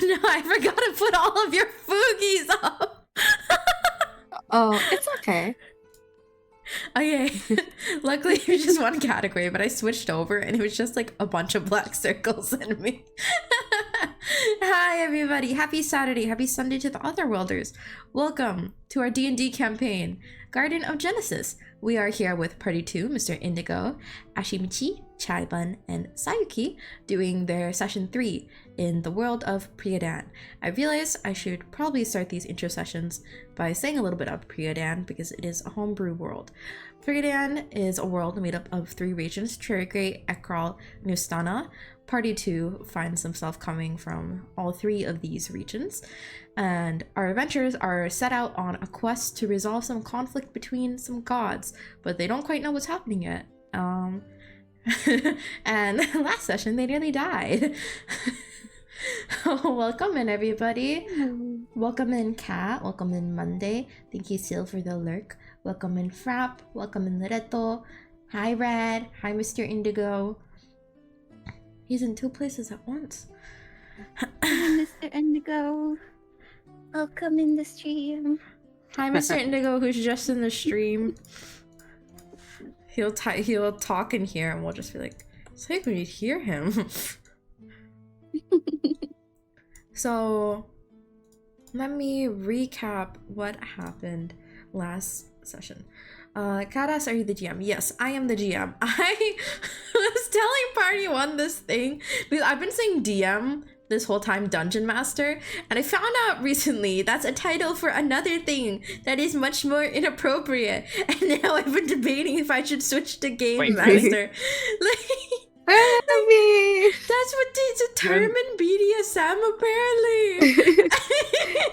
no, I forgot to put all of your Foogies up. Oh, it's okay. Okay, luckily it was just one category, but I switched over and it was just like a bunch of black circles in me. Hi everybody, happy Saturday, happy Sunday to the Otherworlders. Welcome to our D&D campaign, Garden of Genesis. We are here with Party 2, Mr. Indigo, Ashimichi, Chaibun, and Sayuki, doing their session 3 in the world of Priyadan. I realized I should probably start these intro sessions by saying a little bit of Priyadan because it is a homebrew world. Priyadan is a world made up of 3 regions, Cherrygrey, Ekral, and Ustana. Party 2 finds himself coming from all 3 of these regions, and our adventurers are set out on a quest to resolve some conflict between some gods, but they don't quite know what's happening yet. And last session they nearly died. Welcome in everybody. Welcome in Kat, welcome in Monday. Thank you Seal for the lurk. Welcome in Frap, welcome in Loreto. Hi Red, hi Mr. Indigo. He's in 2 places at once. Hi, Mr. Indigo. Welcome in the stream. Hi, Mr. Indigo, who's just in the stream. He'll talk in here, and we'll just be like, "It's like we hear him." So, let me recap what happened last session. Karas, are you the GM? Yes, I am the GM. I was telling Party 1 this thing because I've been saying DM this whole time, Dungeon Master, and I found out recently that's a title for another thing that is much more inappropriate, and now I've been debating if I should switch to Game Master. That's what they determine BDSM apparently.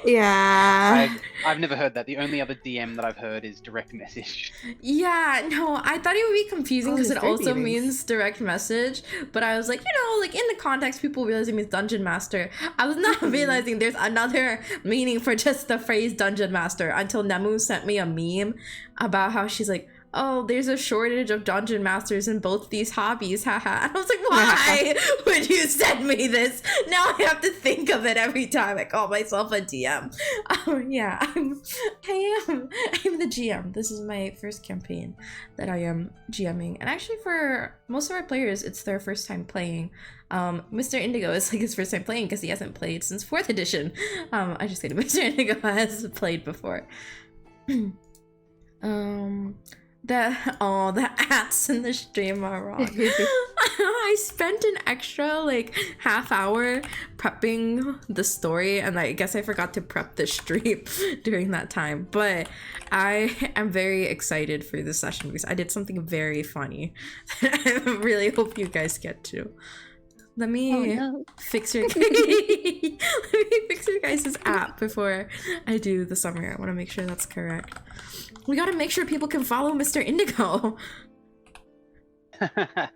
Yeah. I've never heard that. The only other DM that I've heard is direct message. Yeah, no, I thought it would be confusing because it also meetings. means direct message, but I was like, like in the context, people realizing it means Dungeon Master. I was not realizing there's another meaning for just the phrase Dungeon Master until Nemu sent me a meme about how she's like, oh, there's a shortage of Dungeon Masters in both these hobbies, haha. And I was like, why would you send me this? Now I have to think of it every time I call myself a DM. Yeah, I'm the GM. This is my first campaign that I am GMing. And actually for most of our players, it's their first time playing. Mr. Indigo is like his first time playing because he hasn't played since 4th edition. I just kidding, Mr. Indigo has played before. The ats in the stream are wrong. I spent an extra half hour prepping the story, and I guess I forgot to prep the stream during that time. But I am very excited for this session because I did something very funny that I really hope you guys get to. Let me fix your guys' app before I do the summary. I want to make sure that's correct. We gotta make sure people can follow Mr. Indigo. It's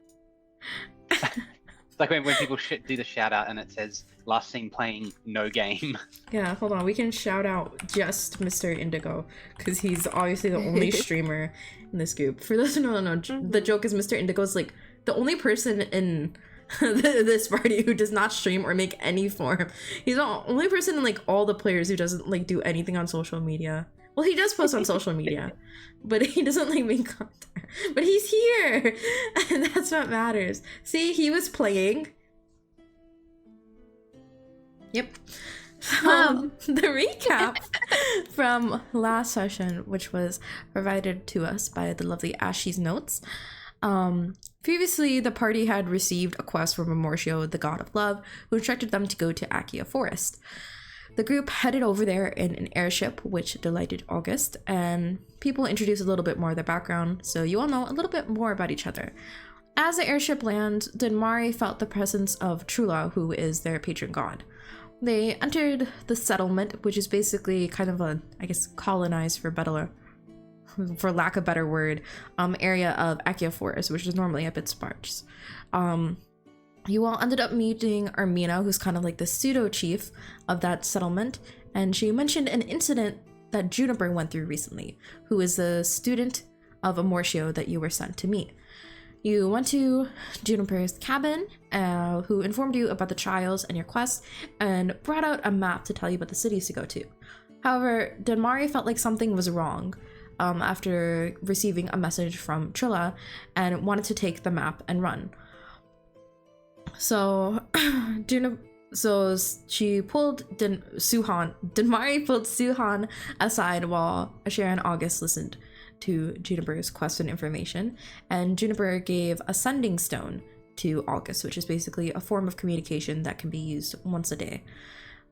like when people do the shout out and it says last seen playing no game. Yeah, hold on. We can shout out just Mr. Indigo because he's obviously the only streamer in this group. For those who don't know, the joke is Mr. Indigo is like the only person in this party who does not stream or make any form. He's the only person in all the players who doesn't do anything on social media. Well, he does post on social media, but he doesn't make content. But he's here, and that's what matters. See, he was playing. Yep. The recap from last session, which was provided to us by the lovely Ashy's notes. Previously, the party had received a quest from Amortio, the god of love, who instructed them to go to Akia Forest. The group headed over there in an airship, which delighted August, and people introduced a little bit more of their background, so you all know a little bit more about each other. As the airship lands, Denmari felt the presence of Trula, who is their patron god. They entered the settlement, which is basically kind of colonized for lack of a better word, area of Akia Forest, which is normally a bit sparse. You all ended up meeting Armina, who's kind of like the pseudo-chief of that settlement, and she mentioned an incident that Juniper went through recently, who is a student of Amortio that you were sent to meet. You went to Juniper's cabin, who informed you about the trials and your quest, and brought out a map to tell you about the cities to go to. However, Denmari felt like something was wrong after receiving a message from Trilla and wanted to take the map and run. So, she pulled Denmari pulled Suhan aside while Ashera and August listened to Juniper's quest and information, and Juniper gave a sending stone to August, which is basically a form of communication that can be used once a day.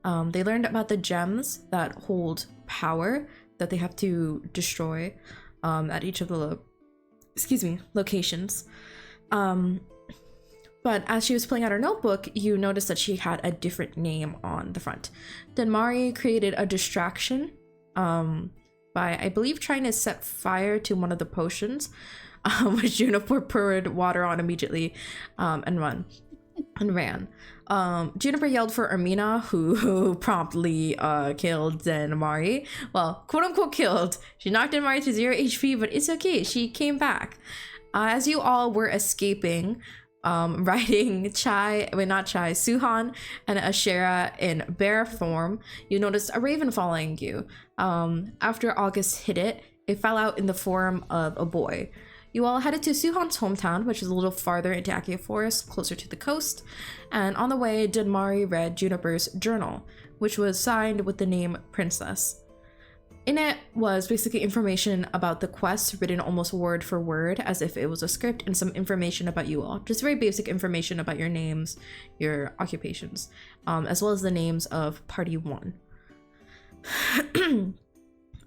They learned about the gems that hold power that they have to destroy at each of the locations. But as she was pulling out her notebook, you noticed that she had a different name on the front. Denmari created a distraction by, I believe, trying to set fire to one of the potions, which Juniper poured water on immediately and ran. Juniper yelled for Ermina, who promptly killed Denmari. Well, quote unquote killed. She knocked Denmari to 0 HP, but it's okay. She came back. As you all were escaping, riding Suhan and Ashera in bear form, you noticed a raven following you. After August hit it, it fell out in the form of a boy. You all headed to Suhan's hometown, which is a little farther into Akia Forest, closer to the coast, and on the way, Denmari read Juniper's journal, which was signed with the name Princess. In it was basically information about the quest written almost word for word, as if it was a script, and some information about you all. Just very basic information about your names, your occupations, as well as the names of Party 1.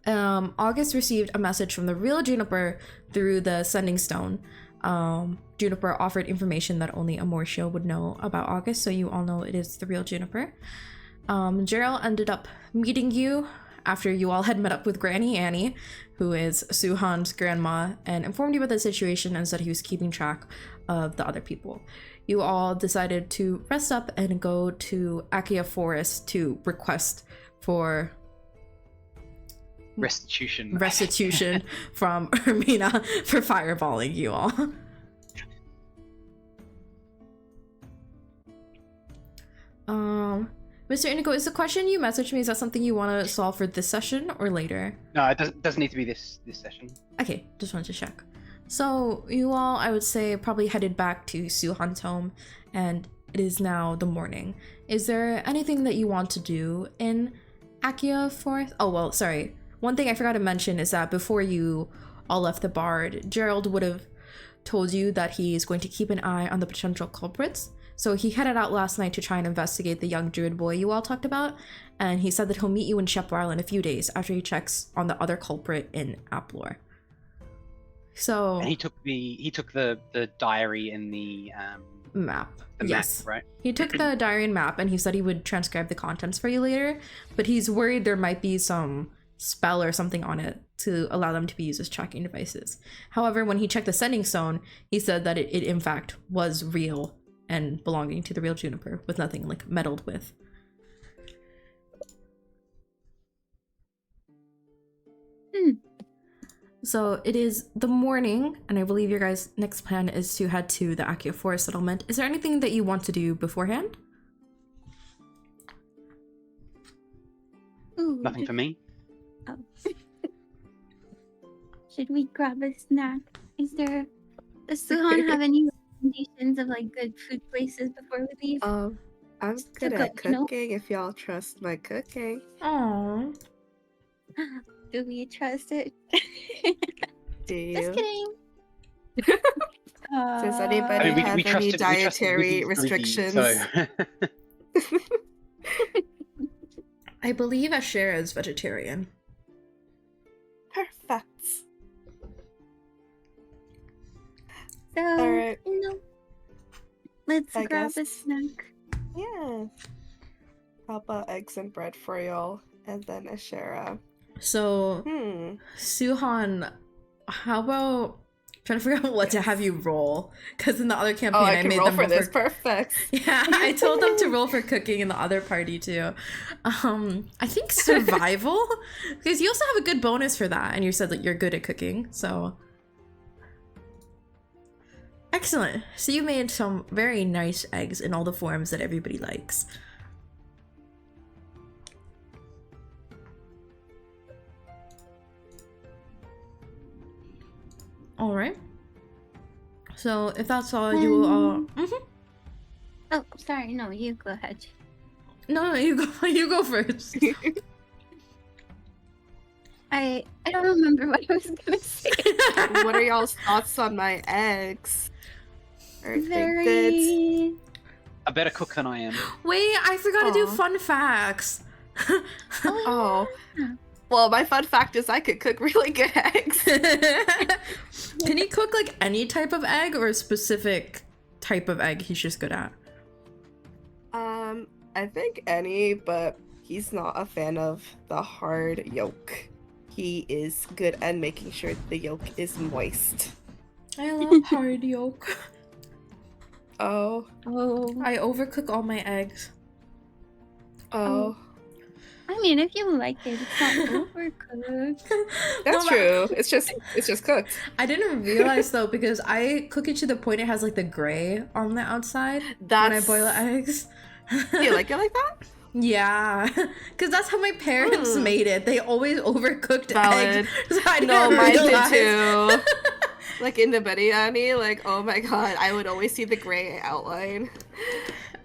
August received a message from the real Juniper through the sending stone. Juniper offered information that only Amortia would know about August, so you all know it is the real Juniper. Gerald ended up meeting you after you all had met up with Granny Annie, who is Suhan's grandma, and informed you about the situation and said he was keeping track of the other people. You all decided to rest up and go to Akia Forest to request for restitution from Ermina for fireballing you all. Mr. Indigo, is the question you messaged me, is that something you want to solve for this session or later? No, it doesn't need to be this session. Okay, just wanted to check. So you all, I would say, probably headed back to Suhan's home, and it is now the morning. Is there anything that you want to do in Akia Forest? Oh, well, sorry. One thing I forgot to mention is that before you all left the bard, Gerald would have told you that he's going to keep an eye on the potential culprits. So he headed out last night to try and investigate the young druid boy you all talked about, and he said that he'll meet you in Shepwell in a few days after he checks on the other culprit in Aplor. So and he took the diary and the map. The yes, map, right? He took the diary and map, and he said he would transcribe the contents for you later, but he's worried there might be some spell or something on it to allow them to be used as tracking devices. However, when he checked the sending stone, he said that it in fact was real and belonging to the real Juniper, with nothing like meddled with. So it is the morning, and I believe your guys' next plan is to head to the Akia Forest settlement. Is there anything that you want to do beforehand? Ooh, Nothing for me. Oh. Should we grab a snack? Does Suhan have any recommendations of like good food places before we leave? I'm good at cooking if y'all trust my cooking. Aww. Do we trust it? Do you? Just kidding. Does anybody have any dietary restrictions? I believe Ashera is vegetarian. Perfect. So, Alright. Let's I grab a guess. snack. Yeah. How about eggs and bread for y'all? And then Ashera. So, Suhan, how about trying to figure out what to have you roll? Because in the other campaign, I can made roll them for this. Perfect. Yeah, I told them to roll for cooking in the other party too. I think survival, because you also have a good bonus for that, and you said that you're good at cooking. So, Excellent. So you made some very nice eggs in all the forms that everybody likes. All right. So if that's all, you will all. Mhm. Oh, sorry. No, you go ahead. No, you go. You go first. I don't remember what I was gonna say. What are y'all's thoughts on my eggs? Are they good? Very. A better cook than I am. Wait, I forgot to do Aw. fun facts. Oh. Well, my fun fact is I could cook really good eggs. Can he cook like any type of egg or a specific type of egg he's just good at? I think any, but he's not a fan of the hard yolk. He is good at making sure the yolk is moist. I love hard yolk. Oh. Oh. I overcook all my eggs. Oh. I mean, if you like it, it's not overcooked. That's No, true. It's just cooked. I didn't realize though because I cook it to the point it has like the gray on the outside when I boil eggs. You like it like that? Yeah, because that's how my parents made it. They always overcooked Valid. eggs. So I No, didn't mine realize. did too. Like in the biryani, like oh my god, I would always see the gray outline.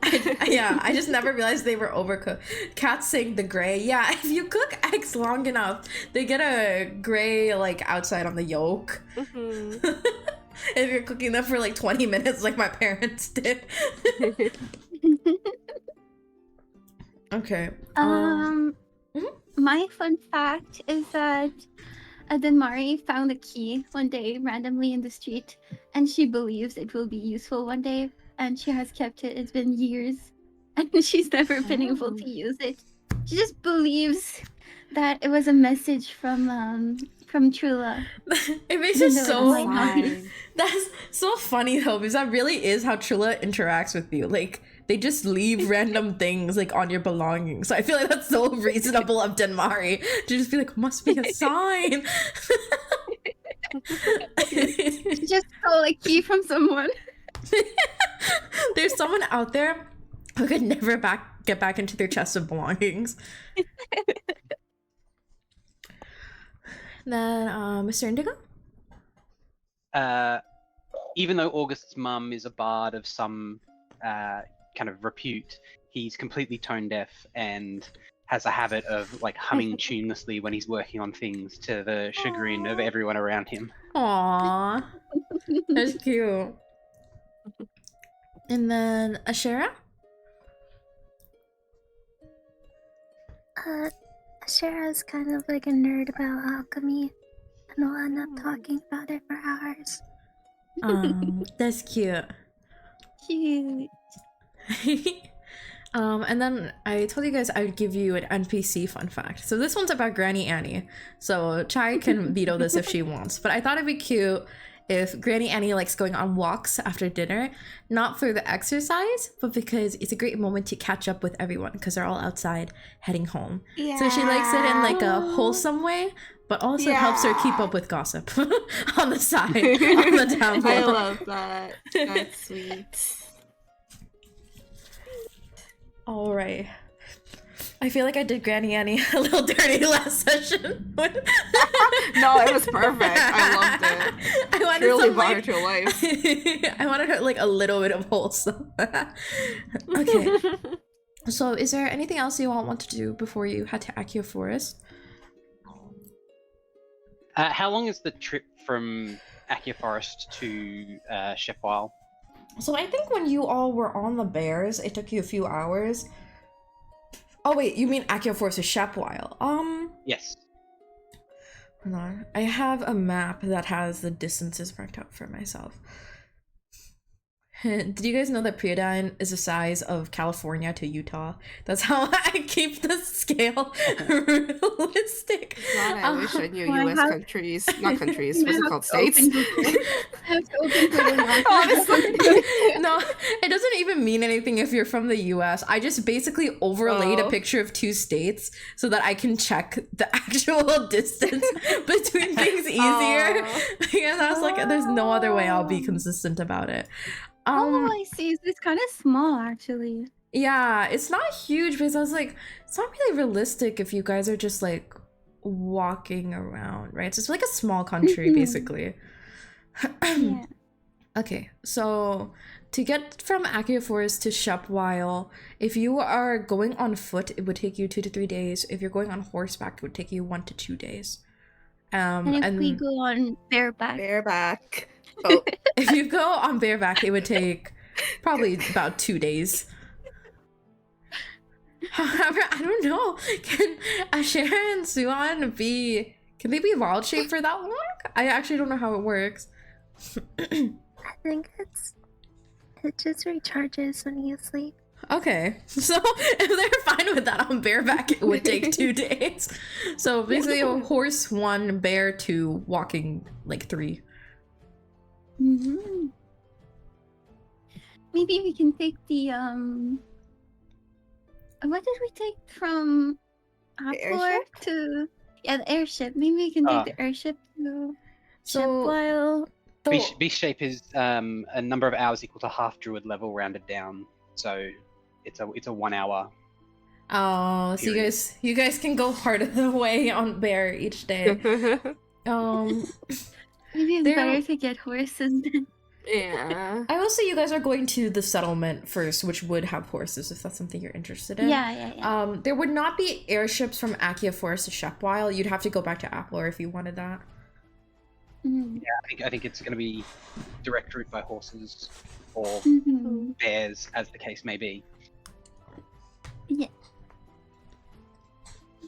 I just never realized they were overcooked. Cat's saying the gray. Yeah, if you cook eggs long enough, they get a gray like outside on the yolk. Mm-hmm. If you're cooking them for like 20 minutes, like my parents did. Okay. Mhm. My fun fact is that Denmari found a key one day randomly in the street, and she believes it will be useful one day, and she has kept it. It's been years, and she's never been able to use it. She just believes that it was a message from Trula. It makes it No, so I'm like, that's so funny though, because that really is how Trilla interacts with you. Like they just leave random things like on your belongings. So I feel like that's so reasonable of Denmari to just be like, must be a sign. She just stole a key from someone. There's someone out there who could never get back into their chest of belongings. Then, Mr. Indigo? Even though August's mum is a bard of some kind of repute, he's completely tone deaf and has a habit of like humming tunelessly when he's working on things to the chagrin of everyone around him. Aww. That's cute. And then Ashera? Shara's kind of like a nerd about alchemy, and we'll end up talking about it for hours. That's cute. Cute. And then I told you guys I would give you an NPC fun fact. So this one's about Granny Annie. So Chai can veto this if she wants, but I thought it'd be cute if Granny Annie likes going on walks after dinner, not for the exercise, but because it's a great moment to catch up with everyone because they're all outside heading home. Yeah. So she likes it in like a wholesome way, but also it helps her keep Yeah. up with gossip on the side, on the down low. I love that. That's sweet. All right. I feel like I did Granny Annie a little dirty last session. No, it was perfect. I loved it. I wanted Truly some, brought her like, to life. I wanted her like a little bit of wholesome. Okay. So, is there anything else you all want to do before you head to Accio Forest? How long is the trip from Accio Forest to Shepwile? So, I think when you all were on the bears, it took you a few hours. Oh wait, you mean Accio Forest to Shepwile? Yes. Hold on. I have a map that has the distances marked out for myself. Did you guys know that Priodine is the size of California to Utah? That's how I keep the scale realistic. God, I wish I knew Well, I U.S. have- countries, not countries. I What's it have called? to States. open Google. I have to open Google now. Honestly. No, it doesn't even mean anything if you're from the US. I just basically overlaid a Oh. picture of 2 states so that I can check the actual distance between things easier. Aw. Because I was like, there's no other way I'll be consistent about it. Oh, I see. It's kind of small, actually. Yeah, it's not huge because I was like, it's not really realistic if you guys are just like walking around, right? So it's like a small country, Mhm. basically. Yeah. Okay, so to get from Akia Forest to Shepwile, if you are going on foot, it would take you 2 to 3 days. If you're going on horseback, it would take you 1 to 2 days. And if we go on bareback, Bareback. Oh, if you go on bareback, it would take probably about 2 days. However, I don't know. Can Ashera and Suan can they be wild shape for that long? I actually don't know how it works. I think it just recharges when you sleep. Okay, so if they're fine with that on bareback, it would take 2 days. So basically, a horse 1, bear 2, walking like 3. hmm maybe we can take the what did we take from The Appler airship? to the airship? Maybe we can take Ah. the airship to So Shepwile. Beast shape is a number of hours equal to half druid level rounded down. So it's a 1 hour. oh, so you guys can go part of the way on bear each day. Maybe it's There- better to get horses then. yeah. I will say you guys are going to the settlement first, which would have horses if that's something you're interested in. Yeah. There would not be airships from Akia Forest to Shepwile. You'd have to go back to Appler if you wanted that. Mhm. I think it's going to be direct route by horses or Mhm. bears, as the case may be.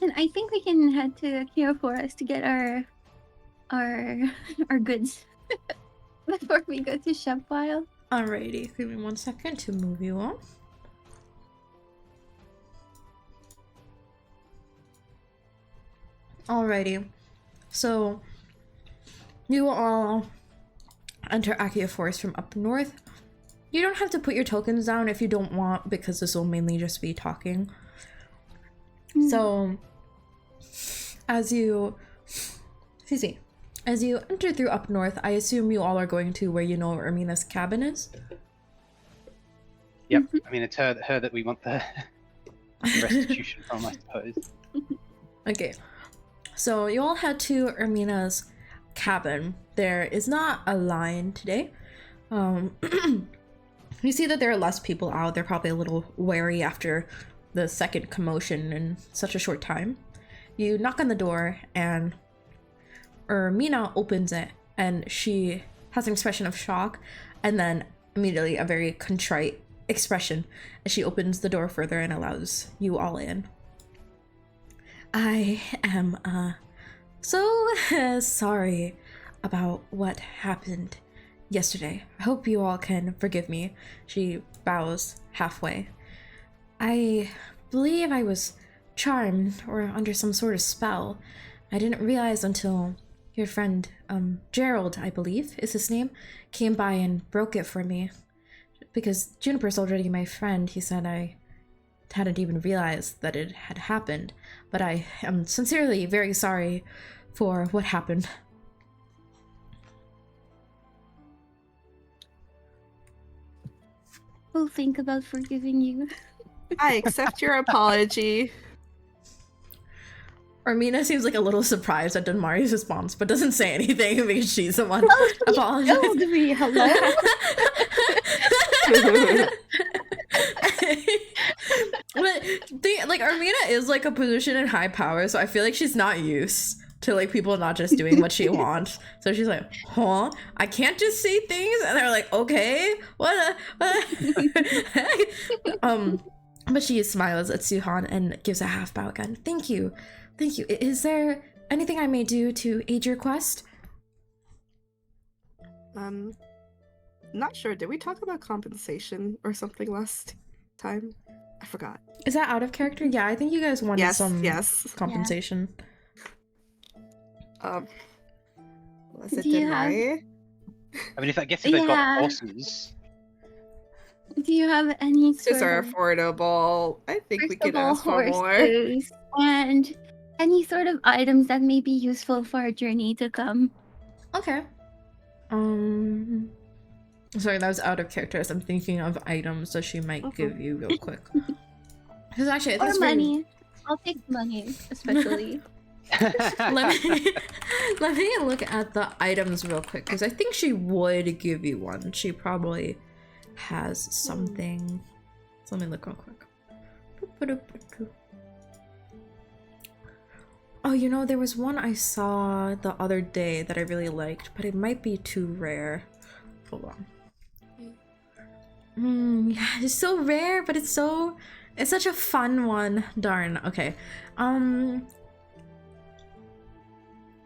And I think we can head to Akira Forest to get our our goods before we go to Shepwile. Alrighty, give me 1 second to move you on. Alrighty, so you all enter Akia Forest from up north. You don't have to put your tokens down if you don't want, because this will mainly just be talking. So, as you enter through up north, I assume you all are going to where you know Ermina's cabin is. Yep. I mean, it's her that we want the restitution from, I suppose. Okay, so you all head to Ermina's cabin. There is not a line today. You see that there are less people out. They're probably a little wary after the second commotion in such a short time. You knock on the door and Ermina opens it, and she has an expression of shock and then immediately a very contrite expression as she opens the door further and allows you all in. I am so sorry about what happened yesterday. I hope you all can forgive me. She bows halfway. I believe I was charmed or under some sort of spell. I didn't realize until your friend, Gerald, I believe is his name, came by and broke it for me. Because Juniper's already my friend, he said I hadn't even realized that it had happened. But I am sincerely very sorry for what happened. We'll think about forgiving you. I accept your apology. Ermina seems like a little surprised at Dunmari's response, but doesn't say anything because she's the one Killed apologizing. me, hello? But like Ermina is like a position in high power, so I feel like she's not used to like people not just doing what she wants. So she's like, huh? I can't just say things, and they're like, okay, what? But she smiles at Suhan and gives a half bow again. Thank you. Is there anything I may do to aid your quest? not sure. Did we talk about compensation or something last time? I forgot. Is that out of character? Yeah, I think you guys wanted Yes, some yes. compensation. Was it Do you have- Denai? I mean, if they've got Yeah. horses. Do you have any These sort are of affordable. I think we could versatile ask for more. horses and any sort of items that may be useful for a journey to come? Okay. Sorry, that was out of character. As I'm thinking of items that she might give you real quick. Because actually, I think Or it's very- money. I'll take money, especially. let me let me look at the items real quick because I think she would give you one. She probably has something. So let me look real quick. Oh, you know, there was one I saw the other day that I really liked, but it might be too rare. Hold on. Yeah, it's so rare, but it's such a fun one. Darn. Okay.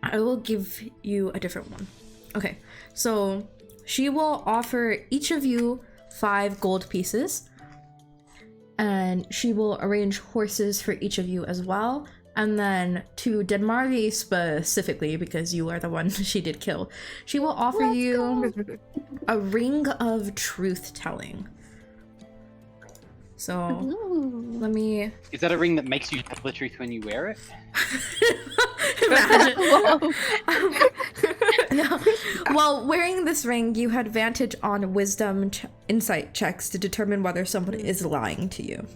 I will give you a different one. Okay, so she will offer each of you 5 gold pieces, and she will arrange horses for each of you as well. And then to Denmarvi specifically, because you are the one she did kill, she will offer you a ring of truth telling. So Ooh. let me Is that a ring that makes you tell the truth when you wear it? imagine. Whoa. No. While wearing this ring, you had advantage on wisdom insight checks to determine whether someone is lying to you.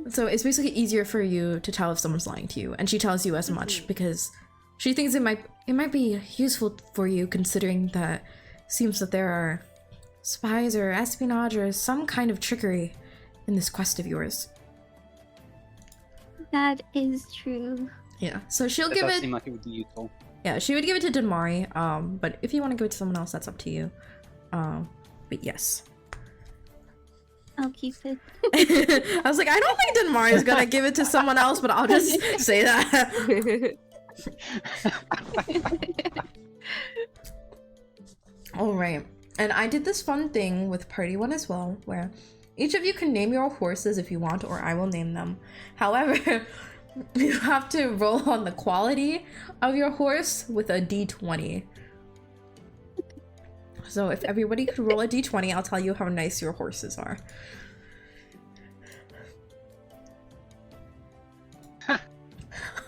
So it's basically easier for you to tell if someone's lying to you, and she tells you as much because she thinks it might be useful for you, considering that it seems that there are spies or espionage or some kind of trickery in this quest of yours. That is true. Yeah, so she'll That give does it. seem like it would be useful. Yeah, she would give it to Denmari. But if you want to give it to someone else, that's up to you. But yes. I'll keep it. I was like, I don't think Denmari is gonna give it to someone else, but I'll just say that. All right, and I did this fun thing with Party One as well, where each of you can name your horses if you want, or I will name them. However, you have to roll on the quality of your horse with a d20. So if everybody could roll a d20, I'll tell you how nice your horses are.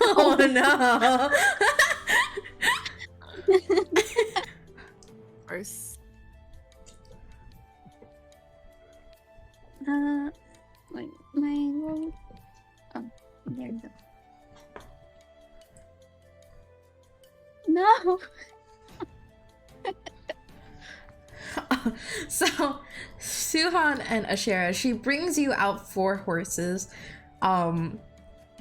Oh no! Horse. Wait, my roll. Oh, there you go. No. So Suhan and Ashera, she brings you out 4 horses.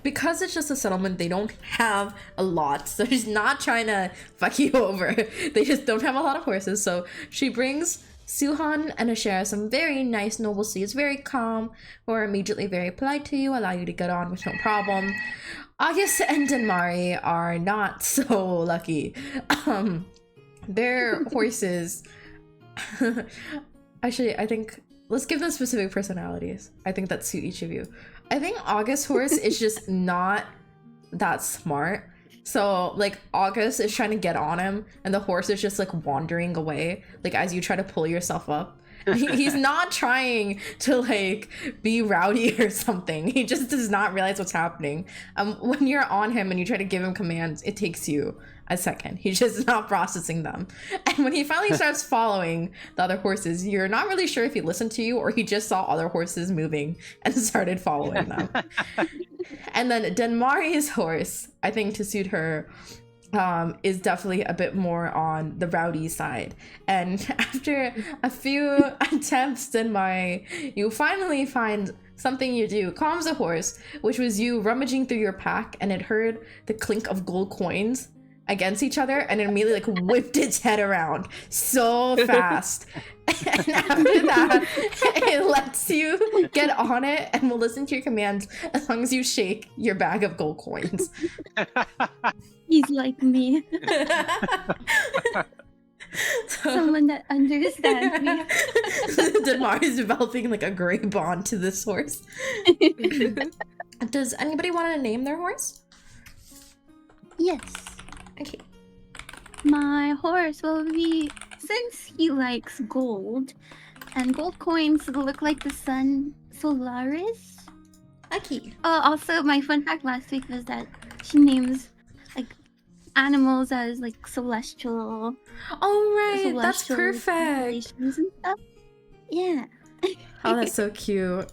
Because it's just a settlement, they don't have a lot, so she's not trying to fuck you over. They just don't have a lot of horses, so she brings Suhan and Ashera some very nice noble steeds, very calm, who are immediately very polite to you, allow you to get on with no problem. August and Denmari are not so lucky. Their horses... Actually, I think let's give them specific personalities. I think that suit each of you. I think August's horse is just not that smart. So like August is trying to get on him and the horse is just like wandering away, like as you try to pull yourself up. He's not trying to like be rowdy or something. He just does not realize what's happening. When you're on him and you try to give him commands, it takes you a second. He's just not processing them. And when he finally starts following the other horses, you're not really sure if he listened to you or he just saw other horses moving and started following them. And then Denmari's horse, I think to suit her, is definitely a bit more on the rowdy side. And after a few attempts, Denmari, you finally find something you do calms the horse, which was you rummaging through your pack, and it heard the clink of gold coins against each other, and it immediately like whipped its head around so fast. And after that, it lets you get on it and will listen to your commands as long as you shake your bag of gold coins. He's like me. So Someone that understands me. Denmar is developing like a great bond to this horse. Does anybody want to name their horse? Yes. Okay. My horse will be, since he likes gold, and gold coins look like the sun, Solaris. Okay. Also, my fun fact last week was that she names like animals as like celestial, All right. That's celestial perfect. relations and stuff. Yeah. Oh, that's so cute.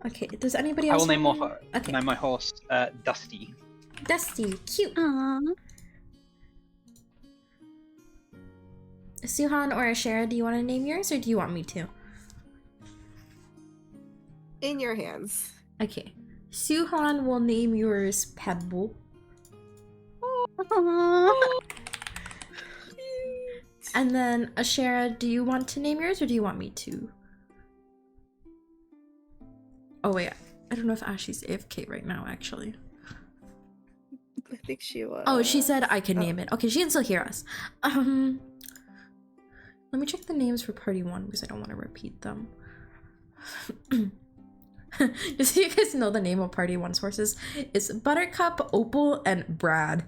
Okay. Does anybody I else? will name wanna Okay. name my horse Dusty. Dusty. Cute. Aww. Suhan or Ashera, do you want to name yours or do you want me to? In your hands. Okay. Suhan will name yours Pebble. Aww. And then Ashera, do you want to name yours or do you want me to? Oh wait, I don't know if Ashley's AFK right now actually. I think she was. Oh, she said I can name it. Okay, she can still hear us. Let me check the names for party 1 because I don't want to repeat them. Just so you guys know, the name of party 1's horses is Buttercup, Opal, and Brad.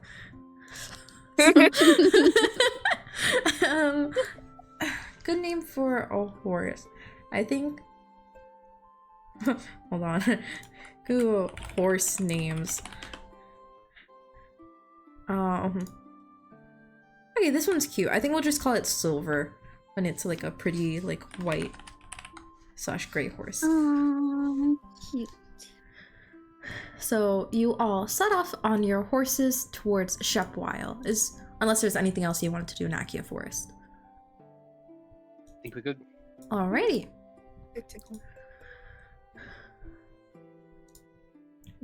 Good name for a horse. I think. Hold on. Google horse names. Okay, this one's cute. I think we'll just call it Silver when it's like a pretty like white / gray horse. Aww, cute. So you all set off on your horses towards Shepwile, unless there's anything else you wanted to do in Akia Forest. I think we're good. Alrighty.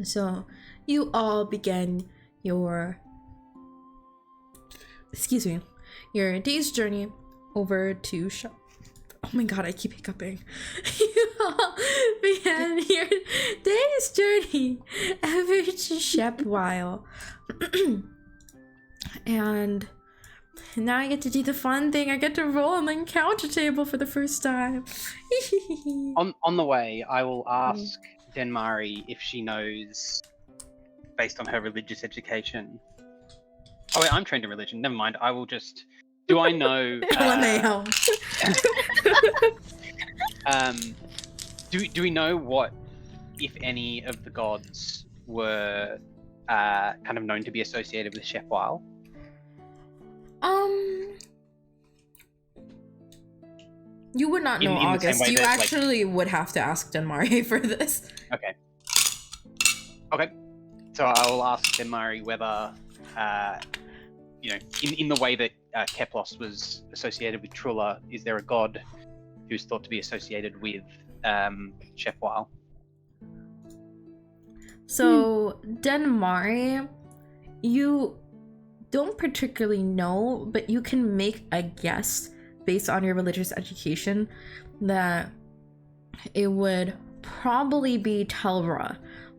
So you all begin your day's journey over to Oh my god, I keep hiccuping. You all began your day's journey over to Shepwile. And now I get to do the fun thing. I get to roll on the encounter table for the first time. On the way, I will ask Denmari if she knows, based on her religious education. Oh wait, I'm trained in religion. Never mind. I will just. Do I know? LMAO. Do we know what, if any, of the gods were kind of known to be associated with Shepwile? You would not know, in the same August. way You that, like- actually would have to ask Denmari for this. Okay. Okay. So I will ask Denmari whether, in the way that Keplos was associated with Trula, is there a god who's thought to be associated with Shepwile? So, Denmari, you don't particularly know, but you can make a guess based on your religious education that it would probably be Telra,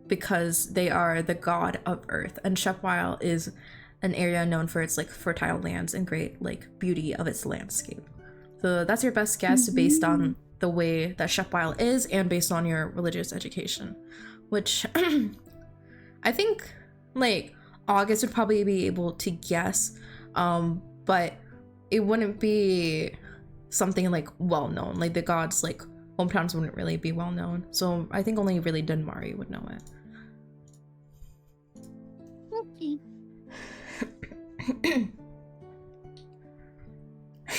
because they are the god of earth, and Shepwile is an area known for its like fertile lands and great like beauty of its landscape. So that's your best guess based on the way that Shepwile is and based on your religious education, which I think like August would probably be able to guess, but it wouldn't be something like well known. Like the gods like hometowns wouldn't really be well known. So I think only really Denmari would know it. Okay.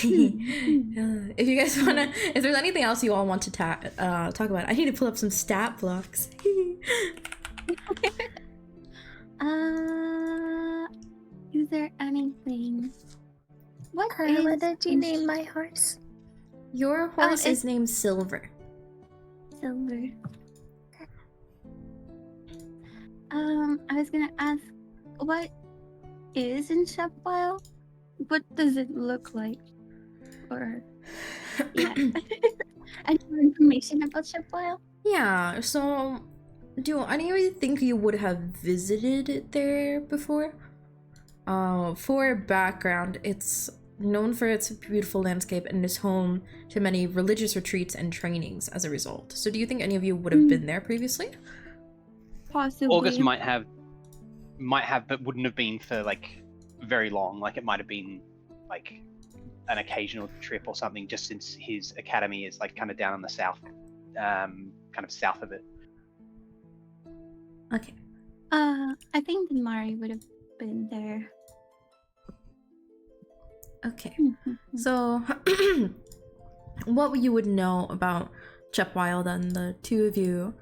If you guys wanna, if there's anything else you all want to talk about, I need to pull up some stat blocks. Is there anything? What What did you name my horse? Your horse it's- is named Silver. Silver? I was gonna ask, what is in Shepwile? What does it look like? Or yeah, any more information about Shepwile? Yeah, so do any of you think you would have visited there before? For background, it's known for its beautiful landscape and is home to many religious retreats and trainings as a result. So do you think any of you would have been there previously? Possibly. August might have, but wouldn't have been for like very long. Like it might have been like an occasional trip or something, just since his academy is like kind of down in the south, kind of south of it. Okay. I think Mari would have been there. Okay. So, what you would know about Chepwile, then, the two of you,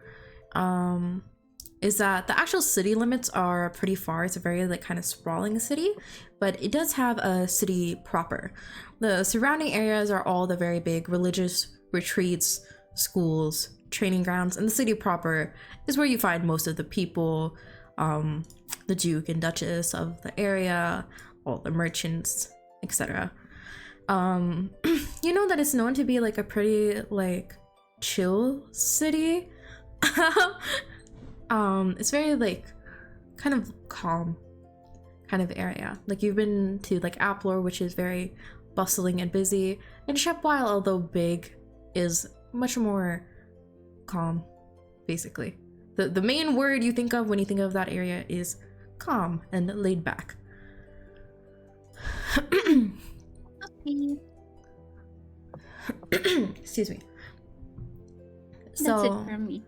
is that the actual city limits are pretty far. It's a very like kind of sprawling city, but it does have a city proper. The surrounding areas are all the very big religious retreats, schools, training grounds, and the city proper is where you find most of the people, the Duke and Duchess of the area, all the merchants, etc. You know that it's known to be like a pretty like chill city. It's very like kind of calm kind of area. Like you've been to like Applor, which is very bustling and busy, and Chepwile, although big, is much more calm, basically. The main word you think of when you think of that area is calm and laid back. Okay. Excuse me. That's So, it for me.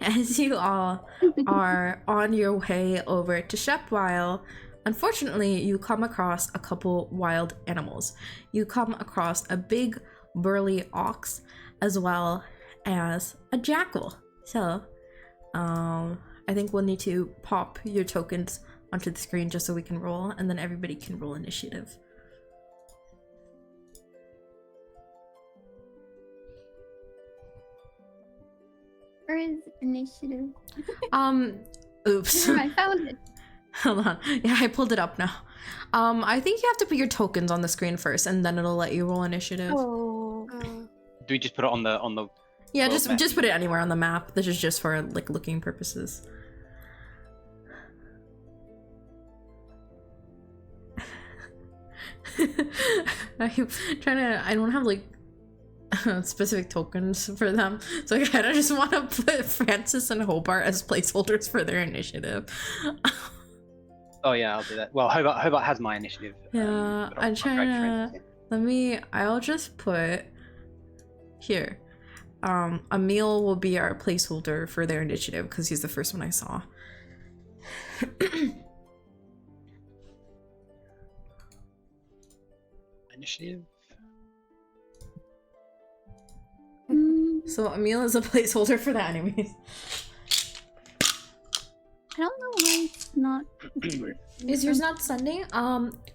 as you all are on your way over to Chepwile, unfortunately, you come across a couple wild animals. You come across a big, burly ox, as well as a jackal. So, I think we'll need to pop your tokens onto the screen just so we can roll, and then everybody can roll initiative. Where is initiative? Oops. I found it. Hold on. Yeah, I pulled it up now. I think you have to put your tokens on the screen first, and then it'll let you roll initiative. Oh. Do we just put it on the? Yeah, Well, just put it anywhere on the map. This is just for like looking purposes. I'm trying to. I don't have like specific tokens for them, so I kind of just want to put Francis and Hobart as placeholders for their initiative. Oh yeah, I'll do that. Well, Hobart has my initiative. Yeah, but I'll I'm drag trying Francis to. in. I'll just put here. Emil will be our placeholder for their initiative because he's the first one I saw. Initiative. So Emil is a placeholder for the enemies. I don't know why it's not. Is yours not sending?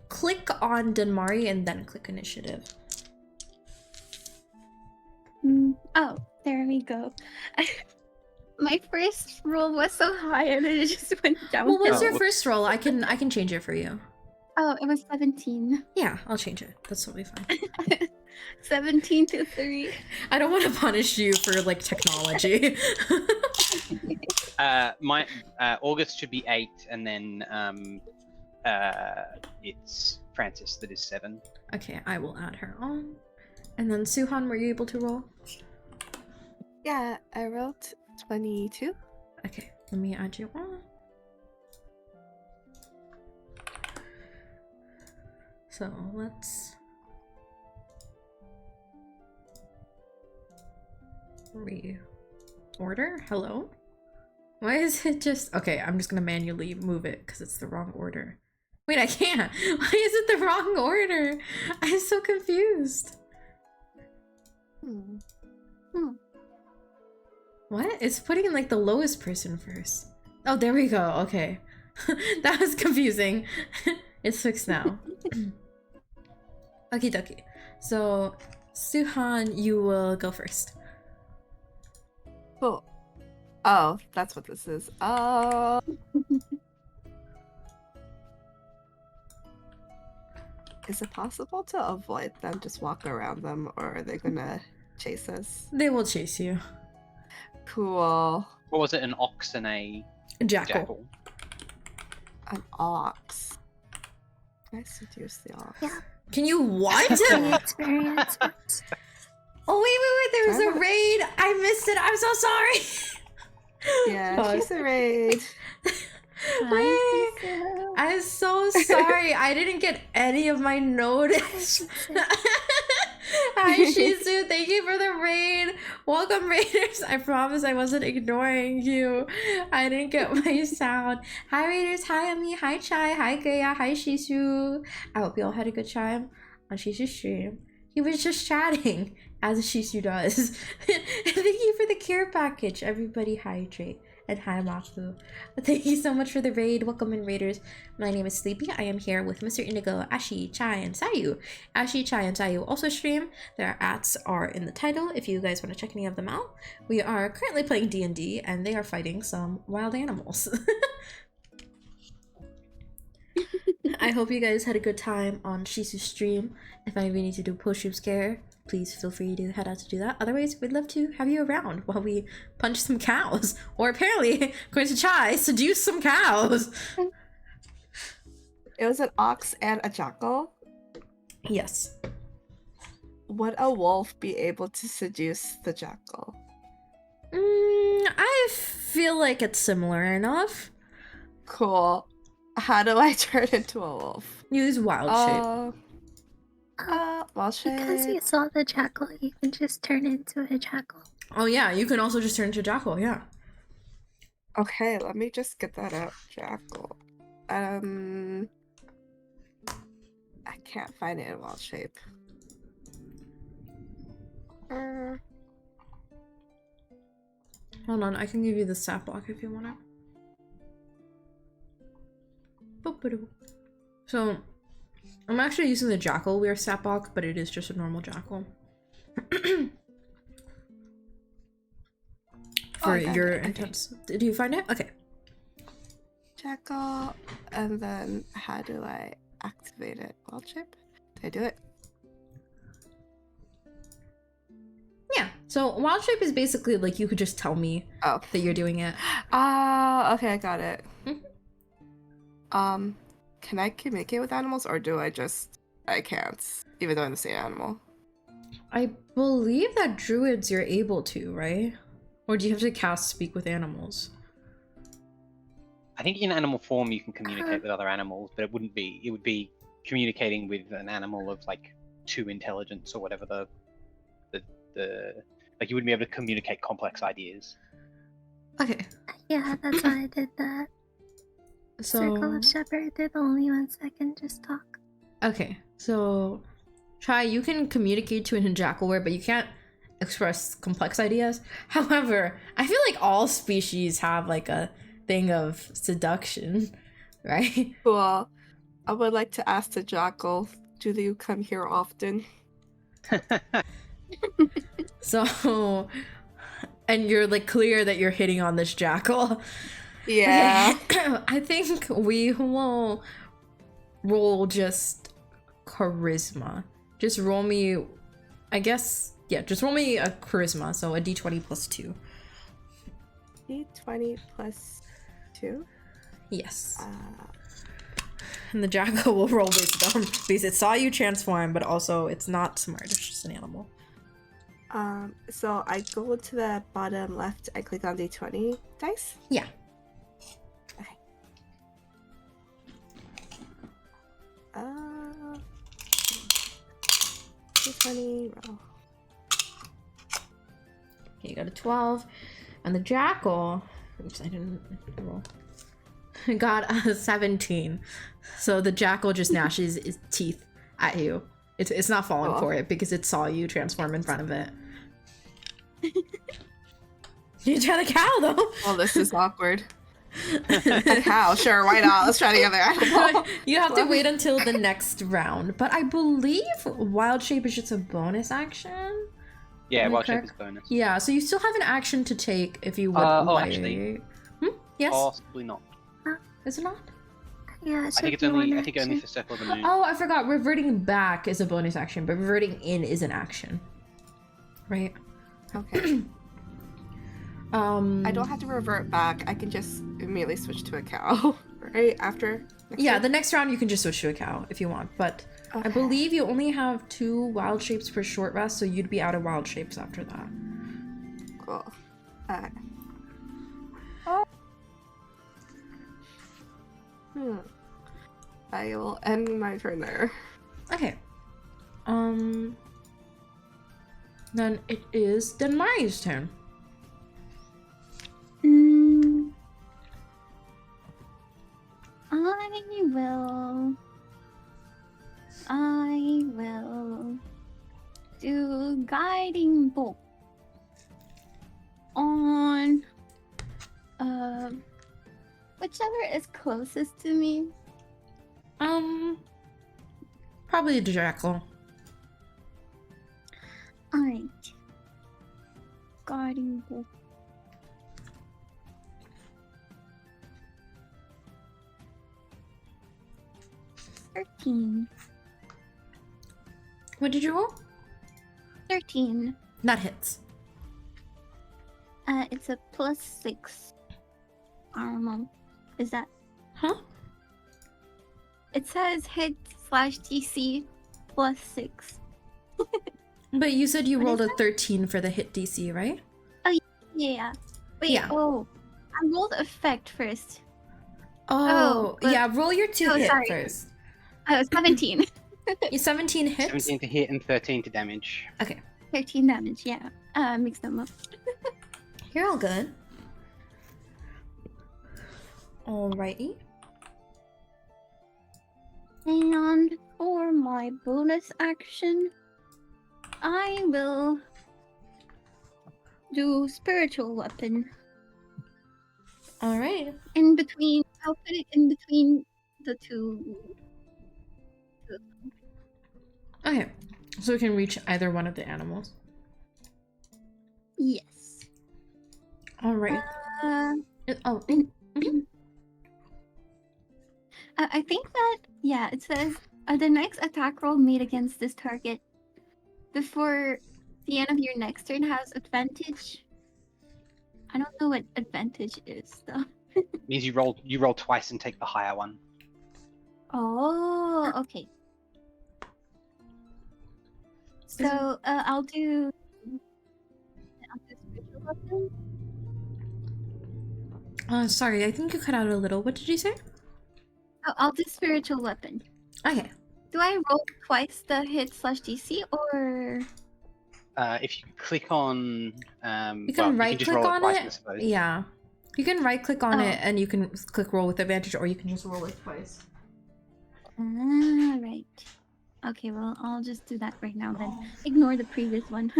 Click on Denmari and then click initiative. Oh, there we go. My first roll was so high and then it just went down. Well, what's your whoops. first roll? I can change it for you. Oh, it was 17. Yeah, I'll change it. That's totally fine. 17 to 3. I don't want to punish you for like technology. My August should be 8, and then it's Francis that is 7. Okay, I will add her on. And then Suhan, were you able to roll? Yeah, I wrote 22. Okay, let me add you on. So let's reorder. Hello? Why is it just okay? I'm just gonna manually move it because it's the wrong order. Wait, I can't. Why is it the wrong order? I'm so confused. What? It's putting in like the lowest person first. Oh, there we go. Okay. That was confusing. It's fixed now. Okie dokie. So, Suhan, you will go first. Cool. Oh, that's what this is. Oh. Is it possible to avoid them, just walk around them, or are they gonna chase us? They will chase you. Cool. What was it? An ox and a Jackal. jackal. An ox. Can I seduce the ox? Yeah. Can you what? The experience. Oh wait, there was a raid. I missed it. I'm so sorry. Yeah, God. she's a raid. Wait. Sisu. I'm so sorry. I didn't get any of my notice. Hi Shizu, thank you for the raid. Welcome Raiders. I promise I wasn't ignoring you. I didn't get my sound. Hi Raiders, hi Ami, hi Chai, hi Gaya, hi Shizu. I hope you all had a good time on Shizu's stream. He was just chatting, as Shizu does. Thank you for the care package. Everybody hydrate. And hi Mafu. Thank you so much for the raid. Welcome in Raiders. My name is Sleepy. I am here with Mr. Indigo, Ashi, Chai, and Sayu. Ashi, Chai, and Sayu also stream. Their ads are in the title if you guys want to check any of them out. We are currently playing D&D and they are fighting some wild animals. I hope you guys had a good time on Shisu's stream. If any of you need to do post-stream scare, please feel free to head out to do that. Otherwise, we'd love to have you around while we punch some cows. Or apparently, according to Chai, seduce some cows. It was an ox and a jackal. Yes. Would a wolf be able to seduce the jackal? I feel like it's similar enough. Cool. How do I turn into a wolf? Use wild shape. Well, Because you saw the jackal, you can just turn into a jackal. Oh yeah, you can also just turn into a jackal, yeah. Okay, let me just get that out. Jackal. I can't find it in wild shape. Hold on, I can give you the stat block if you want it. So, I'm actually using the jackal wear stat block, but it is just a normal jackal. For your intents. Did you find it? Okay. Jackal, and then how do I activate it? Wild shape? Did I do it? Yeah, so wild shape is basically like you could just tell me Oh. that you're doing it. Okay, I got it. Can I communicate with animals, or do I just... I can't, even though I'm the same animal. I believe that druids you're able to, right? Or do you have to cast speak with animals? I think in animal form you can communicate with other animals, but it would be communicating with an animal of like 2 intelligence or whatever the like you wouldn't be able to communicate complex ideas. Okay, Yeah, that's why I did that. Circle so of Shepherd did only 1 second, just talk. okay, so Try, you can communicate to a jackalware, but you can't express complex ideas. However, I feel like all species have like a thing of seduction, right? Cool. I would like to ask the jackal, do you come here often? So, and you're like clear that you're hitting on this jackal. Yeah. Okay. I think we will roll just charisma. Just roll me, I guess, yeah, just roll me a charisma, so a d20 plus 2. D20 plus 2? Yes. And the jackal will roll wisdom because it saw you transform, but also it's not smart, it's just an animal. So I go to the bottom left, I click on D20 dice? Yeah. Okay. D20 roll. Okay, you got a 12. And the jackal, oops, I didn't roll. Got a 17. So the jackal just gnashes its teeth at you. It's not falling for it because it saw you transform in front of it. You try the cow though. Well, this is awkward. A cow, sure, why not? Let's try the other animal. You have to wait until the next round. But I believe wild shape is just a bonus action. Yeah, Am I wild shape correct? is bonus. Yeah, so you still have an action to take if you would like. Actually. Yes? Possibly not. Is it not? Yeah, I think it's only for Circle of the Moon. Oh, I forgot. Reverting back is a bonus action, but reverting in is an action. Right? Okay. I don't have to revert back. I can just immediately switch to a cow, right? After. Yeah, turn? the next round you can just switch to a cow if you want, but I Okay. believe you only have 2 wild shapes per short rest, so you'd be out of wild shapes after that. Cool. Alright. I will end my turn there. Okay. Then it is Denmari's turn. Mm, I will do guiding bolt on whichever is closest to me. Probably the jackal. Alright. Guiding bolt. $13. What did you roll? 13. That hits. It's a +6 armor. Is that? Huh? It says hit/DC +6. But you said you What rolled is a 13 for the hit DC, right? Yeah. Wait, Yeah. oh. I rolled effect first. Oh, but- yeah, roll your 2 Oh, hit sorry. first. Oh, 17. You 17 hits? 17 to hit and 13 to damage. Okay. 13 damage, yeah. Mix them up. You're all good. Alrighty. And for my bonus action, I will do spiritual weapon Alright. in between. I'll put it in between the two. Okay. So we can reach either one of the animals. Yes. Alright. Uh, Oh, I think that, yeah, it says the next attack roll made against this target before the end of your next turn has advantage. I don't know what advantage is though. Means you roll twice and take the higher one. Oh, okay. So I'll do spiritual weapon. sorry, I think you cut out a little. What did you say? Oh, I'll do spiritual weapon. Okay. Do I roll twice the hit/DC or? If you click on, You can right just click roll on twice, I it. suppose. Yeah. You can right click on Oh. it and you can click roll with advantage, or you can just roll it twice. Ah, right. Okay, well, I'll just do that right now then. Ignore the previous one.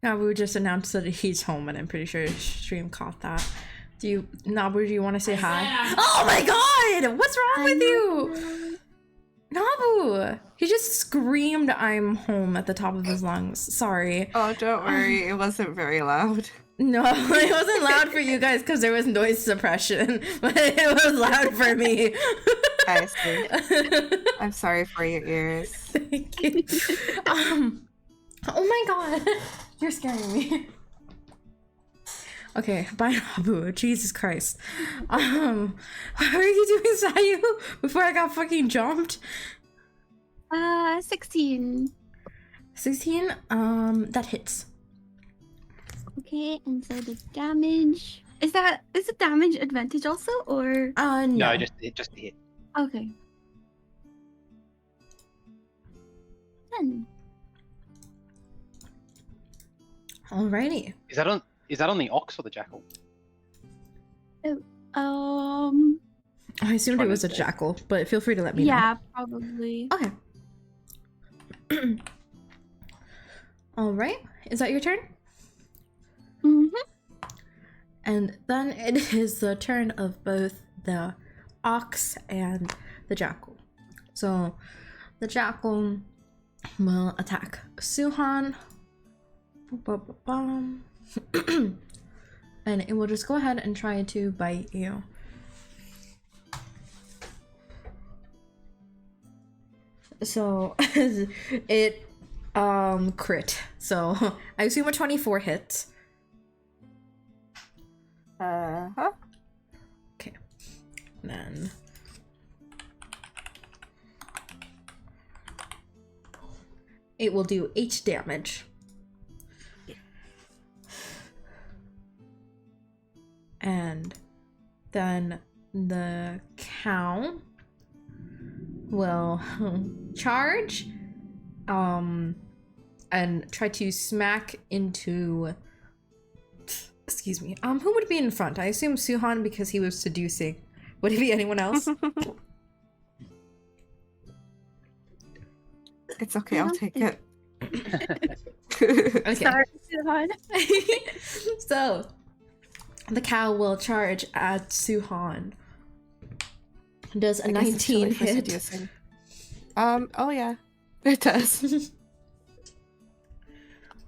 Nabu just announced that he's home, and I'm pretty sure stream caught that. Nabu, do you want to say hi? Oh my god! What's wrong with you? Nabu! He just screamed, "I'm home" at the top of his lungs. Sorry. Oh, don't worry. It wasn't very loud. No, it wasn't loud for you guys because there was noise suppression, but it was loud for me. I see. I'm sorry for your ears. Thank you. Oh my god, you're scaring me. Okay, bye, Nabu. Jesus Christ. What are you doing, Sayu? Before I got fucking jumped. 16. 16. That hits. Okay, and so the damage is it damage advantage also or No. No, just a hit. okay. 10. Alrighty. Is that on the ox or the jackal? I assumed Which it one was a is it? jackal, but feel free to let me know. Yeah, probably. Okay. Alright. Is that your turn? Mhm. And then it is the turn of both the ox and the jackal. So the jackal will attack Suhan. And it will just go ahead and try to bite you. So it crit. So I assume a 24 hits. Uh-huh. Okay. then it will do 8 damage. And then the cow will charge and try to smack into, excuse me, who would be in front? I assume Suhan because he was seducing. Would it be anyone else? It's okay, I'll take it. Okay. Sorry, Suhan. So the cow will charge at Suhan. Does a I guess it's too 19 late for hit? seducing. Oh yeah, it does.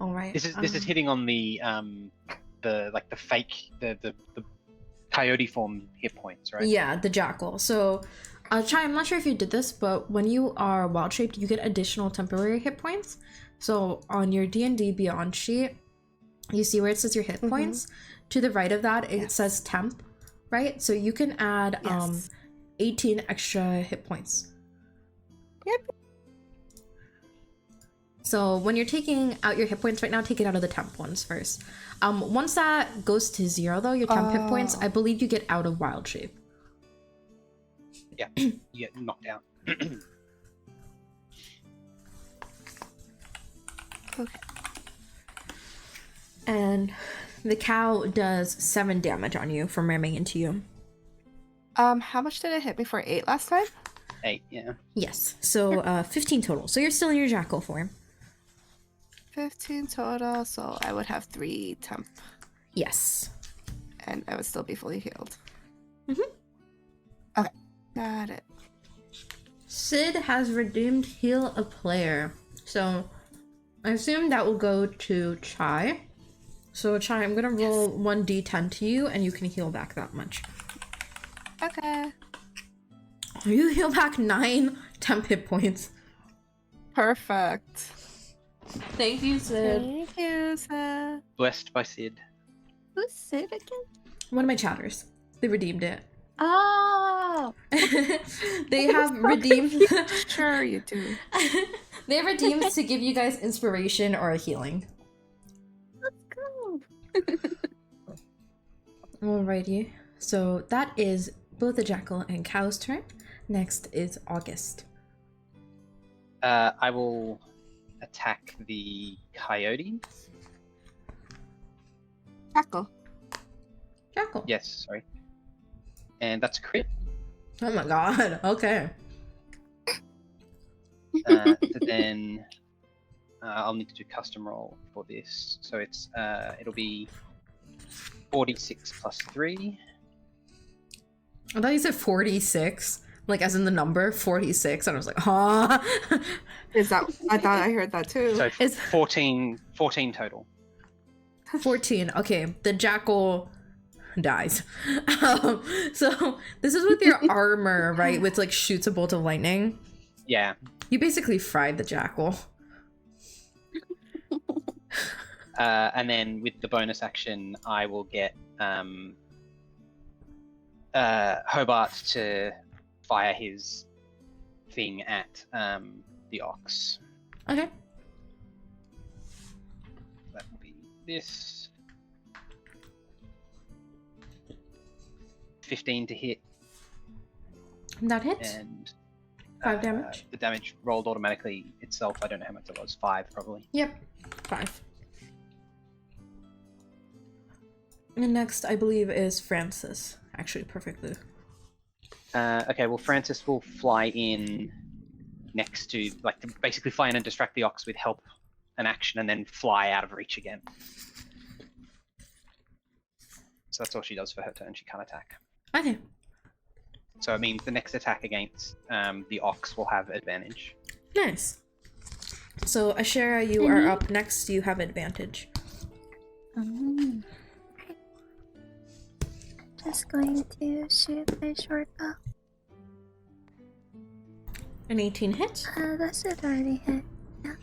All right. This is hitting on the fake the coyote form hit points, right? Yeah, the jackal. So, Chai, I'm not sure if you did this, but when you are wild shaped, you get additional temporary hit points. So on your D&D Beyond sheet, you see where it says your hit points. To the right of that, it says temp, right? So you can add 18 extra hit points. Yep. So when you're taking out your hit points right now, take it out of the temp ones first. Once that goes to 0 though, your temp hit points, I believe you get out of wild shape. Yeah, you get knocked out. Okay. And the cow does 7 damage on you from ramming into you. How much did it hit me for? 8 last time? 8, yeah. Yes, so 15 total. So you're still in your jackal form. 15 total, so I would have 3 temp, Yes. and I would still be fully healed. Mhm. Okay, got it. Sid has redeemed heal a player. So I assume that will go to Chai. So Chai, I'm gonna roll 1d10 to you and you can heal back that much. Okay. You heal back 9 temp hit points. Perfect. Thank you, Sid. Thank you, sir. Blessed by Sid. Who's Sid again? One of my chatters. They redeemed it. Oh, They have redeemed Sure you do. they have redeemed to give you guys inspiration or a healing. let's go. Alrighty. So that is both the jackal and cow's turn. Next is August. I will attack the coyote. Jackal. Jackal. Yes, sorry. And that's a crit. Oh my god. Okay. So then I'll need to do custom roll for this. So it's it'll be 46 plus 3. I thought you said 46. Like as in the number 46. And I was like, huh? Is that? I thought I heard that too. So It's 14 total. 14. Okay. The jackal dies. So this is with your armor, right? With like shoots a bolt of lightning. Yeah. You basically fried the jackal. And then with the bonus action, I will get Hobart to fire his thing at the ox. Okay. That will be this. 15 to hit, That hits. and 5 damage. The damage rolled automatically itself. I don't know how much it was. 5 probably. Yep. 5. And next, I believe, is Francis. Actually, perfectly. Okay, well, Francis will fly in next to, like, basically fly in and distract the ox with help and action, and then fly out of reach again. So that's all she does for her turn. She can't attack. Okay. So it means the next attack against the ox will have advantage. Nice. So, Ashera, you are up next. You have advantage. Just going to shoot my short bow. An 18 hit. That should already hit. Yeah.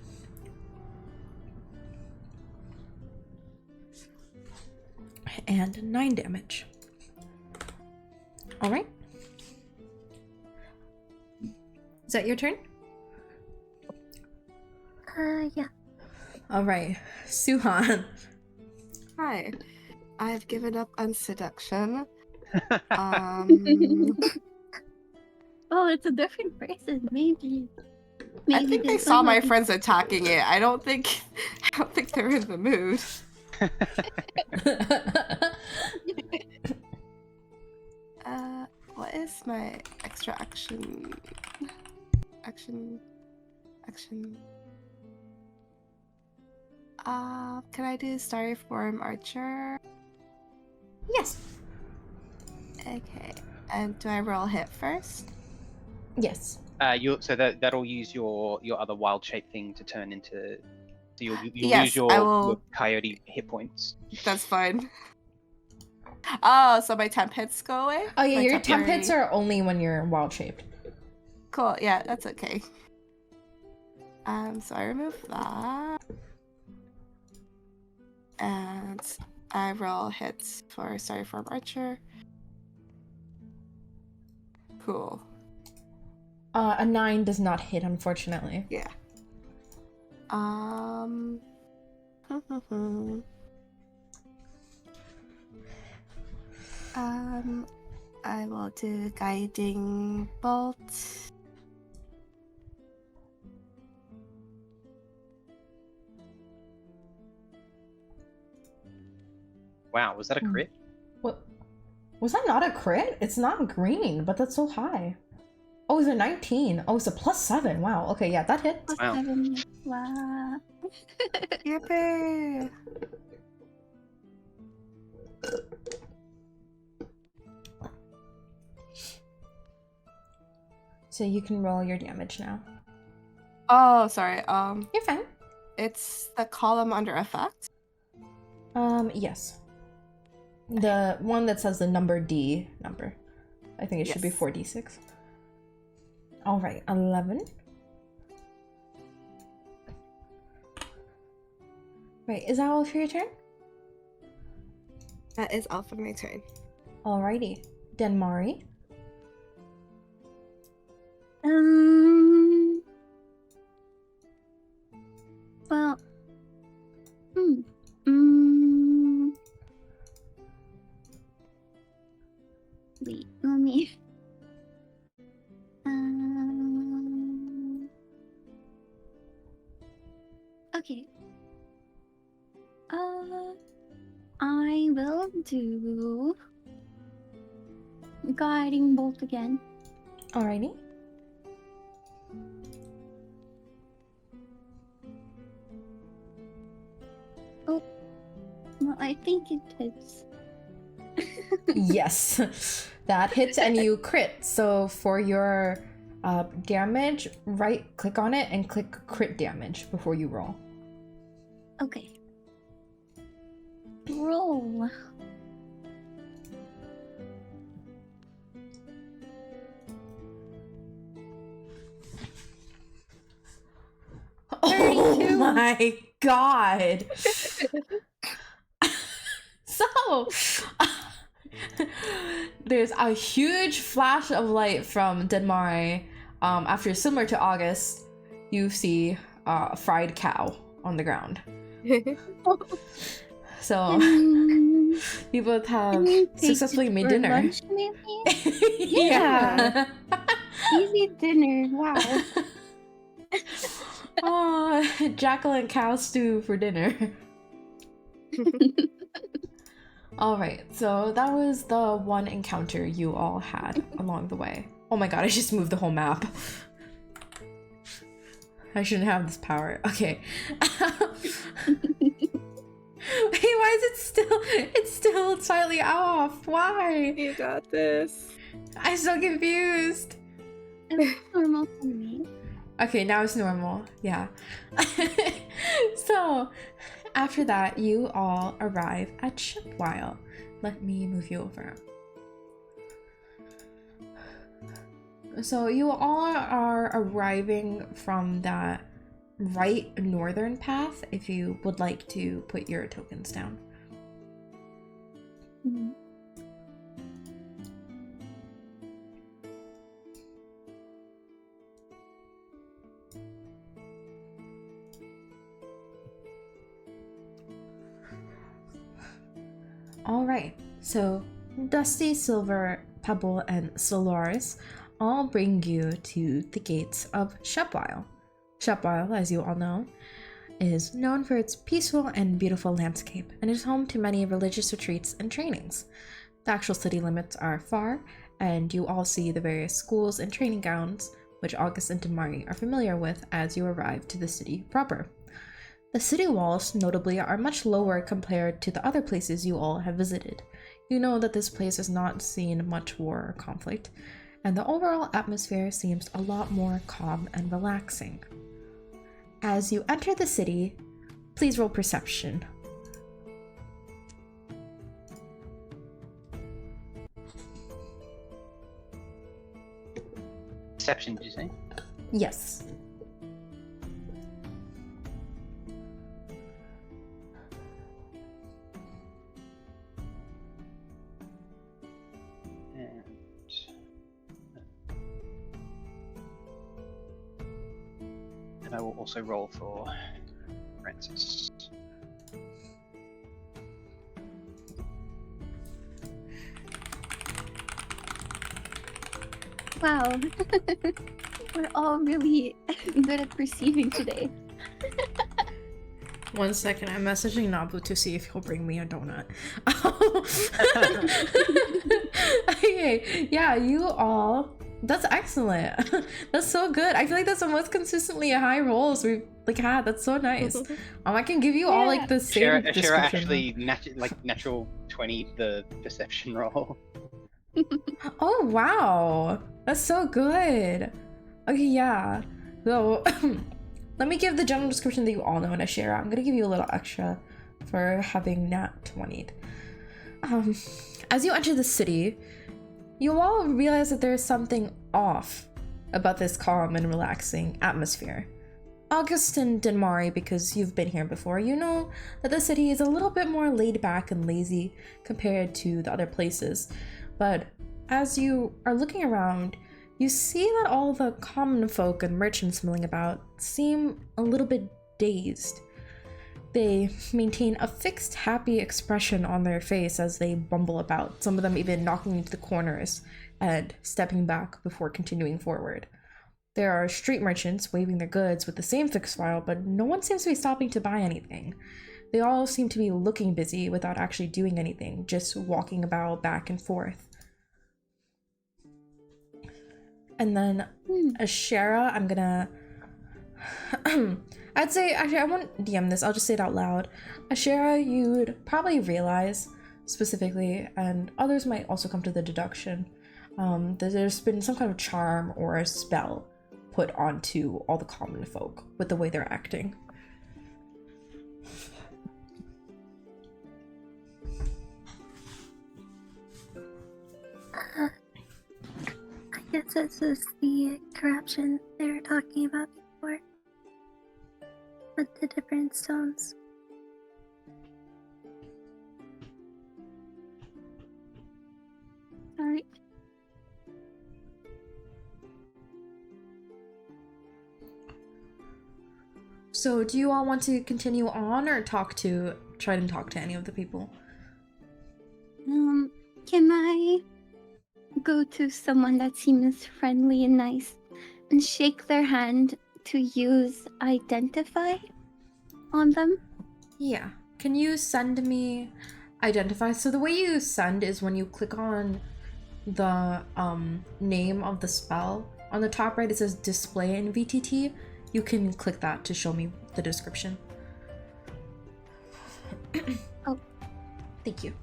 And 9 damage. Alright. Is that your turn? Yeah. All right, Suhan. Hi. I've given up on seduction. Oh, it's a different person. Maybe. I think they this saw one my might be- friends attacking it. I don't think they're in the mood. What is my extra action? Action. Can I do Starryform Archer? Yes. Okay. And do I roll hit first? Yes. So that'll use your other wild shape thing to turn into. So you'll Yes, use your, I will- your coyote hit points. That's fine. Oh, so my temp hits go away? Oh yeah, My your temp hits temporary- are only when you're wild shaped. Cool, yeah, that's okay. So I remove that. And I roll hits for Starryform Archer. Cool. A 9 does not hit, unfortunately. Yeah. I will do Guiding Bolt. Wow, was that a crit? What? Was that not a crit? It's not green, but that's so high. Oh, it's a 19. Oh, it's a +7. Wow. Okay, yeah, that hit. Plus Wow. 7. Wow. Yippee! So you can roll your damage now. Oh, sorry. You're fine. It's the column under effect. Yes. The one that says the number D number. I think it should be Yes. 4d6. All right, 11. Right, is that all for your turn? That is all for my turn. Alrighty. Denmari. Well. Mm. Wait, let me. Okay. I will do guiding bolt again. Alrighty. Oh, well, I think it hits. Yes. That hits and you crit. So for your damage, right click on it and click crit damage before you roll. Okay. Roll. Oh 32. my god. So there's a huge flash of light from Denmari. After, similar to August, you see a fried cow on the ground. So Can you both have you take successfully it made for dinner. lunch, maybe? Yeah. Easy dinner. Wow. Oh, Jacqueline cow stew for dinner. Alright, so that was the one encounter you all had along the way. Oh my god, I just moved the whole map. I shouldn't have this power. Okay. Wait, why is it's still slightly off? Why? You got this. I'm so confused. It's normal for me. Okay, now it's normal. Yeah. So, after that, you all arrive at Shipwile. Let me move you over. So, you all are arriving from that right northern path if you would like to put your tokens down. Mhm. Alright, so Dusty, Silver, Pebble, and Solaris all bring you to the gates of Shepwile. Shepwile, as you all know, is known for its peaceful and beautiful landscape and is home to many religious retreats and trainings. The actual city limits are far, and you all see the various schools and training grounds which August and Damari are familiar with as you arrive to the city proper. The city walls, notably, are much lower compared to the other places you all have visited. You know that this place has not seen much war or conflict, and the overall atmosphere seems a lot more calm and relaxing. As you enter the city, please roll perception. Perception, did you say? Yes. And I will also roll for Francis. Wow. We're all really good at perceiving today. 1 second, I'm messaging Nabu to see if he'll bring me a donut. Okay, yeah, you all. That's excellent. That's so good. I feel like that's the most consistently high rolls we've had. That's so nice. I can give you all like the same Shara description. actually natural 20 the perception roll. Oh wow, that's so good. Okay, yeah. So let me give the general description that you all know in Ashera. I'm gonna give you a little extra for having nat 20'd. As you enter the city, you all realize that there is something off about this calm and relaxing atmosphere. August and Denmari, because you've been here before, you know that the city is a little bit more laid back and lazy compared to the other places. But as you are looking around, you see that all the common folk and merchants milling about seem a little bit dazed. They maintain a fixed, happy expression on their face as they bumble about, some of them even knocking into the corners and stepping back before continuing forward. There are street merchants waving their goods with the same fixed smile, but no one seems to be stopping to buy anything. They all seem to be looking busy without actually doing anything, just walking about back and forth. And then Ashera, I'm gonna... I'd say, actually, I won't DM this, I'll just say it out loud. Ashera, you'd probably realize specifically, and others might also come to the deduction, that there's been some kind of charm or a spell put onto all the common folk with the way they're acting. I guess this is the corruption they were talking about before. With the different stones. Alright. So do you all want to continue on or try to talk to any of the people? Can I go to someone that seems friendly and nice and shake their hand to use identify on them? Yeah. Can you send me identify? So the way you send is when you click on the name of the spell. On the top right it says display in VTT. You can click that to show me the description. Oh. Thank you.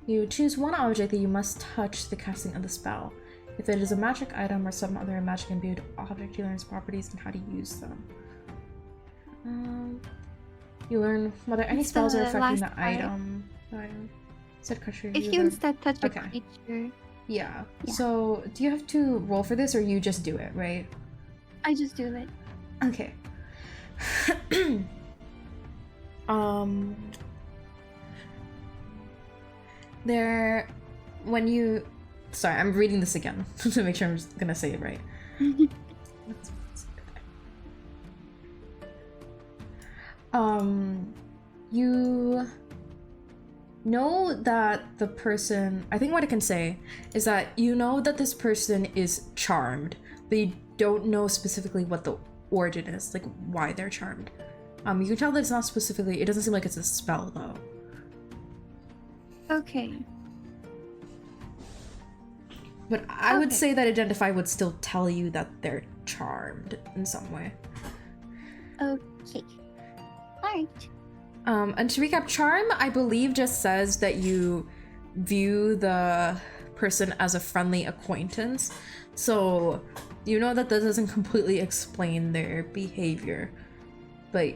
You choose one object that you must touch the casting of the spell. If it is a magic item or some other magic imbued object, you learn its properties and how to use them. You learn whether any It's spells are the affecting the last part. item. Said creature. If you instead touch a Okay. creature, Yeah. Yeah. So, do you have to roll for this, or you just do it, right? I just do it. Okay. Sorry, I'm reading this again to make sure I'm just gonna say it right. know that the person, I think what I can say is that you know that this person is charmed, but you don't know specifically what the origin is, like why they're charmed. You can tell that it's not specifically, it doesn't seem like it's a spell though. Okay. But I would Okay. say that Identify would still tell you that they're charmed in some way. Okay. Alright. And to recap, charm, I believe, just says that you view the person as a friendly acquaintance. So you know that doesn't completely explain their behavior. But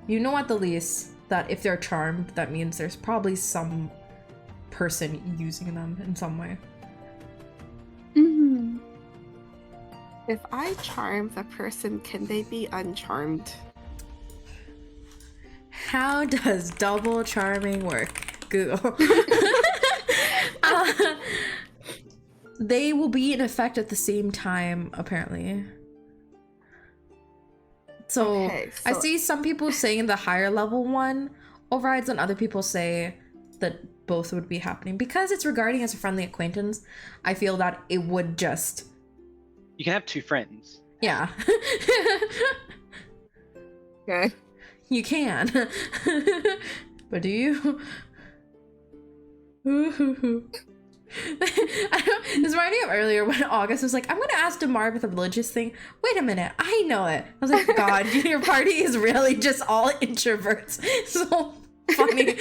you know at the least that if they're charmed, that means there's probably some person using them in some way. Mm-hmm. If I charm the person, can they be uncharmed? How does double charming work? Google. They will be in effect at the same time, apparently. So, Okay, I so- see some people saying the higher level one overrides, and other people say that both would be happening. Because it's regarding as a friendly acquaintance, I feel that it would just, You can have two friends. yeah. Okay. You can. But do you? I don't, this reminded me of earlier when August was like, I'm gonna ask Damar with a religious thing. Wait a minute, I know it. I was like, God, your party is really just all introverts. So funny.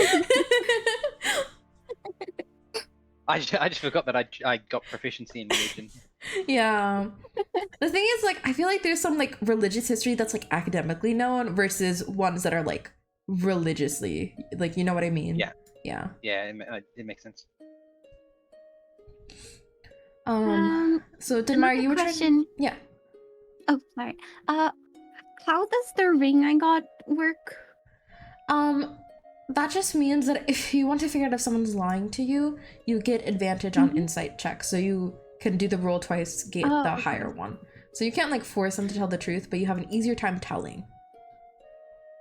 I just forgot that I got proficiency in religion. Yeah. The thing is, like, I feel like there's some like religious history that's like academically known versus ones that are like religiously, like, you know what I mean? Yeah. Yeah. Yeah, it makes sense. So Damar, you were trying. question. Yeah. Oh, sorry. How does the ring I got work? That just means that if you want to figure out if someone's lying to you, you get advantage on insight checks. So you can do the roll twice, get Oh, the okay. higher one. So you can't like force them to tell the truth, but you have an easier time telling.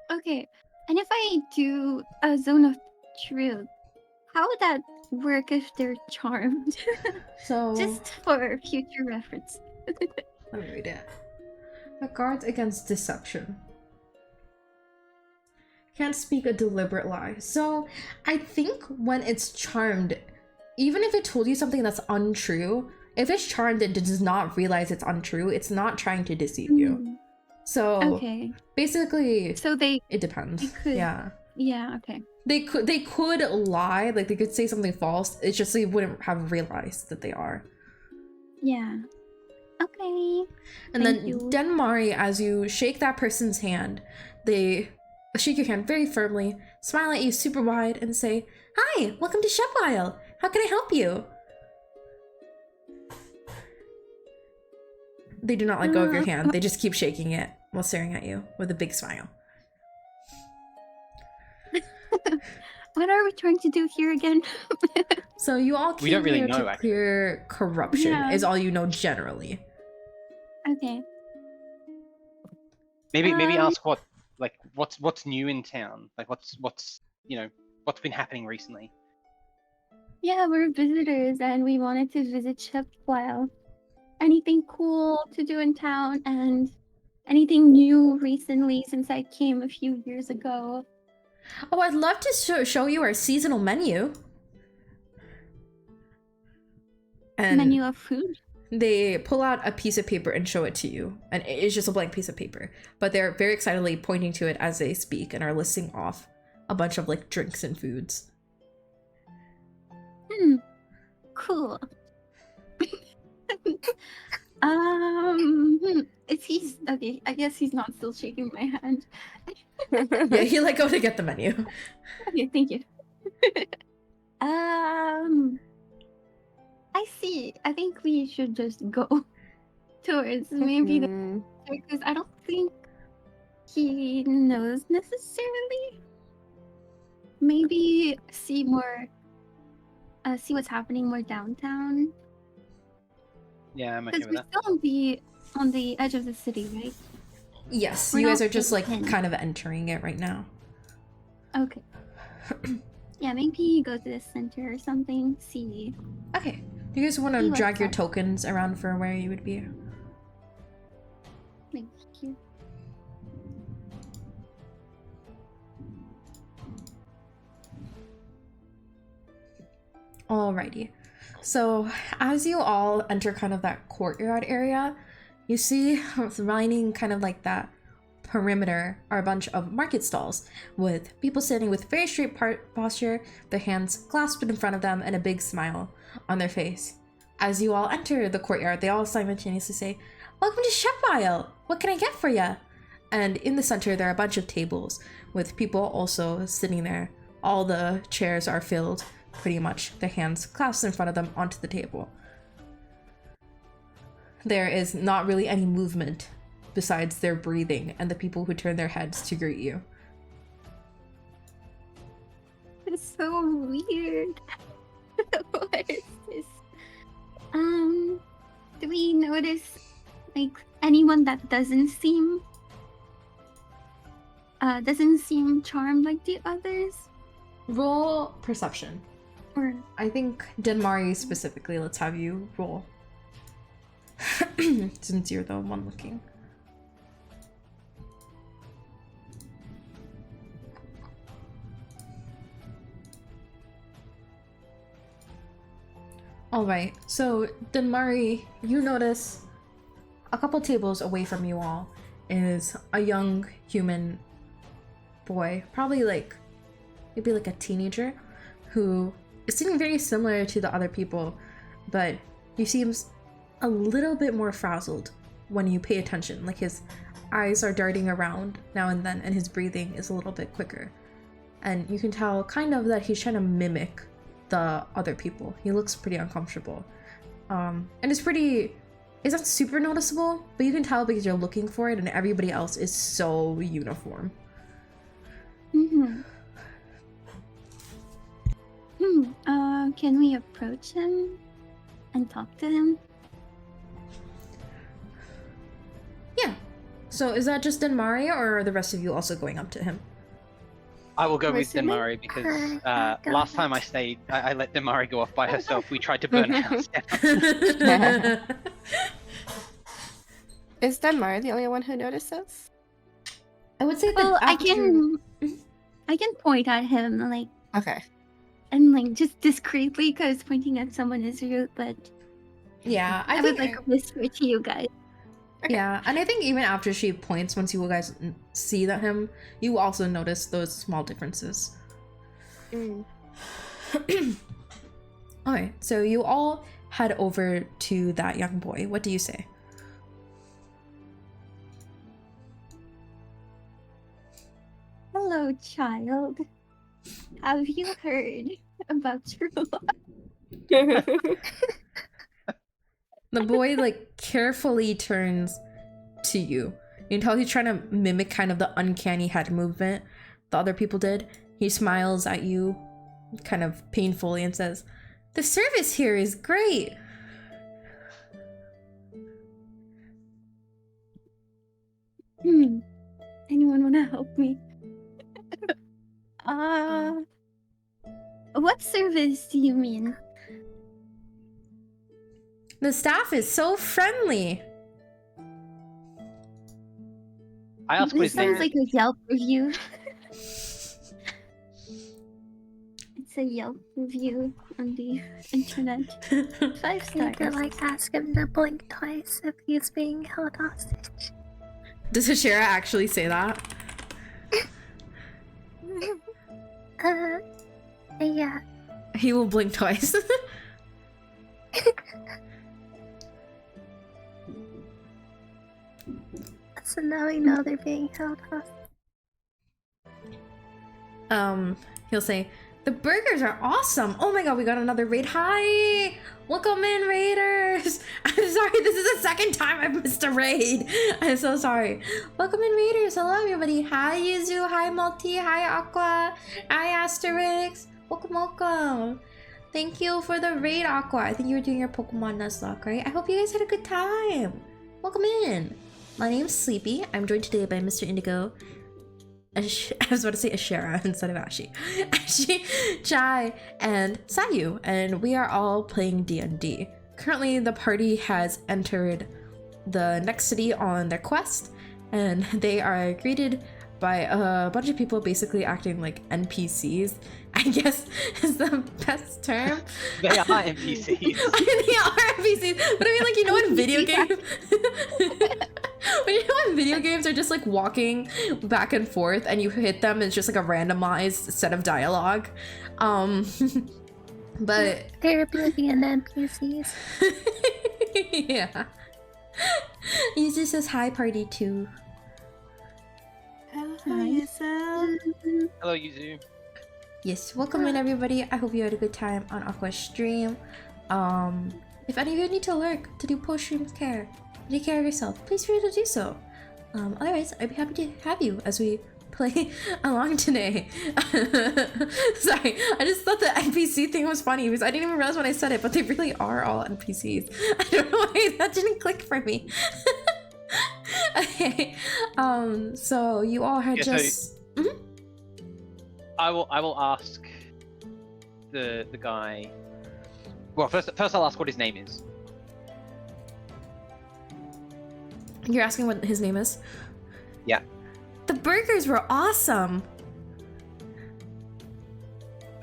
Okay. And if I do a zone of truth, how would that work if they're charmed? So Just for future reference. let me read it. It guards against deception. Can't speak a deliberate lie. So I think when it's charmed, even if it told you something that's untrue, if it's charmed and does not realize it's untrue, it's not trying to deceive you. Mm, So Okay. basically, So they it depends. They could. Yeah. yeah, okay. They could lie, like they could say something false. It's just they wouldn't have realized that they are. Yeah. Okay. And Thank then you. Denmari, as you shake that person's hand, they shake your hand very firmly, smile at you super wide, and say, "Hi, welcome to Shepwile. How can I help you?" They do not let go of your hand. They just keep shaking it while staring at you with a big smile. What are we trying to do here again? So you all came We don't really here know, to actually. clear corruption, Yeah. is all you know generally. Okay. Maybe Um, ask what's new in town? Like what's what's been happening recently? Yeah, we're visitors and we wanted to visit Shepwile. Anything cool to do in town and anything new recently since I came a few years ago? Oh, I'd love to show you our seasonal menu. And Menu of food? they pull out a piece of paper and show it to you. And it's just a blank piece of paper. But they're very excitedly pointing to it as they speak and are listing off a bunch of like drinks and foods. Cool. Is he okay? I guess he's not still shaking my hand. Yeah, you like go to get the menu. Okay, thank you. I see. I think we should just go towards maybe the Mm, because I don't think he knows necessarily. Maybe see see what's happening more downtown. Yeah, I'm okay Because with we're that. still on the edge of the city, right? Yes, We're you guys not are just like in. kind of entering it right now. Okay. Yeah, maybe go to the center or something. See. Okay. Do you guys want to See what's drag your up. tokens around for where you would be? Thank you. Alrighty. So, as you all enter kind of that courtyard area, you see lining kind of like that perimeter are a bunch of market stalls with people sitting with very straight posture, their hands clasped in front of them, and a big smile on their face. As you all enter the courtyard, they all simultaneously say, "Welcome to Shepwile! What can I get for ya?" And in the center, there are a bunch of tables with people also sitting there. All the chairs are filled, pretty much, their hands clasped in front of them onto the table. There is not really any movement besides their breathing and the people who turn their heads to greet you. It's so weird. What is this? Do we notice like anyone that doesn't seem charmed like the others? Roll perception. Or I think Denmari specifically, let's have you roll. Since you're the one looking. Alright, so Denmari, you notice a couple tables away from you all is a young human boy, probably maybe like a teenager, who is sitting very similar to the other people, but he seems a little bit more frazzled when you pay attention. Like his eyes are darting around now and then, and his breathing is a little bit quicker. And you can tell kind of that he's trying to mimic the other people. He looks pretty uncomfortable. And it's not super noticeable, but you can tell because you're looking for it and everybody else is so uniform. Can we approach him and talk to him? Yeah. So is that just Denmari, or are the rest of you also going up to him? I will go with Listening? Denmari because Go last time I next. stayed, I let Denmari go off by herself. We tried to burn a house down. Is Denmar the only one who notices? I would say that Well, I after- can point at him Okay. and just discreetly, because pointing at someone is rude. But Yeah, I would whisper to you guys. Yeah, and I think even after she points, once you guys see that him, you also notice those small differences. Okay, so you all head over to that young boy. What do you say? Hello, child. Have you heard about Trula? The boy carefully turns to you. You can tell he's trying to mimic kind of the uncanny head movement the other people did. He smiles at you kind of painfully and says, "The service here is great." Anyone wanna help me? What service do you mean? The staff is so friendly. I asked what This his name sounds like a Yelp review. It's a Yelp review on the internet. 5 You could stars. ask him to blink twice if he's being held hostage. Does Hashira actually say that? Yeah. He will blink twice. So now we know they're being held hostage. He'll say, "The burgers are awesome. Oh my god, we got another raid. Hi! Welcome in, raiders! I'm sorry, this is the second time I've missed a raid. I'm so sorry. Welcome in, raiders. Hello, everybody. Hi, Yuzu. Hi, Multi. Hi, Aqua. Hi, Asterix. Welcome, welcome. Thank you for the raid, Aqua. I think you were doing your Pokemon Nuzlocke, right? I hope you guys had a good time. Welcome in. My name's Sleepy. I'm joined today by Mr. Indigo I was about to say Ashera instead of Ashi. Ashi, Jai, and Sayu, and we are all playing D&D. Currently, the party has entered the next city on their quest, and they are greeted by a bunch of people basically acting like NPCs, I guess is the best term. They are NPCs. They are NPCs, but I mean, like, you know, in video games, when video games are just like walking back and forth and you hit them, it's just like a randomized set of dialogue. But They're being NPCs. yeah. Yuzu says hi, party too. Hello, Yuzu. Yes, welcome in everybody. I hope you had a good time on Aqua's stream. If any of you need to lurk to do post-stream care, take care of yourself, please feel free to do so. Otherwise, I'd be happy to have you as we play along today. Sorry, I just thought the NPC thing was funny because I didn't even realize when I said it, but they really are all NPCs. I don't know why that didn't click for me. Okay, so you all had just... Mhm. I will ask the guy. Well, first I'll ask what his name is. You're asking what his name is? Yeah. The burgers were awesome.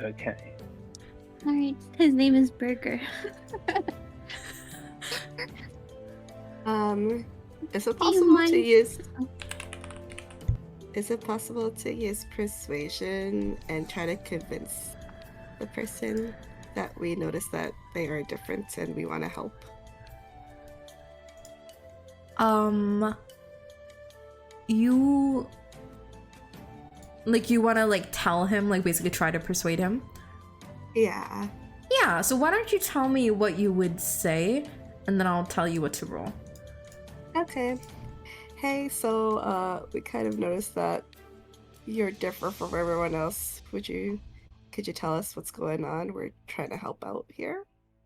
Okay. Alright, his name is Burger. Is it Do you possible mind- to use? Is it possible to use persuasion and try to convince the person that we notice that they are different and we want to help? You want to like tell him, like basically try to persuade him? Yeah. Yeah, so why don't you tell me what you would say and then I'll tell you what to roll. Okay. Hey, so we kind of noticed that you're different from everyone else. Could you tell us what's going on? We're trying to help out here,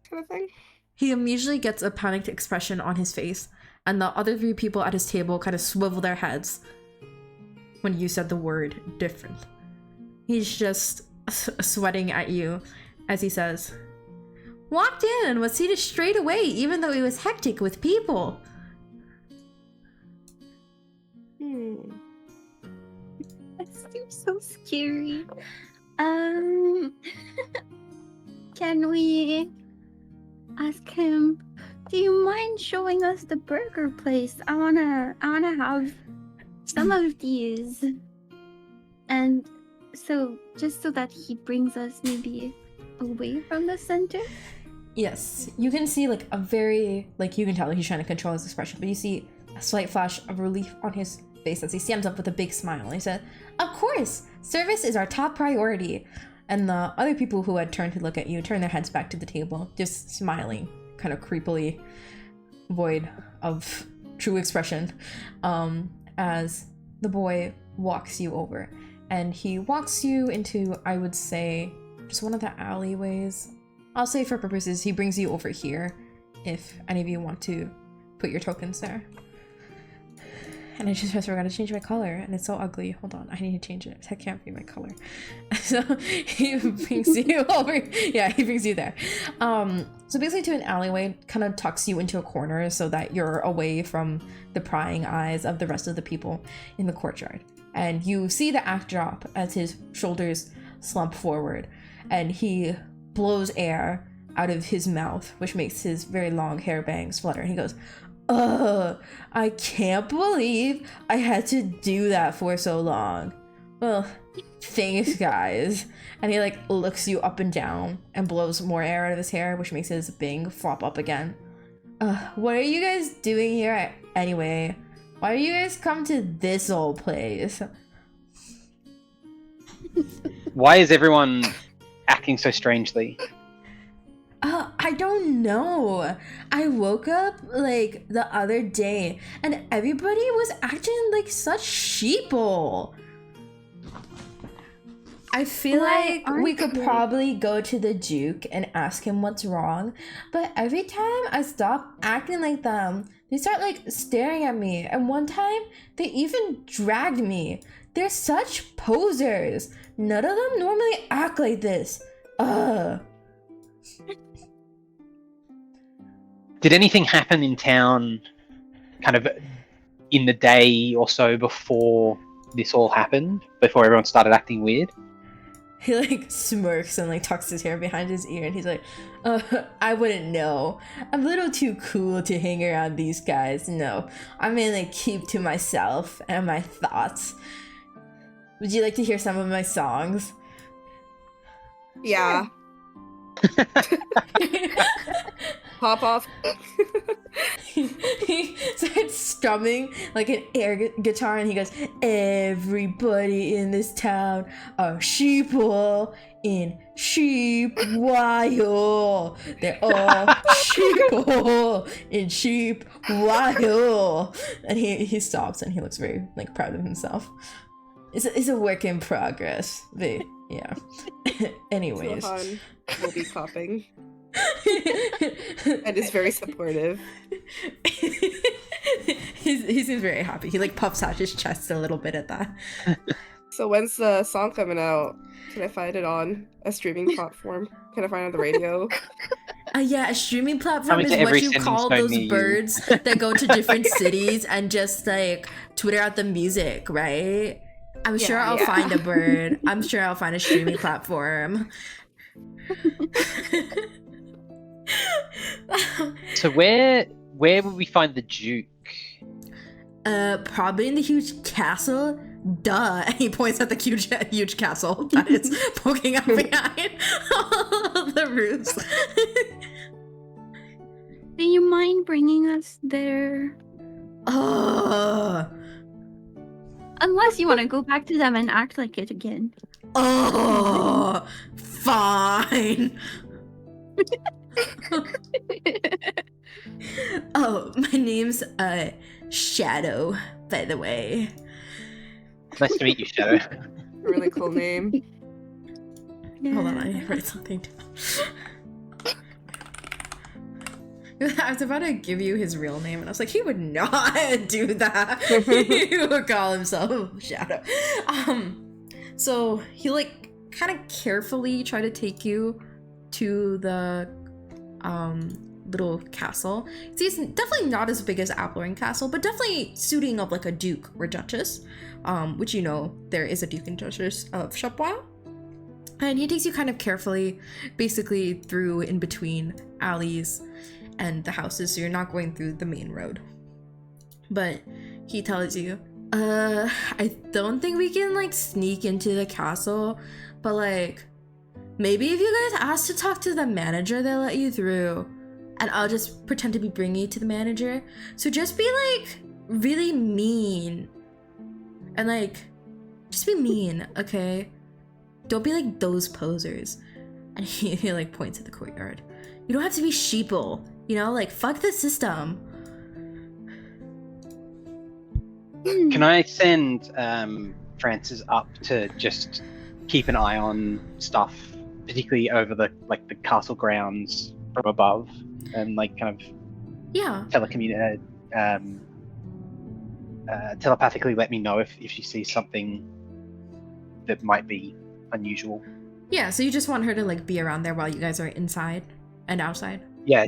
kind of thing. He immediately gets a panicked expression on his face, and the other three people at his table kind of swivel their heads when you said the word different. He's just sweating at you as he says, "Walked in and was seated straight away, even though it was hectic with people." That seems so scary. Can we ask him, do you mind showing us the burger place? I wanna have some of these. And so just so that he brings us maybe away from the center? Yes, you can see like a very, like you can tell he's trying to control his expression, but you see a slight flash of relief on his face as he stands up with a big smile. He said, "Of course, service is our top priority." And the other people who had turned to look at you turn their heads back to the table, just smiling, kind of creepily, void of true expression, as the boy walks you over. And he walks you into, I would say, just one of the alleyways. I'll say for purposes, he brings you over here, if any of you want to put your tokens there. And I just forgot to change my color, and it's so ugly. Hold on, I need to change it. That can't be my color. So he brings you over. Yeah, he brings you there. So basically to an alleyway, kind of tucks you into a corner so that you're away from the prying eyes of the rest of the people in the courtyard. And you see the act drop as his shoulders slump forward, and he blows air out of his mouth, which makes his very long hair bangs flutter. And he goes, "Ugh, I can't believe I had to do that for so long. Well, thanks, guys." And he like looks you up and down and blows more air out of his hair, which makes his bang flop up again. What are you guys doing here anyway? Why do you guys come to this old place? Why is everyone acting so strangely? I don't know. I woke up like the other day and everybody was acting like such sheeple. I feel Why like we aren't could they? probably go to the Duke and ask him what's wrong, but every time I stop acting like them, they start like staring at me, and one time they even dragged me. They're such posers. None of them normally act like this. Did anything happen in town kind of in the day or so before this all happened? Before everyone started acting weird? He like smirks and like tucks his hair behind his ear and he's like, I wouldn't know. I'm a little too cool to hang around these guys. No, I mainly keep to myself and my thoughts. Would you like to hear some of my songs? Yeah. Pop off. He starts strumming like an air guitar and he goes, everybody in this town are sheeple in sheep wild. They're all sheeple in sheep wild. And he stops and he looks very like proud of himself. It's a work in progress. But yeah. Anyways. Sohan will be clapping. And is very supportive. He seems very happy. He like puffs out his chest a little bit at that. So when's the song coming out? Can I find it on a streaming platform? Can I find it on the radio? Yeah, a streaming platform Coming is to every what you sending call stone those near you. birds that go to different cities and just like Twitter out the music, right? I'm sure Yeah, I'll yeah. find a bird. I'm sure I'll find a streaming platform. So where would we find the Duke? Probably in the huge castle. Duh. And he points at the huge castle that is poking up behind the roofs. Do you mind bringing us there? Oh, Unless you want to go back to them and act like it again. oh, fine. Oh, my name's Shadow, by the way. Nice to meet you, Shadow. A really cool name. Hold on, I write something down. I was about to give you his real name, and I was like, he would not do that. He would call himself Shadow. So he like kind of carefully tried to take you to the little castle. See, it's definitely not as big as Applering Castle, but definitely suiting of like a duke or duchess, which you know there is a duke and duchess of Chapois. And he takes you kind of carefully, basically through in between alleys and the houses, so you're not going through the main road. But he tells you, I don't think we can like sneak into the castle, but like maybe if you guys ask to talk to the manager, they'll let you through. And I'll just pretend to be bringing you to the manager. So just be like really mean. And like, just be mean, okay? Don't be like those posers. And he like points at the courtyard. You don't have to be sheeple, you know? Like, fuck the system. Can I send Francis up to just keep an eye on stuff, particularly over the castle grounds from above, and like kind of Yeah. telepathically let me know if she sees something that might be unusual. Yeah, so you just want her to like be around there while you guys are inside and outside? Yeah,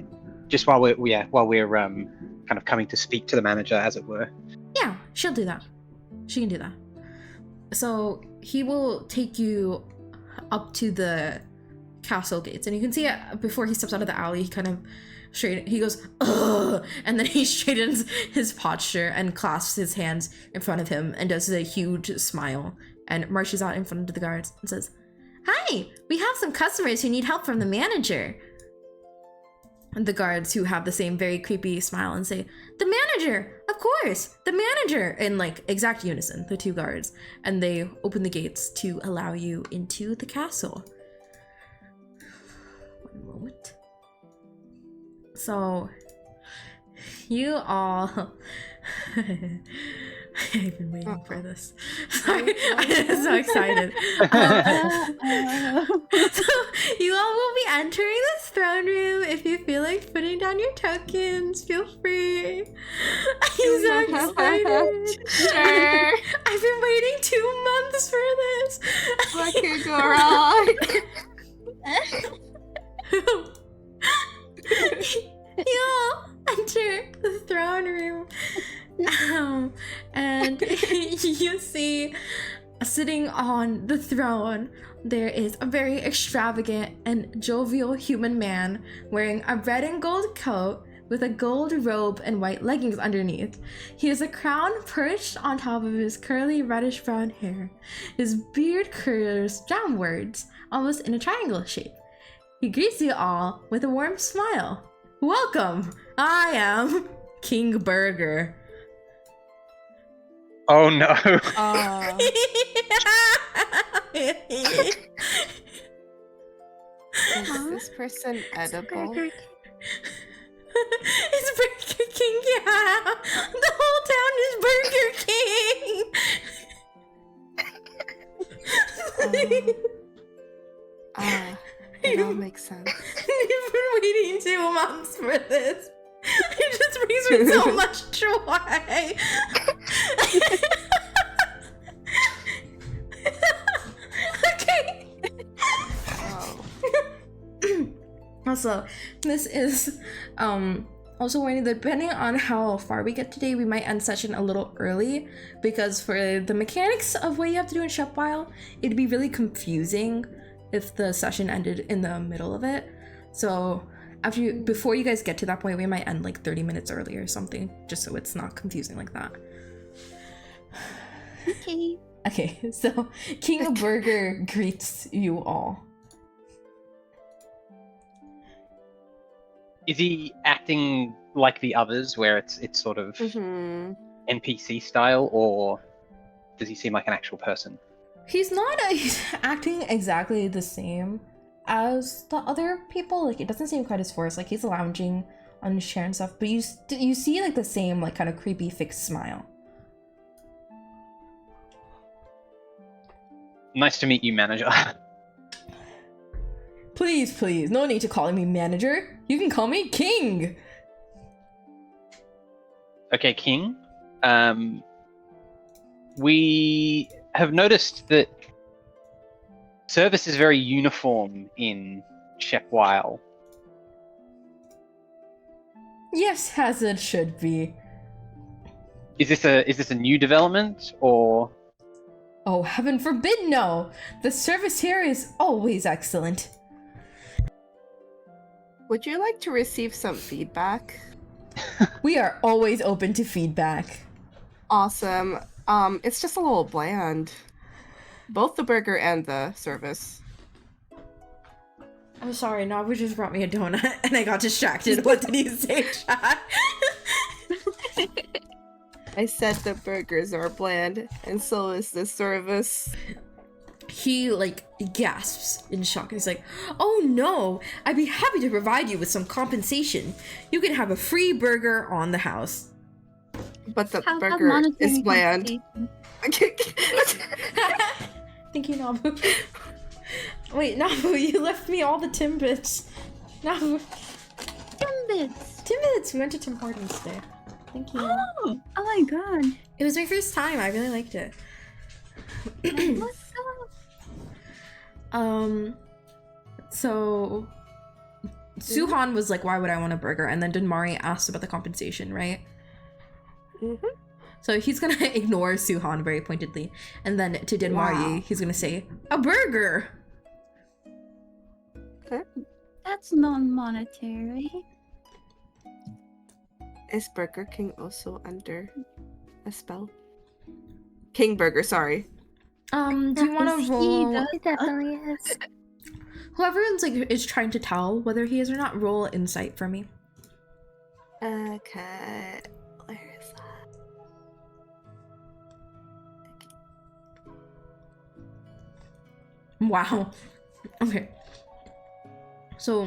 just while we're kind of coming to speak to the manager, as it were. Yeah, she'll do that. She can do that. So he will take you up to the castle gates, and you can see before he steps out of the alley, he goes, ugh, and then he straightens his posture and clasps his hands in front of him and does a huge smile and marches out in front of the guards and says, "Hi, we have some customers who need help from the manager." And the guards, who have the same very creepy smile, and say, "The manager, of course, the manager," in like exact unison, the two guards. And they open the gates to allow you into the castle. One moment. So, you all... I've been waiting for this. Sorry, I'm so excited. So, you all will be entering this throne room. If you feel like putting down your tokens, feel free. He's so excited. Sure. I've been waiting 2 months for this. What could go wrong? You'll enter the throne room. And you see, sitting on the throne, there is a very extravagant and jovial human man wearing a red and gold coat with a gold robe and white leggings underneath. He has a crown perched on top of his curly reddish brown hair. His beard curves downwards, almost in a triangle shape. He greets you all with a warm smile. Welcome! I am King Burger. Oh no. Is this person edible? Burger It's Burger King, yeah! The whole town is Burger King! It all makes sense. You've been waiting 2 months for this. It just brings me so much joy. Okay. Also, this is also warning that depending on how far we get today, we might end session a little early, because for the mechanics of what you have to do in Shepwile, it'd be really confusing if the session ended in the middle of it. So before you guys get to that point, we might end like 30 minutes early or something, just so it's not confusing like that. Okay. Okay, so King Burger greets you all. Is he acting like the others, where it's sort of Mm-hmm. NPC style, or does he seem like an actual person? He's not acting exactly the same as the other people. Like, it doesn't seem quite as forced. Like, he's lounging on his chair and stuff, but you see like the same like kind of creepy fixed smile. Nice to meet you, manager. Please, no need to call me manager. You can call me King. Okay, King. We have noticed that service is very uniform in Shepwile. Yes, as it should be. Is this a new development, or? Oh, heaven forbid, no. The service here is always excellent. Would you like to receive some feedback? We are always open to feedback. Awesome. It's just a little bland. Both the burger and the service. I'm sorry, Nabu just brought me a donut and I got distracted. What did you say, chat? I said the burgers are bland, and so is the service. He like gasps in shock and he's like, "Oh no, I'd be happy to provide you with some compensation. You can have a free burger on the house." But the How about burger monetary is bland. compensation? Thank you, Nabu. Wait, Nabu, you left me all the Timbits. Nabu. Timbits. Timbits! We went to Tim Hortons today. Thank you. Oh my god. It was my first time. I really liked it. Let's go. So Suhan was like, "Why would I want a burger?" And then Dunmari asked about the compensation, right? Mm-hmm. So he's gonna ignore Suhan very pointedly, and then to Dunmari, Wow. he's gonna say, "A burger." That's non-monetary. Is Burger King also under a spell? King Burger, sorry. Do you want to roll? It definitely is. Whoever's like is trying to tell whether he is or not, roll insight for me. Okay. Where is that? Wow. Okay. So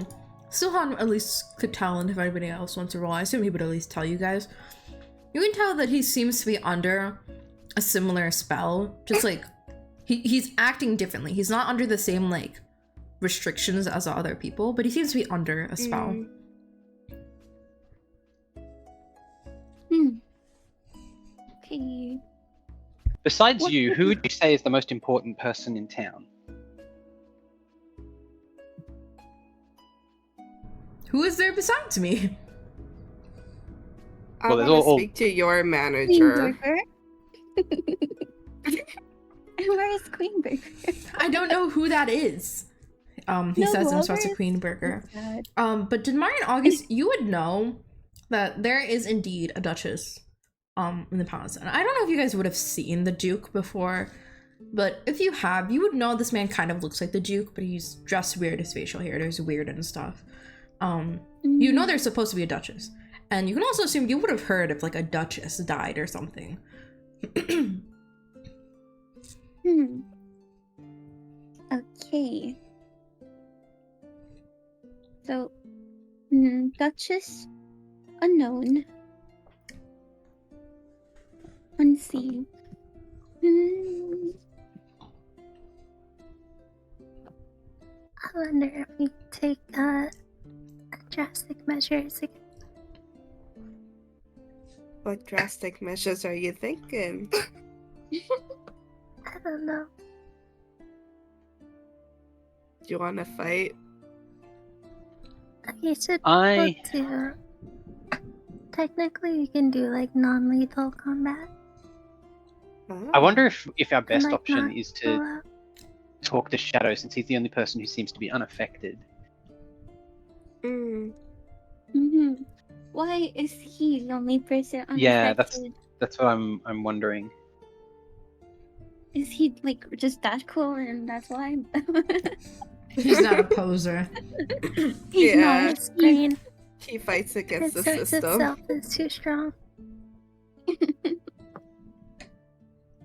Suhan at least could tell, and if anybody else wants to roll, I assume he would at least tell you guys. You can tell that he seems to be under a similar spell, just like he's acting differently. He's not under the same like restrictions as other people, but he seems to be under a spell. Okay. Besides What you, would who you- would you say is the most important person in town? Who is there besides me? I Well, want there's to all- speak to your Queen manager. Burger. Where is Queen Burger? I don't know who that is. He No, says himself whoever to Queen Burger. God. But Denmar and August, you would know that there is indeed a duchess in the palace. And I don't know if you guys would have seen the Duke before, but if you have, you would know this man kind of looks like the Duke, but he's dressed weird, his facial hair is weird and stuff. You know there's supposed to be a duchess. And you can also assume you would have heard if like a duchess died or something. Okay. So, Duchess unknown. Unseen. I wonder if we take drastic measures. What drastic measures are you thinking? I don't know. Do you want to fight? You should I- look to. Technically, you can do like non-lethal combat. I wonder if our best might option not is go to out. talk to Shadow, since he's the only person who seems to be unaffected. Why is he the only person unaffected? Yeah, that's what I'm wondering. Is he like just that cool and that's why? He's not a poser. He's Yeah. not. His brain He fights against the inserts system. itself is too strong.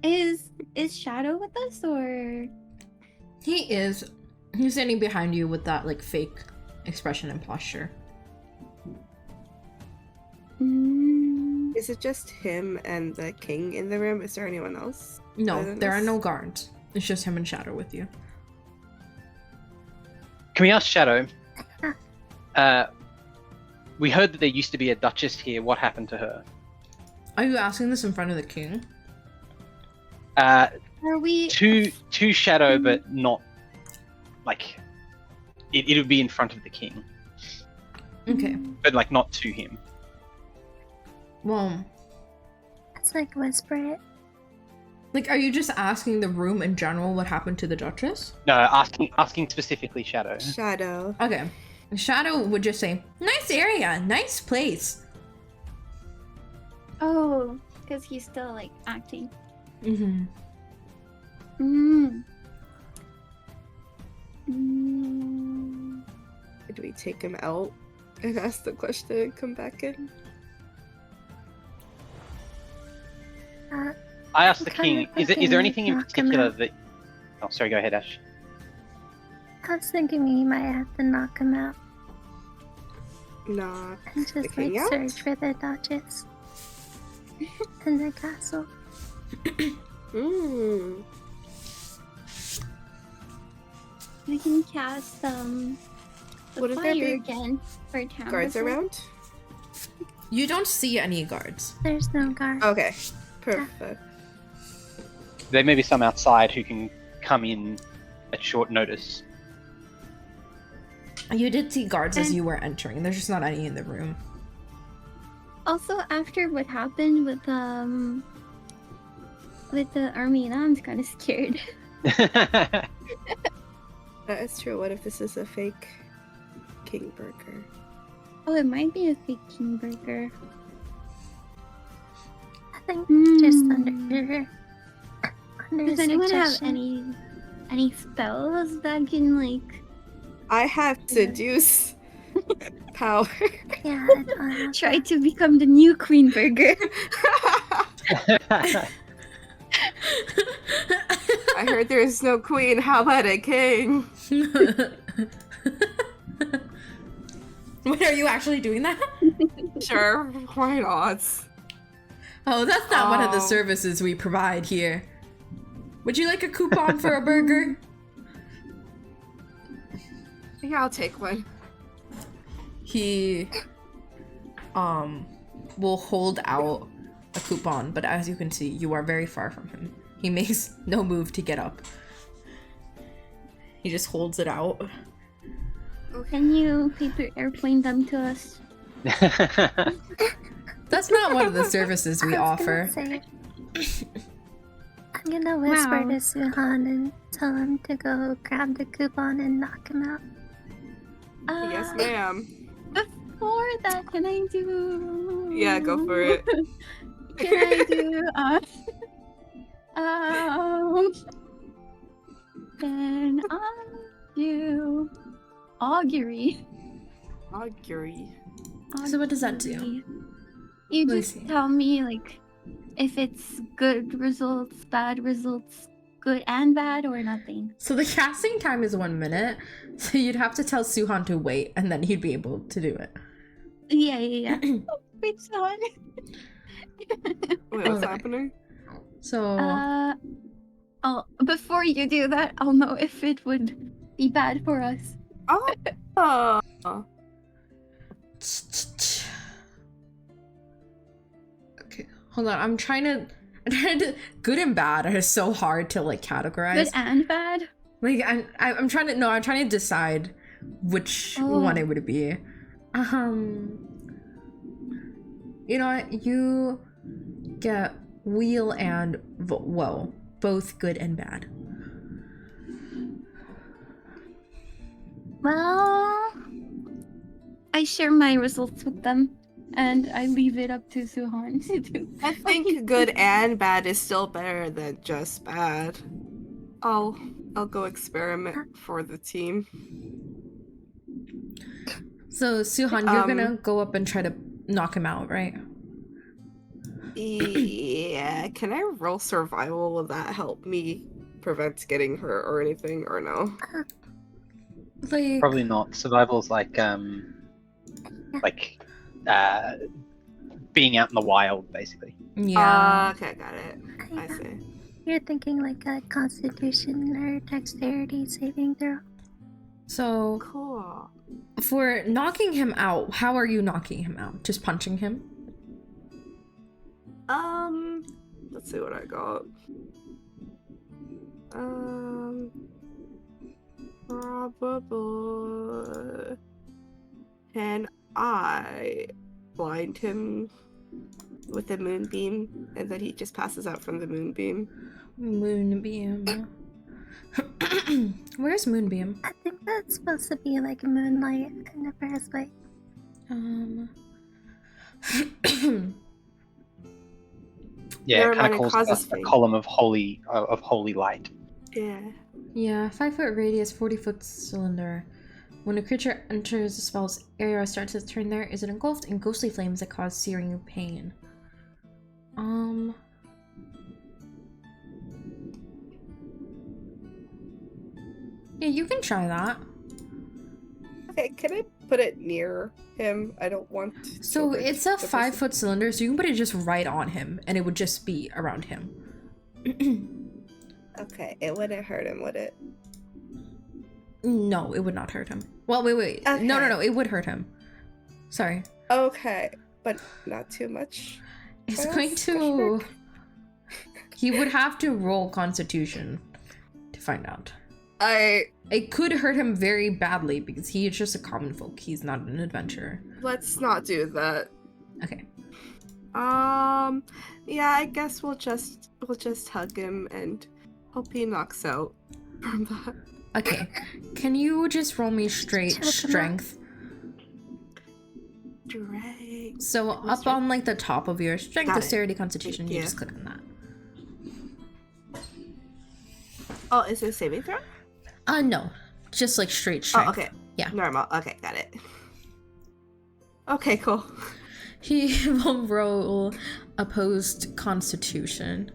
Is Shadow with us or? He is. He's standing behind you with that like fake expression and posture. Is it just him and the king in the room? Is there anyone else? No, other than there are us? no guards. It's just him and Shadow with you. Can we ask Shadow? We heard that there used to be a duchess here. What happened to her? Are you asking this in front of the king? Are we? To Shadow, but not like it would be in front of the king, Okay. but like not to him. Well, It's like whisper it. like, are you just asking the room in general what happened to the Duchess? No, asking specifically Shadow. Shadow. Okay. Shadow would just say, "Nice area, nice place." Oh, because he's still like acting. Mm-hmm. Do we take him out and ask the question and come back in? I asked the I'm kind king, of is there thinking anything in knock him particular out. that... Oh, sorry, go ahead, Ash. I was thinking we might have to knock him out Nah. and just like king out? search for the Duchess in the castle. We can cast the Wouldn't there fire be again for town. Guards visit. around? You don't see any guards. There's no guard. Okay. Perfect. There may be some outside who can come in at short notice. You did see guards as And- you were entering. There's just not any in the room. Also, after what happened with the army, now I'm kind of scared. That is true. What if this is a fake king burger? Oh, it might be a fake king burger. I think it's just Mm. under Does anyone have suggestion. any spells that can like I have seduce power. Yeah, I don't have try to become the new queen burger? I heard there is no queen. How about a king? Wait, are you actually doing that? Sure, why not? Oh, that's not one of the Oh. services we provide here. Would you like a coupon for a burger? Yeah, I'll take one. He will hold out a coupon, but as you can see, you are very far from him. He makes no move to get up. He just holds it out. Can you paper airplane them to us? That's not one of the services we I was gonna offer. say, I'm gonna whisper Wow. to Suhan and tell him to go grab the coupon and knock him out. Yes, ma'am. Before that, can I do? Yeah, go for it. Can I do? Can I do augury? Augury. So what does that do? Augury. You Let me just see. tell me like if it's good results, bad results, good and bad, or nothing. So the casting time is 1 minute, so you'd have to tell Suhan to wait, and then he'd be able to do it. Yeah. Oh, wait, son. Wait, what's Alright. happening? So Oh, before you do that, I'll know if it would be bad for us. Oh. okay, hold on. I'm trying to. Good and bad are so hard to like categorize. Good and bad? Like I'm trying to no, I'm trying to decide which Oh. one it would be. You know what? You get wheel and woe, both good and bad. Well, I share my results with them, and I leave it up to Suhan to do. I think good and bad is still better than just bad. I'll go experiment for the team. So Suhan, you're Um, gonna go up and try to knock him out, right? Yeah, can I roll survival? Will that help me prevent getting hurt or anything, or no? Like Probably not. Survival's like being out in the wild, basically. yeah. Okay, got it. I see. You're thinking like a constitution or dexterity saving throw. So Cool. for knocking him out, how are you knocking him out? Just punching him? Let's see what I got. Probably. Can I blind him with a moonbeam, and then he just passes out from the moonbeam? Moonbeam. Where's Moonbeam? I think that's supposed to be like moonlight in the first place. Yeah, Never it kind mind, of it calls causes a fate. column of holy light. Yeah. Yeah, 5-foot radius, 40-foot cylinder. When a creature enters the spell's area or starts its turn there, is it engulfed in ghostly flames that cause searing pain? Yeah, you can try that. Okay, can I put it near him? I don't want. So to hurt it's a the person. 5-foot cylinder, so you can put it just right on him, and it would just be around him. Okay, it wouldn't hurt him, would it? No, it would not hurt him. Well, wait. No, Okay. no, it would hurt him. Sorry. Okay, but not too much. It's Yes, going to... He would have to roll Constitution to find out. It could hurt him very badly because he is just a common folk. He's not an adventurer. Let's not do that. Okay. Yeah, I guess we'll just hug him and hope he knocks out from that. Okay. Can you just roll me straight Choke him out. strength? Drag. So up strength? on like the top of your strength, Got it. dexterity, constitution, you Yeah. just click on that. Oh, is it a saving throw? No. Just like straight strength. Oh, okay. Yeah. Normal. Okay, got it. Okay, cool. He will roll opposed constitution.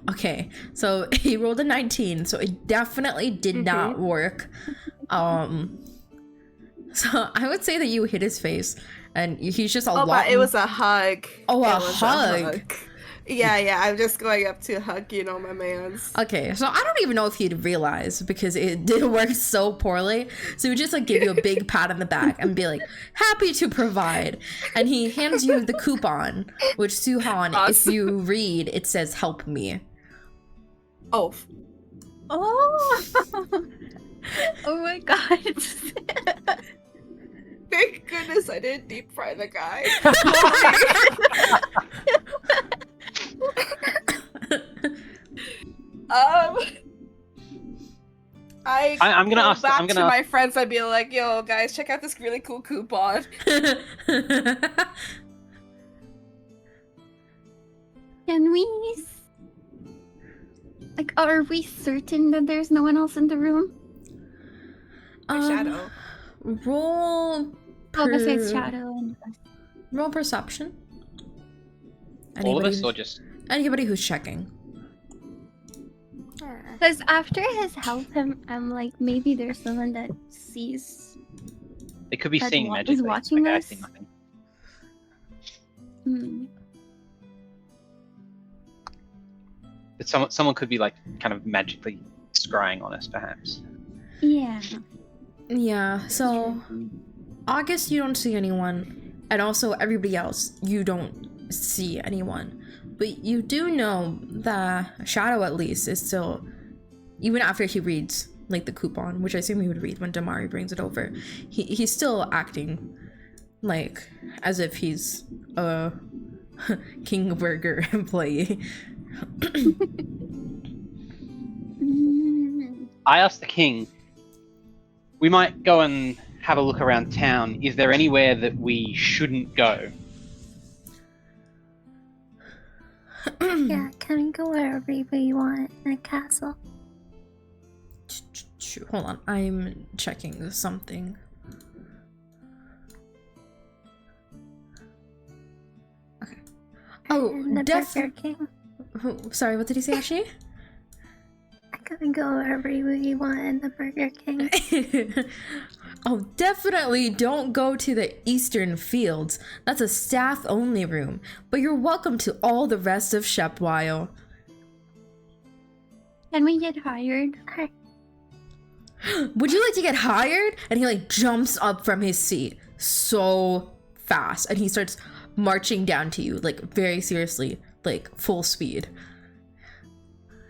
Okay, so he rolled a 19, so it definitely did not work. So I would say that you hit his face, and he's just a Oh, lot. but it was a hug. Oh, It a was hug. Yeah, I'm just going up to hug, my mans. Okay, so I don't even know if he'd realize because it did work so poorly. So he would just like give you a big pat on the back and be like, "Happy to provide," and he hands you the coupon, which Suhan, if Awesome. you read, it says "Help me." Oh, Oh. Oh my god. thank goodness I didn't deep fry the guy. I'm gonna go ask- back I'm to gonna- my friends. I'd be like, "Yo, guys, check out this really cool coupon." Can we like are we certain that there's no one else in the room? Shadow. Roll. Oh, besides Shadow and us. Roll perception. All of us, Anybody- or just anybody who's checking. Because after his help him, I'm like, maybe there's someone that sees. they could be That seeing is magically. watching Okay, I us? see nothing. Hmm. But someone could be like kind of magically scrying on us, perhaps. Yeah. Yeah, so August, you don't see anyone, and also everybody else, you don't see anyone. But you do know that Shadow, at least, is still, even after he reads like the coupon, which I assume he would read when Damari brings it over, he's still acting like as if he's a King Burger employee. Mm. I asked the king. We might go and have a look around town. Is there anywhere that we shouldn't go? Yeah, can we go wherever we want in a castle? Hold on, I'm checking something. Okay. Oh, And the Burger King. sorry, what did he say, Ashley? I can go wherever we want in the Burger King. Oh, definitely don't go to the Eastern Fields. That's a staff-only room. But you're welcome to all the rest of Shepwile. Can we get hired? Alright. Would you like to get hired? And he like jumps up from his seat so fast, and he starts marching down to you, like very seriously, like full speed.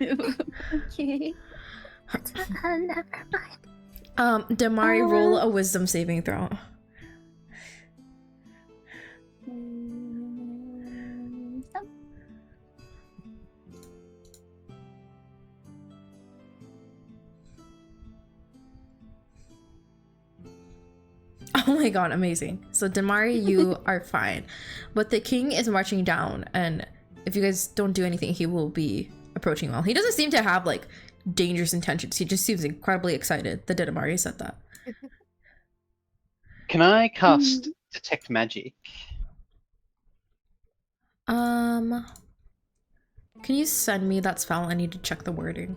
Okay. Never mind. Damari, roll a wisdom saving throw. So, Oh my god, amazing. So Damari, you are fine. But the king is marching down, and if you guys don't do anything, he will be approaching well. He doesn't seem to have like dangerous intentions. He just seems incredibly excited that Damari said that. Can I cast Detect Magic? Can you send me that spell? I need to check the wording.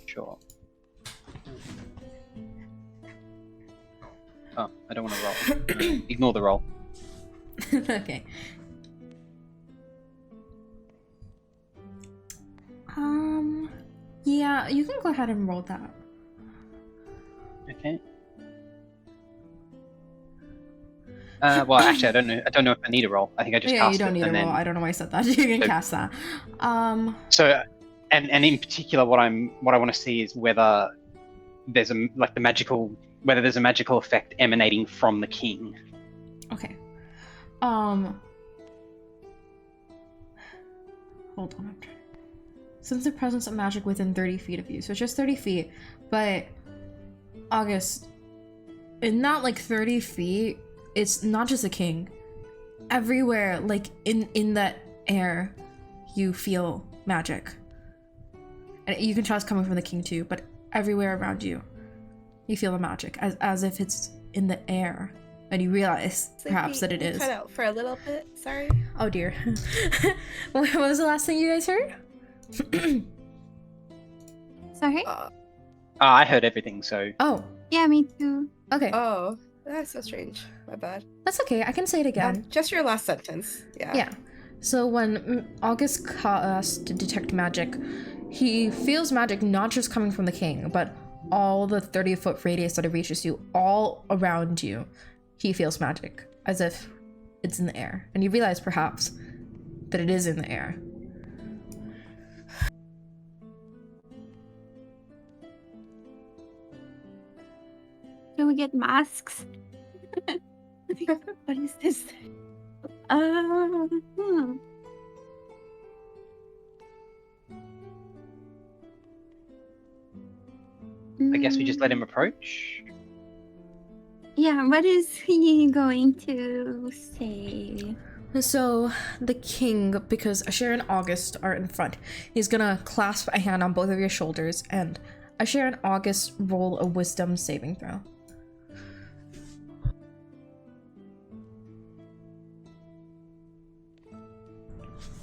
Sure. Oh, I don't want to roll. Ignore the roll. Okay. Yeah, you can go ahead and roll that. Okay. Well, actually, I don't know. I don't know if I need a roll. I think I just Yeah, cast you don't it, need a and roll. then I don't know why I said that. You can So- cast that. so, and in particular, what I want to see is whether there's whether there's a magical effect emanating from the king. Okay. Hold on. I'm trying. Sense the presence of magic within 30 feet of you. So it's just 30 feet. But, August, in that, like, 30 feet, it's not just the king. Everywhere, like, in that air, you feel magic. And you can tell it's coming from the king, too. But everywhere around you, you feel the magic. As if it's in the air. And you realize, perhaps, that it is. Cut out for a little bit. Sorry. Oh dear. What was the last thing you guys heard? sorry? I heard everything, so Oh, Yeah, me too. okay. Oh, that's so strange. My bad. That's okay. I can say it again. Just your last sentence. Yeah. Yeah. So when August casts to detect magic, he feels magic not just coming from the king, but all the 30-foot radius that it reaches you, all around you. He feels magic, as if it's in the air. And you realize, perhaps, that it is in the air. Can we get masks? What is this? Hmm. I guess we just let him approach. Yeah, what is he going to say? So the king, because Asher and August are in front, he's gonna clasp a hand on both of your shoulders, and Asher and August roll a wisdom saving throw.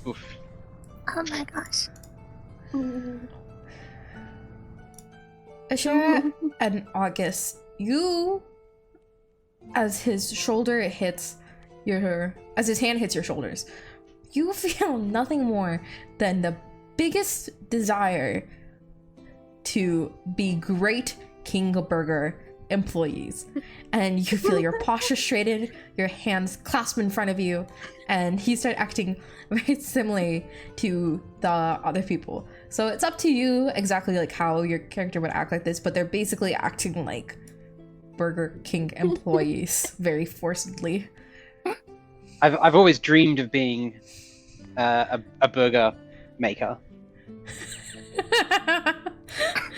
Oof. Oh my gosh. Asher and August, you, as his hand hits your shoulders, you feel nothing more than the biggest desire to be great King Burger employees. And you feel your posture straightened, your hands clasped in front of you, and he started acting very similarly to the other people. So it's up to you exactly like how your character would act like this, but they're basically acting like Burger King employees very forcibly. I've always dreamed of being a burger maker.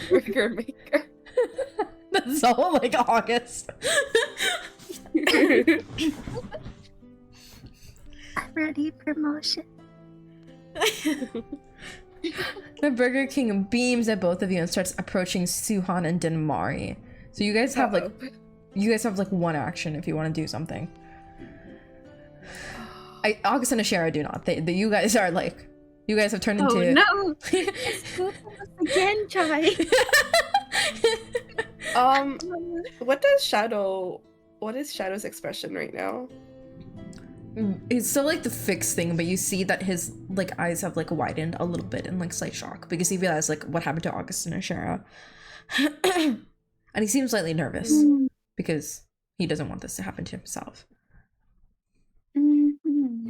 Burger maker. That's so like August. I'm ready for motion. The Burger King beams at both of you and starts approaching Suhan and Denmari. So you guys have like one action if you want to do something. August and Ashera do not. You guys are like, you guys have turned into. No! Again, Chai. What is Shadow's expression right now? It's still like the fixed thing, but you see that his like eyes have like widened a little bit in like slight shock because he realized like what happened to August and Ashera. And he seems slightly nervous because he doesn't want this to happen to himself. Mm-hmm.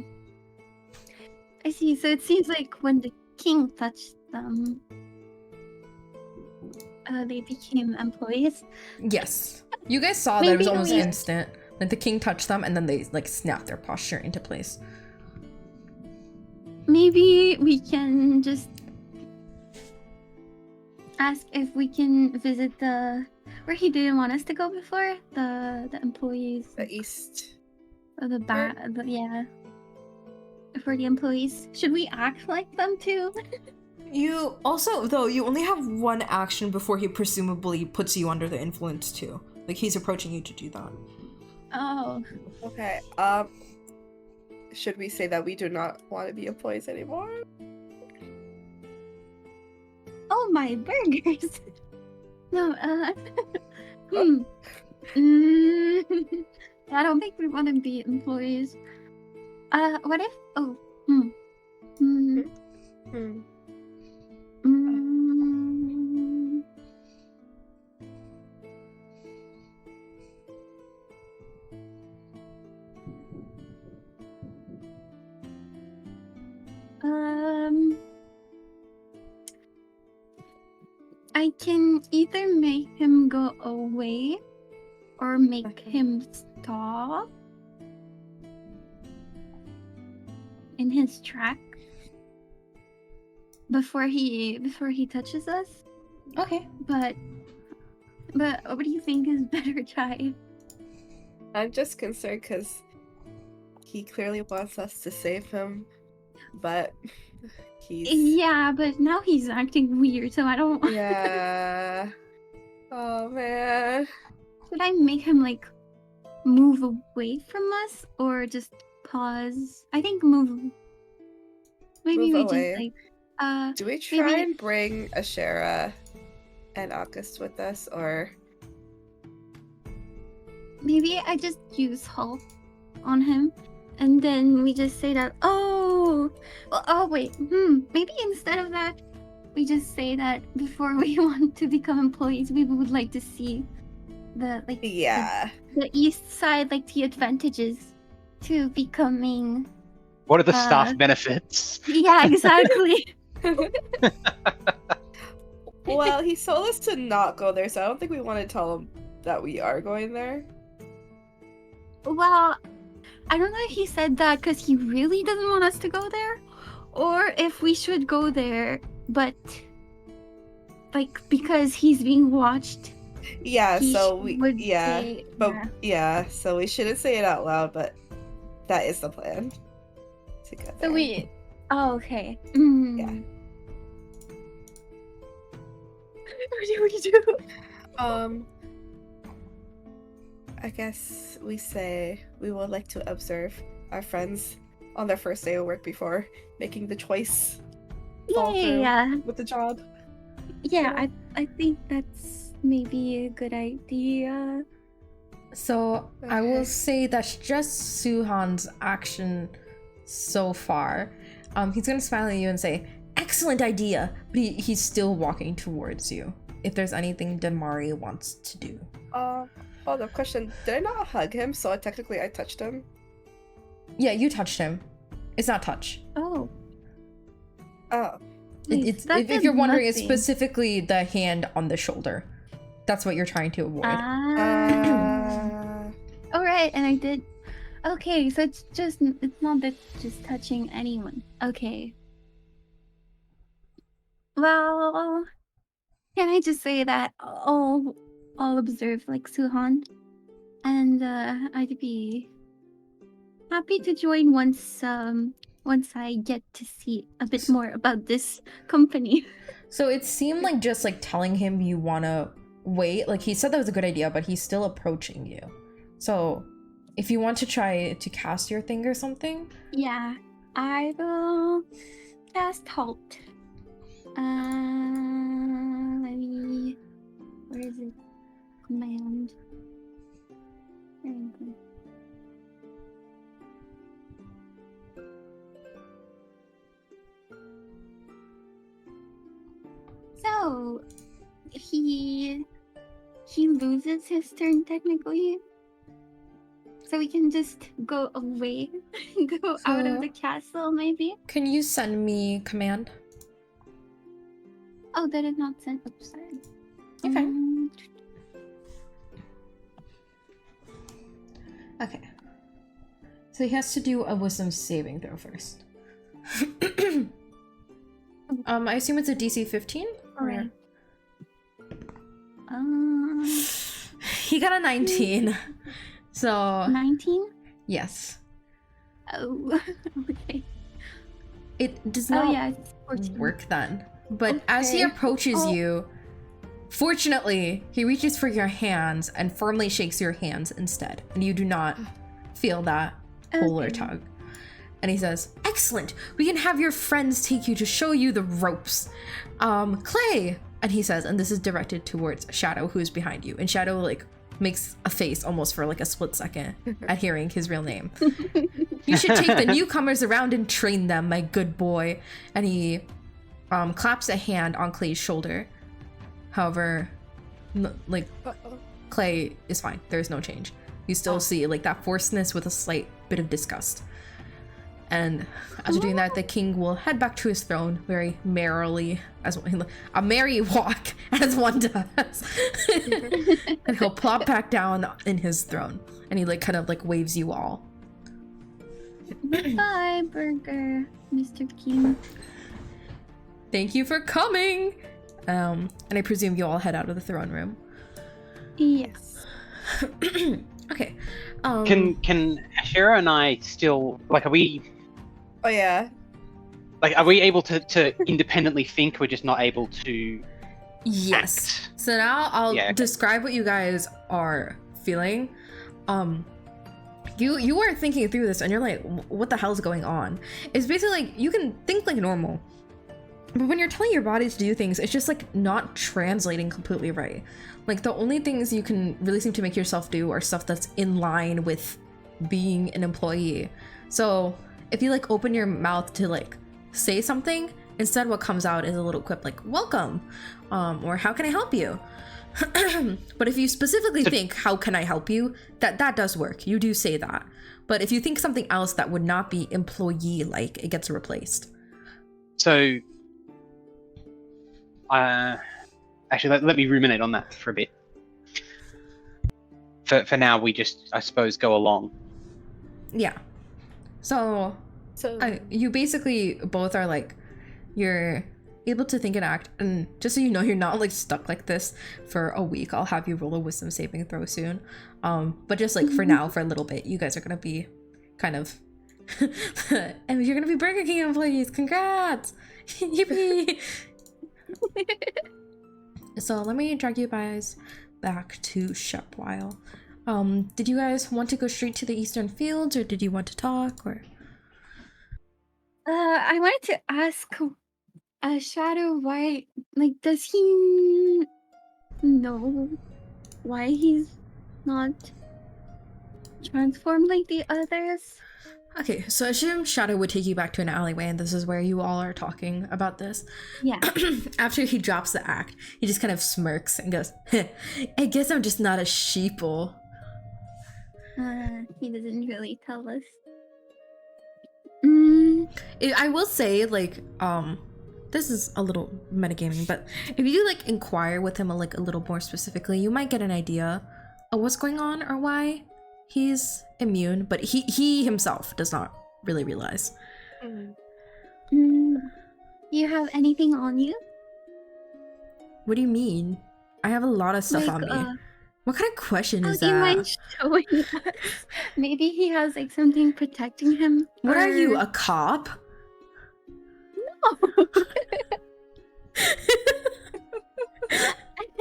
I see. So it seems like when the king touched them, they became employees. Yes. You guys saw that it was Maybe almost we- instant. Like the king touched them and then they like snapped their posture into place. Maybe we can just ask if we can visit the where he didn't want us to go before, the employees The east. or yeah. For the employees, should we act like them too? You also, though, you only have one action before he presumably puts you under the influence too. Like he's approaching you to do that. Oh, Okay. Should we say that we do not want to be employees anymore? oh my burgers. No, Mm, I don't think we want to be employees. What if? Oh, mm, Hmm. mm, I can either make him go away or make him stop in his track before he touches us. Okay. But what do you think is better, Chai? I'm just concerned because he clearly wants us to save him, but he's Yeah, but now he's acting weird, so I don't. yeah. Oh man. Should I make him like move away from us or just pause? I think move. Maybe Move we away. just like Do we try maybe- and bring Ashera and August with us, or maybe I just use Hulk on him and then we just say that, oh, well, oh wait, maybe instead of that, we just say that before we want to become employees, we would like to see the Yeah. the east side, like the advantages to becoming. What are the staff benefits? Yeah, exactly. Well, he told us to not go there, so I don't think we want to tell him that we are going there. Well, I don't know if he said that because he really doesn't want us to go there, or if we should go there, but like because he's being watched. Yeah, he so we would yeah, say- but yeah. yeah, so we shouldn't say it out loud, but that is the plan. To go So there. we. Oh, okay. Yeah. What do we do? I guess we say we would like to observe our friends on their first day of work before making the choice Fall through. Yeah. with the job. Yeah, I think that's maybe a good idea. So I will Okay. say that's just Suhan's action so far. He's gonna smile at you and say, "Excellent idea," but he's still walking towards you. If there's anything Denmari wants to do. Hold up, question. Did I not hug him? So technically I touched him? Yeah, you touched him. It's not touch. Oh. Oh. It's that if does you're wondering, it's nothing. specifically the hand on the shoulder. That's what you're trying to avoid. All right, and I did. Okay, so it's not that just touching anyone. Okay. Well, can I just say that I'll observe like Suhan, and I'd be happy to join once I get to see a bit more about this company. So it seemed like just like telling him you wanna wait. Like he said that was a good idea, but he's still approaching you. So if you want to try to cast your thing or something, Yeah, I will cast halt. Let me. Where is it? Command. There we go. So he loses his turn technically. So we can just go away, go out of the castle, maybe. can you send me command? Oh, that is not sent. Oops, sorry. Okay. Okay. So he has to do a wisdom saving throw first. I assume it's a DC 15? Alright. He got a 19. So 19? yes. Oh, okay. It does Oh not yeah, it's 14. work then. But as he Okay. approaches Oh. you, fortunately, he reaches for your hands and firmly shakes your hands instead. And you do not feel that pull or Okay. tug. And he says, "Excellent! We can have your friends take you to show you the ropes. Clay!" And he says, and this is directed towards Shadow, who is behind you. And Shadow, like, makes a face almost for like a split second at hearing his real name. "You should take the newcomers around and train them, my good boy." And he claps a hand on Clay's shoulder. However, like, Uh-oh. Clay is fine. There's no change. You still see like that forcedness with a slight bit of disgust. And after doing that, the king will head back to his throne very merrily, as a merry walk, as one does. And he'll plop back down in his throne, and he like kind of like waves you all. Bye, Burger, Mr. King. Thank you for coming. And I presume you all head out of the throne room. Yes. Okay. Can Ashera and I still like? Are we Oh yeah. able to independently think? We're just not able to. Yes. Act. So now I'll Yeah, okay. describe what you guys are feeling. You are thinking through this and you're like, what the hell's going on? It's basically like you can think like normal, but when you're telling your body to do things, it's just like not translating completely right. Like the only things you can really seem to make yourself do are stuff that's in line with being an employee. So if you like open your mouth to like say something, instead what comes out is a little quip like welcome, or how can I help you? But if you specifically think how can I help you, that does work. You do say that. But if you think something else that would not be employee like, it gets replaced. So, actually, let me ruminate on that for a bit. For now, we just, I suppose, go along. Yeah. So you basically both are like, you're able to think and act, and just so you know, you're not like stuck like this for a week. I'll have you roll a wisdom saving throw soon. But just like for now, for a little bit, you guys are gonna be kind of and you're gonna be Burger King employees. Congrats! Yippee! So let me drag you guys back to Shepwile. Did you guys want to go straight to the Eastern Fields, or did you want to talk, or? I wanted to ask Shadow why, like, does he know why he's not transformed like the others? Okay, so I assume Shadow would take you back to an alleyway, and this is where you all are talking about this. Yeah. After he drops the act, he just kind of smirks and goes, I guess I'm just not a sheeple. He doesn't really tell us. I will say, like, this is a little metagaming, but if you like inquire with him like a little more specifically, you might get an idea of what's going on or why he's immune, but he himself does not really realize. Do you have anything on you? What do you mean? I have a lot of stuff on me. What kind of question is do you that? mind showing us? Maybe he has like something protecting him. What or... are you, a cop? No.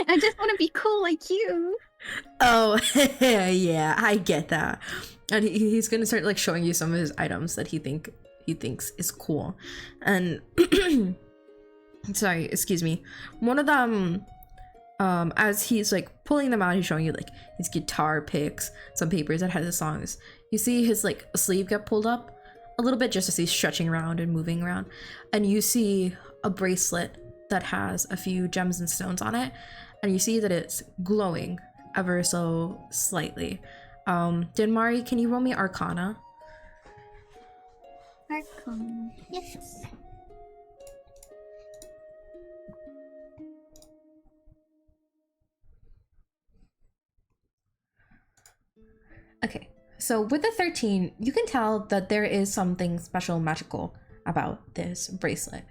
I just want to be cool like you. Oh, yeah, I get that. And he's gonna start like showing you some of his items that he thinks is cool. And sorry, excuse me. One of them, as he's like pulling them out, he's showing you like his guitar picks, some papers that has his songs. You see his like sleeve get pulled up a little bit just as he's stretching around and moving around, and you see a bracelet that has a few gems and stones on it, and you see that it's glowing ever so slightly. Denmari, can you roll me Arcana? Arcana. Yes. Okay, so with the 13, you can tell that there is something special magical about this bracelet.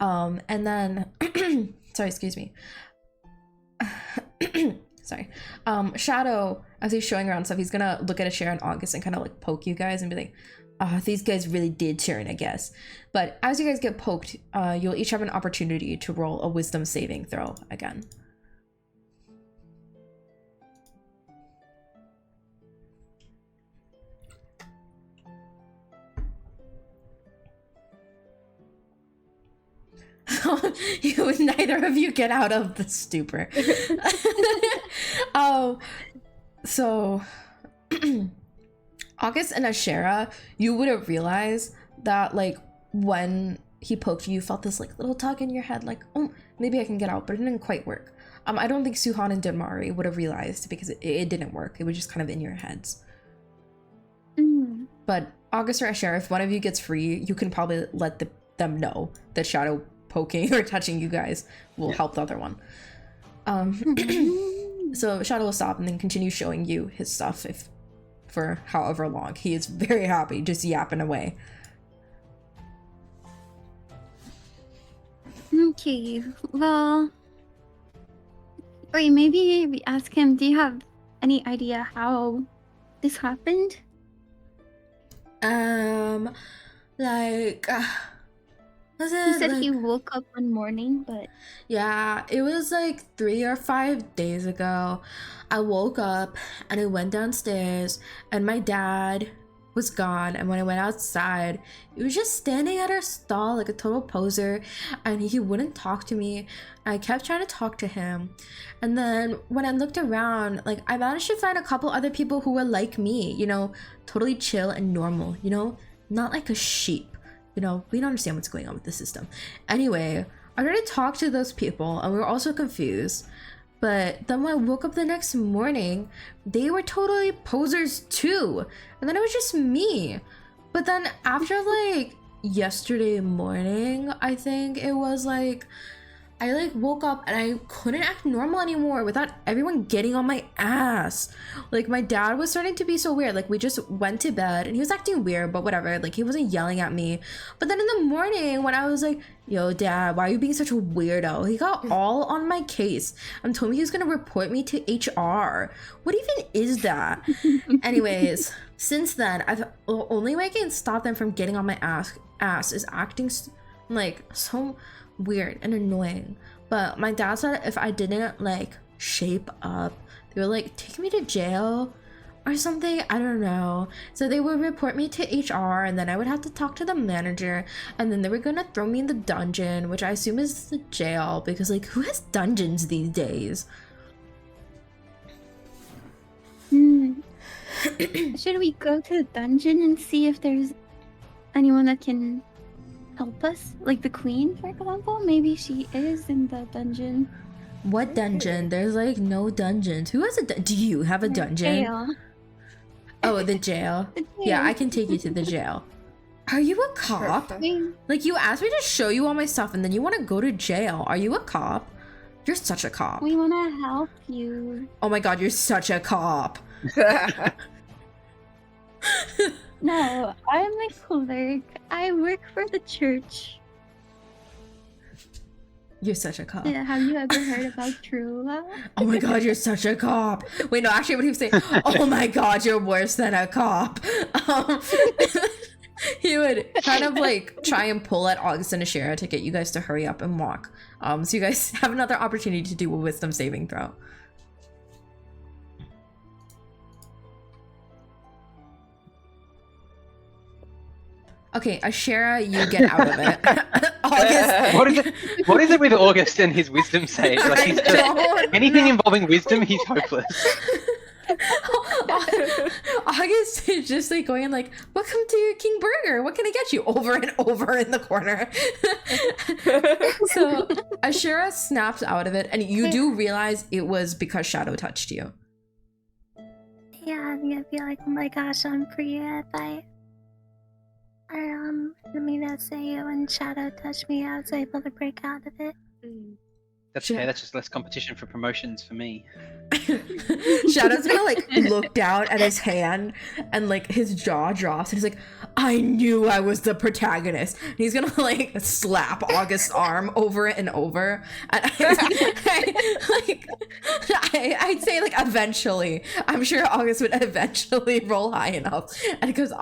And then, sorry, excuse me. Sorry. Shadow, as he's showing around stuff, he's gonna look at Ashera and August and kind of like poke you guys and be like, these guys really did turn, I guess. But as you guys get poked, you'll each have an opportunity to roll a wisdom saving throw again. Neither of you get out of the stupor. So August and Ashera, you would have realized that like when he poked you, you felt this like little tug in your head, like, oh, maybe I can get out, but it didn't quite work. I don't think Suhan and Denmari would have realized because it didn't work. It was just kind of in your heads. But August or Ashera, if one of you gets free, you can probably let them know that Shadow poking or touching you guys will help the other one. So Shadow will stop and then continue showing you his stuff for however long. He is very happy, just yapping away. Okay, well, wait, maybe we ask him, do you have any idea how this happened? He said he woke up one morning, but... Yeah, it was like 3 or 5 days ago. I woke up and I went downstairs and my dad was gone, and when I went outside, he was just standing at our stall like a total poser, and he wouldn't talk to me. I kept trying to talk to him, and then when I looked around, like, I managed to find a couple other people who were like me, you know, totally chill and normal, you know, not like a sheep. You know, we don't understand what's going on with the system. Anyway, I tried to talk to those people, and we were also confused. But then when I woke up the next morning, they were totally posers too. And then it was just me. But then after like yesterday morning, I think it was like, I like woke up and I couldn't act normal anymore without everyone getting on my ass. Like my dad was starting to be so weird. Like we just went to bed and he was acting weird, but whatever. Like he wasn't yelling at me. But then in the morning when I was like, yo dad, why are you being such a weirdo? He got all on my case and told me he was gonna report me to HR. What even is that? Anyways, since then, the only way I can stop them from getting on my ass is acting like so weird and annoying. But my dad said if I didn't like shape up, they would like take me to jail or something. I don't know. So they would report me to HR, and then I would have to talk to the manager, and then they were gonna throw me in the dungeon, which I assume is the jail, because like who has dungeons these days? Should we go to the dungeon and see if there's anyone that can help us? Like the queen, for example? Maybe she is in the dungeon. What dungeon? There's like no dungeons. Who has a do you have a dungeon? Jail. Oh, the jail. The jail. Yeah, I can take you to the jail. Are you a cop? Perfect. Like you asked me to show you all my stuff and then you want to go to jail. Are you a cop? You're such a cop. We want to help you. Oh my god, you're such a cop. No, I'm a clerk. I work for the church. You're such a cop. Yeah, have you ever heard about Trula? Oh my god, you're such a cop. Wait, no, actually what he was saying, oh my god, you're worse than a cop. He would kind of like try and pull at August and Ashera to get you guys to hurry up and walk. So you guys have another opportunity to do a wisdom saving throw. Okay, Ashera, you get out of it. August. What is it with August and his wisdom save? Like he's just anything involving wisdom, he's hopeless. August is just like going like, welcome to King Burger, what can I get you? Over and over in the corner. So Ashera snaps out of it, and you do realize it was because Shadow touched you. Yeah, I'm gonna be like, oh my gosh, I'm free if I Amina say you and Shadow touched me, I was able to break out of it. That's okay, that's just less competition for promotions for me. Shadow's gonna like look down at his hand and like his jaw drops and he's like, I knew I was the protagonist. And he's gonna like slap August's arm over and over. And I'd say like eventually, I'm sure August would eventually roll high enough. And because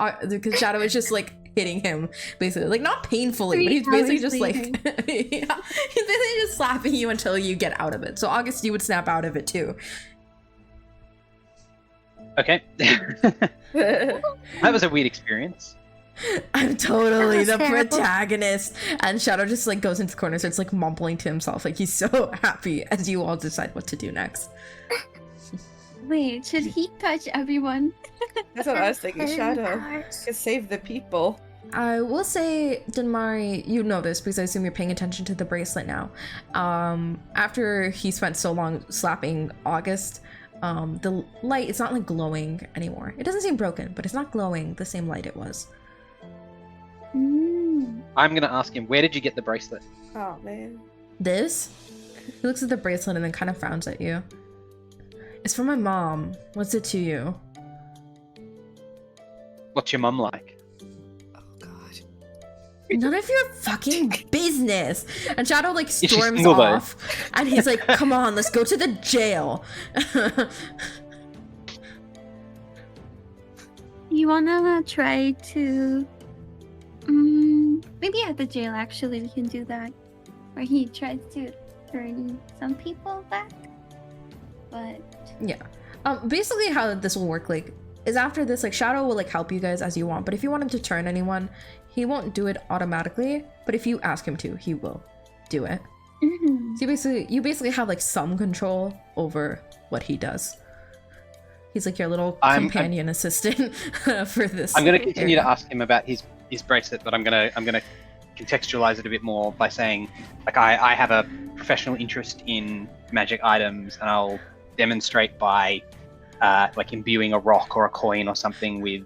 Shadow is just like hitting him basically, like not painfully, but he's basically just like yeah, he's basically just slapping you until you get out of it. So August, you would snap out of it too. Okay. That was a weird experience. I'm totally the That was terrible. protagonist. And Shadow just like goes into the corner, starts like mumbling to himself, like he's so happy as you all decide what to do next. Wait, should he touch everyone? That's what I was thinking, Shadow. Powers. To save the people. I will say, Denmari, you know this because I assume you're paying attention to the bracelet now. After he spent so long slapping August, the light, it's not like glowing anymore. It doesn't seem broken, but it's not glowing the same light it was. I'm gonna ask him, where did you get the bracelet? Oh man. This? He looks at the bracelet and then kind of frowns at you. It's from my mom. What's it to you? What's your mum like? Oh god. None of your fucking business. And Shadow like she storms single, though? off, and he's like, "Come on, let's go to the jail." You wanna try to... maybe at the jail, actually, we can do that. Where he tries to turn some people back. But... Yeah. Basically how this will work, like, is after this, like, Shadow will like help you guys as you want, but if you want him to turn anyone, he won't do it automatically, but if you ask him to, he will do it. So you basically have like some control over what he does. He's like your little companion assistant for this. I'm going to continue area. to ask him about his bracelet, but I'm going to contextualize it a bit more by saying, like, I have a professional interest in magic items, and I'll demonstrate by like imbuing a rock or a coin or something with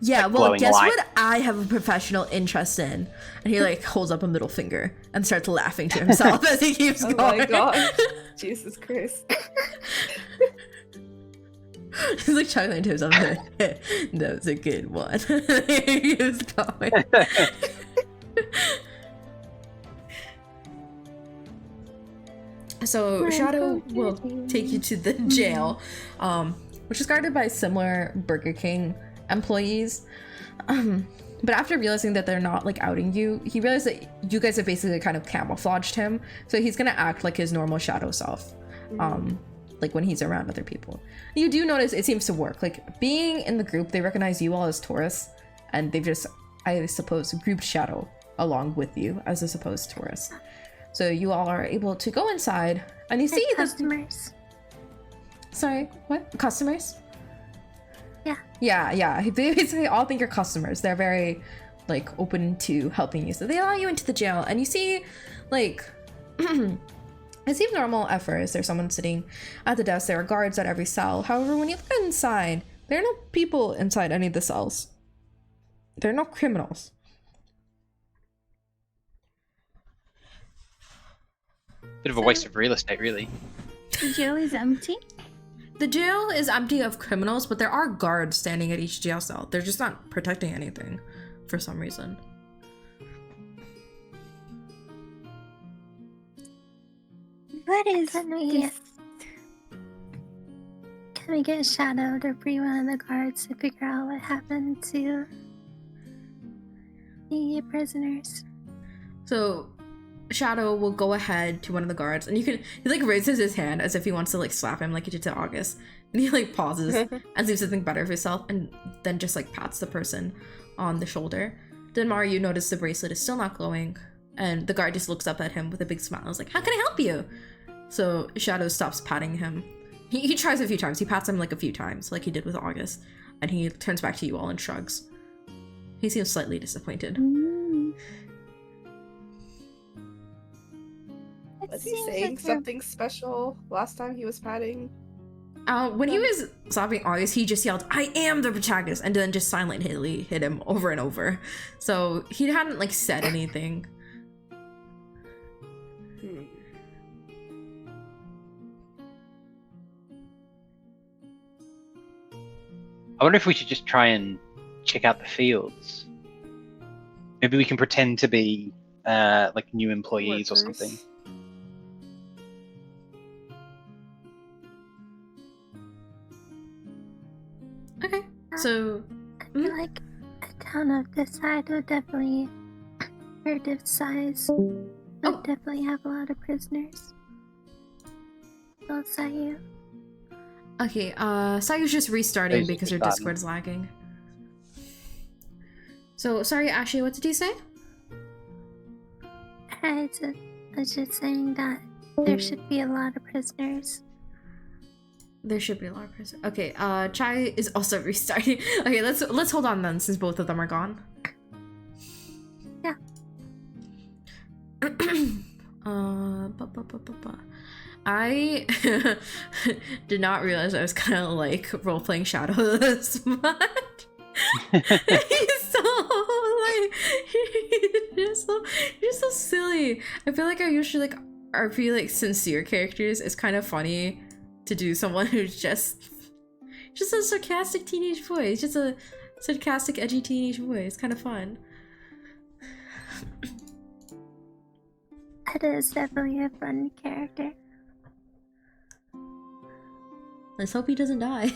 Yeah, like, well, glowing guess light. what I have a professional interest in? And he like holds up a middle finger and starts laughing to himself as he keeps Oh going. my god. Jesus Christ. He's like chuckling to himself. That was a good one. He keeps going. So Shadow will take you to the jail, which is guarded by similar Burger King employees. But after realizing that they're not like outing you, he realized that you guys have basically kind of camouflaged him. So he's gonna act like his normal Shadow self, like when he's around other people. You do notice it seems to work. Like being in the group, they recognize you all as tourists, and they've just, I suppose, grouped Shadow along with you as a supposed tourist. So you all are able to go inside, and you see the customers. Sorry, what? Customers? Yeah. Yeah. They basically all think you're customers. They're very, like, open to helping you. So they allow you into the jail, and you see, like, it seems normal at first. There's someone sitting at the desk. There are guards at every cell. However, when you look inside, there are no people inside any of the cells. There are no criminals. Bit of a waste of real estate, really. The jail is empty. The jail is empty of criminals, but there are guards standing at each jail cell. They're just not protecting anything for some reason. What is Can we this? get Shadow to free one of the guards to figure out what happened to the prisoners? So Shadow will go ahead to one of the guards, and he like raises his hand as if he wants to like slap him like he did to August, and he like pauses and seems to think better of himself, and then just like pats the person on the shoulder. Then Mari, you notice the bracelet is still not glowing, and the guard just looks up at him with a big smile. Is like, "How can I help you?" So Shadow stops patting him. He tries a few times. He pats him like a few times, like he did with August, and he turns back to you all and shrugs. He seems slightly disappointed. Was he saying something special last time he was patting? When he was stopping August, he just yelled, "I am the protagonist," and then just silently hit him over and over. So he hadn't like said anything. I wonder if we should just try and check out the fields. Maybe we can pretend to be like new employees or Workers. something. Okay, so I feel like a town of this size would definitely, or this size, would Oh. definitely have a lot of prisoners. So is that you? okay, Sayu's just restarting Basically because her button. Discord's lagging. So sorry, Ashley, what did you say? I was just saying that there should be a lot of prisoners. There should be a lot of prisoners. Okay, Chai is also restarting. Okay, let's hold on then, since both of them are gone. Yeah. I did not realize I was kind of like role-playing Shadow this much. He's so like you're so silly. I feel like I usually like RP like sincere characters. It's kind of funny to do someone who's just a sarcastic teenage boy. It's just a sarcastic, edgy teenage boy. It's kind of fun. It is definitely a fun character. Let's hope he doesn't die.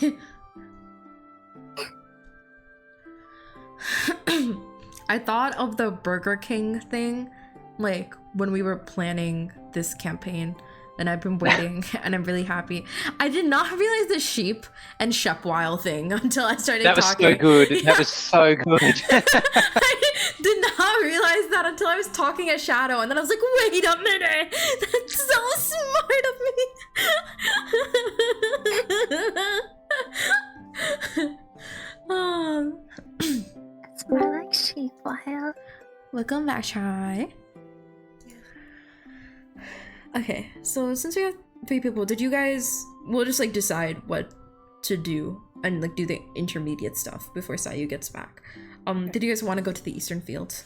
I thought of the Burger King thing, like when we were planning this campaign, and I've been waiting, and I'm really happy. I did not realize the sheep and Shepwile thing until I started That was talking. so good. Yeah. That was so good. I did not realize that until I was talking at Shadow, and then I was like, wait a minute! That's so smart of me! It's more like sheep wild. Welcome back, Chai. Okay, so since we have 3 people, did you guys... We'll just, like, decide what to do and, like, do the intermediate stuff before Sayu gets back. Did you guys want to go to the Eastern Fields?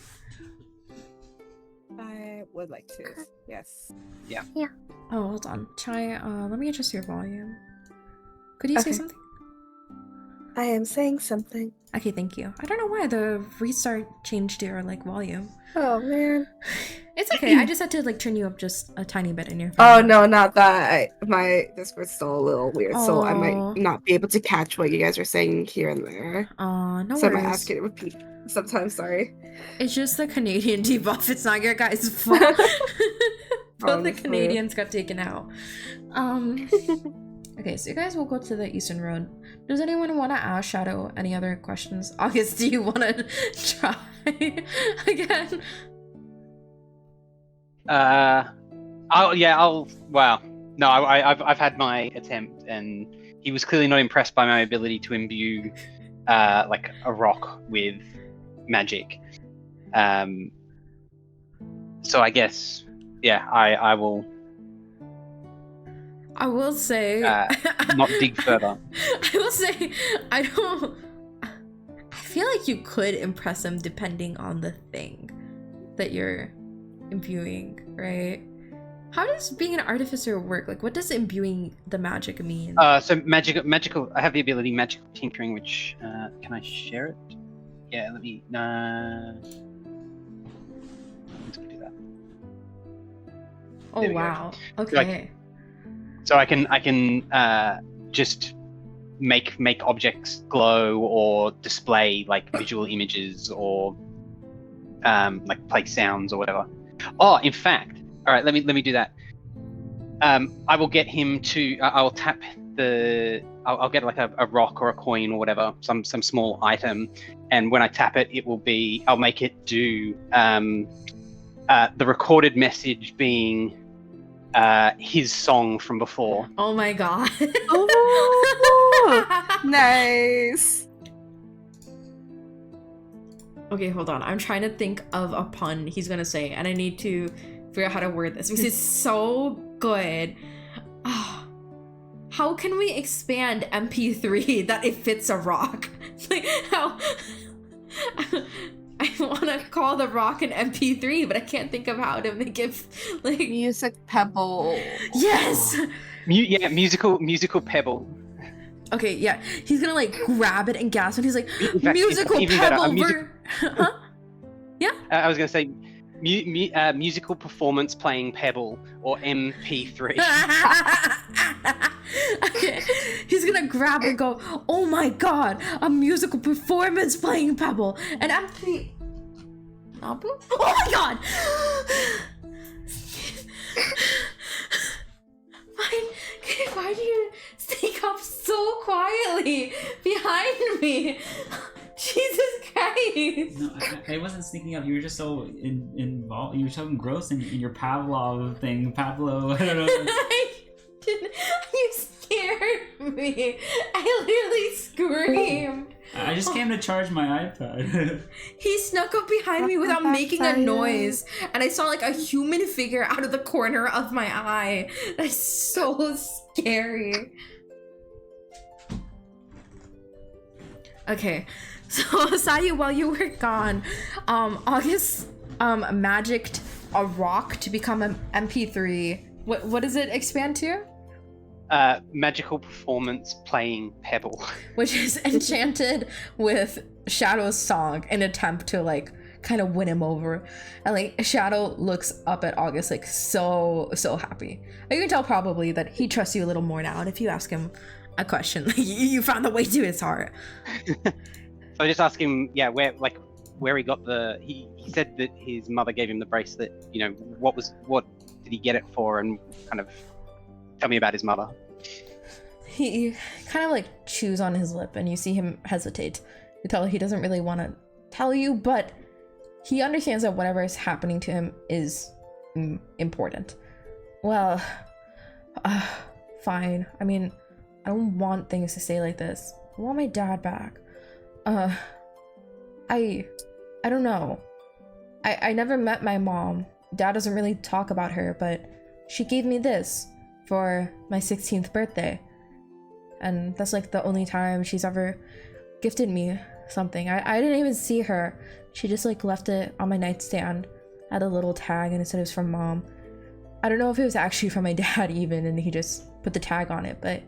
I would like to. Yes. Oh, hold on. Chai, let me adjust your volume. Could you say Okay. something? I am saying something. Okay, thank you. I don't know why the restart changed your, like, volume. Oh man. It's okay. I just had to, like, turn you up just a tiny bit in your Oh phone. no, not that. My Discord's still a little weird, so I Aw. might not be able to catch what you guys are saying here and there. No So I might worries. ask you to repeat sometimes. Sorry. It's just the Canadian debuff. It's not your guys' fault. Both the Honestly. Canadians got taken out. Okay, so you guys will go to the Eastern Road. Does anyone want to ask Shadow any other questions? August, do you want to try again? I've had my attempt, and he was clearly not impressed by my ability to imbue like a rock with magic. So I guess, yeah, I will I will say... not dig further. I will say, I feel like you could impress him depending on the thing that you're imbuing, right? How does being an artificer work? Like, what does imbuing the magic mean? So magical. I have the ability magical tinkering, which can I share it? Yeah, let me. I'm just gonna do that. Oh, there we go. wow. Okay. So I can just make objects glow or display like visual images or like play sounds or whatever. Oh, in fact, all right. Let me do that. I will get him to. I will tap the. I'll get like a rock or a coin or whatever, some small item, and when I tap it, it will be. I'll make it do the recorded message being his song from before. Oh my god. Oh, nice. Okay, hold on. I'm trying to think of a pun he's gonna say, and I need to figure out how to word this because it's so good. Ah, how can we expand MP3 that it fits a rock? Like, how? I want to call the rock an MP3, but I can't think of how to make it like. Music pebble. Yes. Musical pebble. Okay, yeah. He's gonna like grab it and gasp, and he's like, In fact, musical even better, pebble. Huh? I was gonna say musical performance playing pebble or MP3. Okay. He's gonna grab it and go, oh my god, a musical performance playing Pebble. And MP... Nabu? Oh my god! Why do you sneak up so quietly behind me? Jesus Christ! No, I wasn't sneaking up. You were just so involved. You were so engrossed in your Pavlov thing. Pablo, I don't know. You scared me. I literally screamed. I just came to charge my iPad. He snuck up behind me without making a noise, and I saw like a human figure out of the corner of my eye. That's so scary. Okay, so Sayu, while you were gone, August magicked a rock to become an MP3. What does it expand to? Magical performance playing pebble. Which is enchanted with Shadow's song in an attempt to like kind of win him over. And like Shadow looks up at August like so happy. You can tell probably that he trusts you a little more now, and if you ask him a question, like, you found the way to his heart. So I just asked him, yeah, where he got the. He said that his mother gave him the bracelet. You know, what did he get it for, and kind of tell me about his mother. He kind of like chews on his lip, and you see him hesitate. You tell he doesn't really want to tell you, but he understands that whatever is happening to him is important. Well, fine. I mean, I don't want things to stay like this. I want my dad back. I don't know. I never met my mom. Dad doesn't really talk about her, but she gave me this for my 16th birthday. And that's like the only time she's ever gifted me something. I didn't even see her. She just like left it on my nightstand, had a little tag, and it said it was from Mom. I don't know if it was actually from my dad even, and he just put the tag on it, but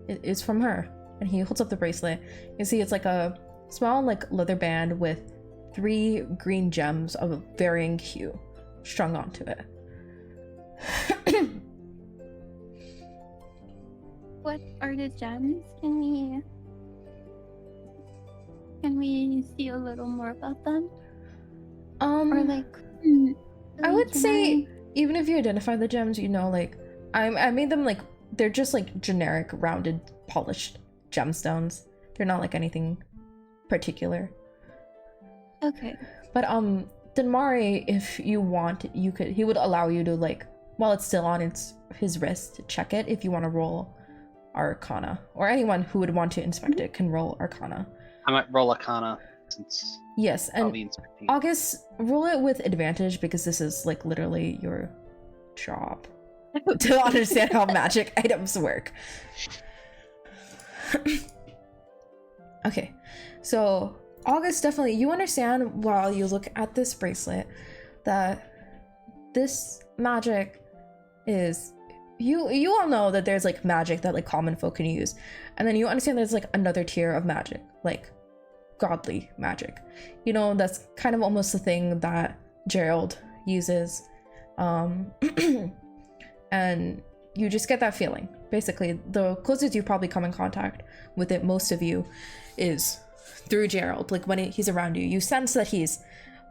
it's from her. And he holds up the bracelet. You see it's like a small like leather band with 3 green gems of varying hue strung onto it. What are the gems? Can we see a little more about them? Or like, I would can say even if you identify the gems, you know, like I made them like they're just like generic rounded polished gemstones. They're not like anything particular. Okay. But Denmari, if you want, he would allow you to like while it's still on his wrist, check it if you want to roll Arcana. Or anyone who would want to inspect it can roll Arcana. I might roll Arcana since Yes, I'll and be inspecting. August, roll it with advantage because this is like literally your job to understand how magic items work. Okay, so August, definitely you understand while you look at this bracelet that this magic is you all know that there's like magic that like common folk can use, and then you understand there's like another tier of magic, like godly magic. You know, that's kind of almost the thing that Gerald uses. And you just get that feeling. Basically, the closest you probably come in contact with it, most of you, is through Gerald. Like when he's around you, you sense that he's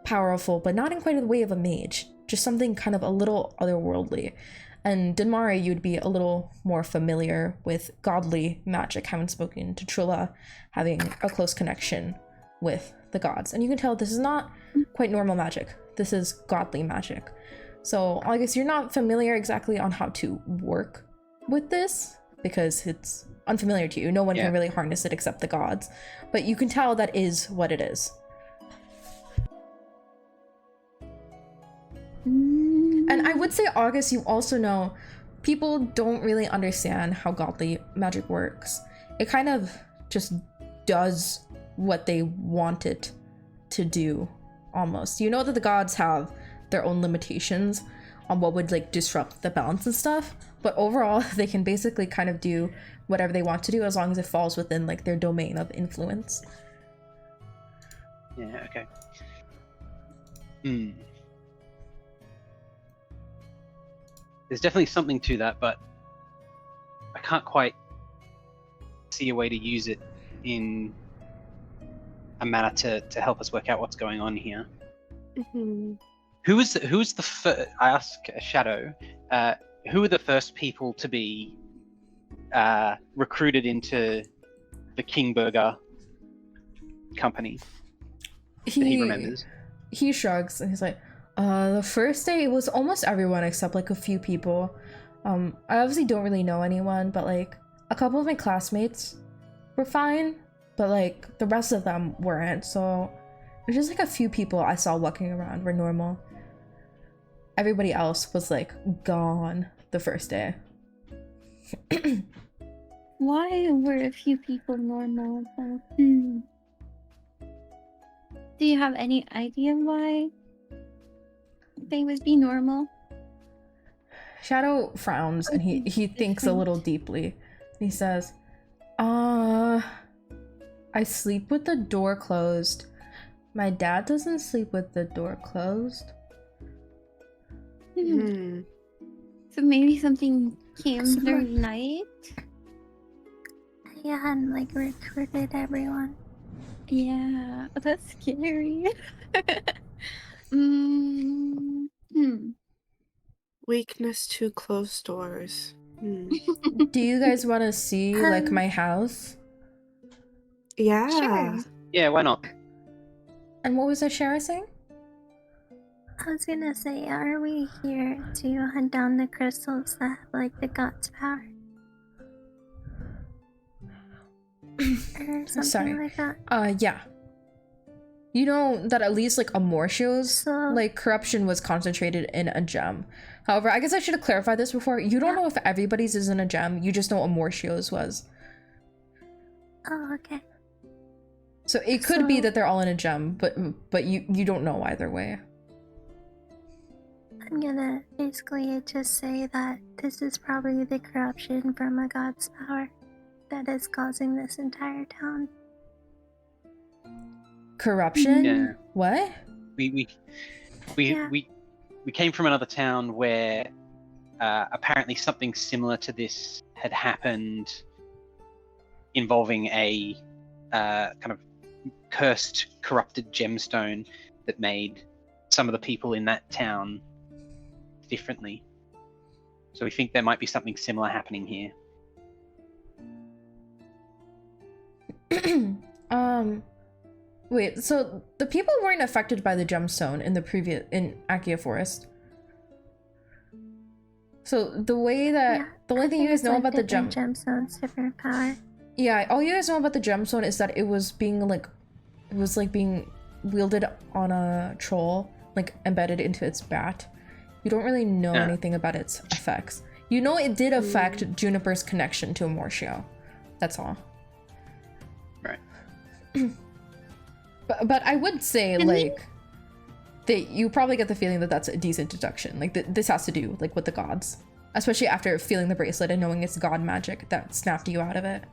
powerful, but not in quite the way of a mage, just something kind of a little otherworldly. And Denmari, you'd be a little more familiar with godly magic, having spoken to Trula, having a close connection with the gods. And you can tell this is not quite normal magic. This is godly magic. So I guess you're not familiar exactly on how to work with this because it's unfamiliar to you. No one can really harness it except the gods. But you can tell that is what it is. And I would say, August, you also know people don't really understand how godly magic works. It kind of just does what they want it to do, almost. You know that the gods have their own limitations on what would like disrupt the balance and stuff, but overall they can basically kind of do whatever they want to do as long as it falls within like their domain of influence. Yeah, okay. There's definitely something to that, but I can't quite see a way to use it in a manner to help us work out what's going on here. Who was the first? I ask Shadow. Who were the first people to be recruited into the King Burger company? That he remembers. He shrugs and he's like, the first day it was almost everyone except like a few people. I obviously don't really know anyone, but like a couple of my classmates were fine, but like the rest of them weren't. So it was just like a few people I saw walking around were normal. Everybody else was like gone the first day. Why were a few people normal though? Do you have any idea why they would be normal? Shadow frowns and he thinks a little deeply. He says, I sleep with the door closed. My dad doesn't sleep with the door closed. So maybe something came during night? Yeah, and like recruited everyone. Yeah, that's scary. Weakness to closed doors. Hmm. Do you guys want to see like my house? Yeah. Sure. Yeah, why not? And what was Ashara saying? I was gonna say, are we here to hunt down the crystals that have like the god's power? Or something Sorry. like that. Yeah. You know that at least like Amortio's So- like corruption was concentrated in a gem. However, I guess I should have clarified this before. You don't know if everybody's is in a gem. You just know Amortio's was. Oh, okay. So it could be So- that they're all in a gem, but you don't know either way. I'm gonna basically just say that this is probably the corruption from a god's power that is causing this entire town. Corruption? Yeah. What? We Yeah. came from another town where apparently something similar to this had happened, involving a kind of cursed, corrupted gemstone that made some of the people in that town differently. So we think there might be something similar happening here. Wait, so the people weren't affected by the gemstone in Akia Forest. So the way that the only thing you guys know about the gemstones, different power. Yeah, all you guys know about the gemstone is that it was being being wielded on a troll, like embedded into its bat. You don't really know anything about its effects. You know it did affect Juniper's connection to Amortio. That's all. Right. But I would say like that you probably get the feeling that that's a decent deduction. Like this has to do like with the gods, especially after feeling the bracelet and knowing it's god magic that snapped you out of it.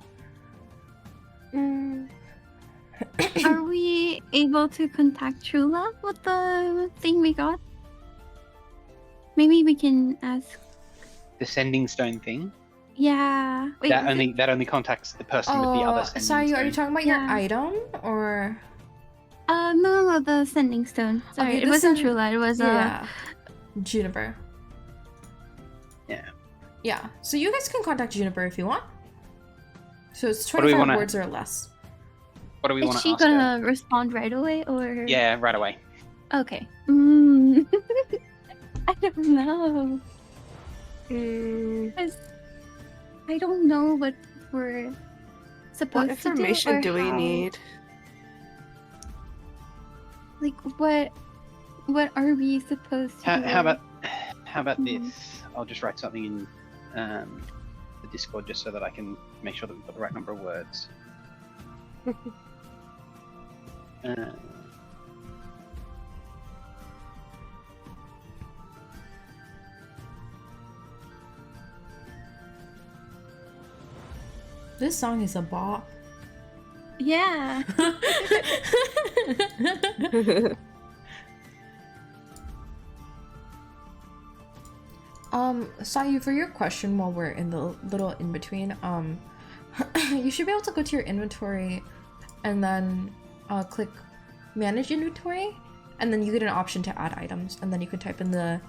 Are we able to contact True Love with the thing we got? Maybe we can ask. The sending stone thing Yeah. Wait, that was only it- that only contacts the person with the other sending sorry, are stone. you talking about your Yeah. item or? No, the sending stone. Sorry, Okay, it the wasn't send- True Love. It was Juniper. Yeah. Yeah. So you guys can contact Juniper if you want. So it's What do we 25 wanna- words or less. What do we want Is to she ask her? gonna respond right away or? Yeah, right away. Okay. I don't know. Mm, 'Cause I don't know what we're supposed what to do. information or do we how. need? Like what are we supposed to do? How about Mhm. this? I'll just write something in the Discord just so that I can make sure that we've got the right number of words. This song is a bop. Yeah. Sayu, for your question while we're in the little in between, you should be able to go to your inventory and then click manage inventory, and then you get an option to add items, and then you can type in the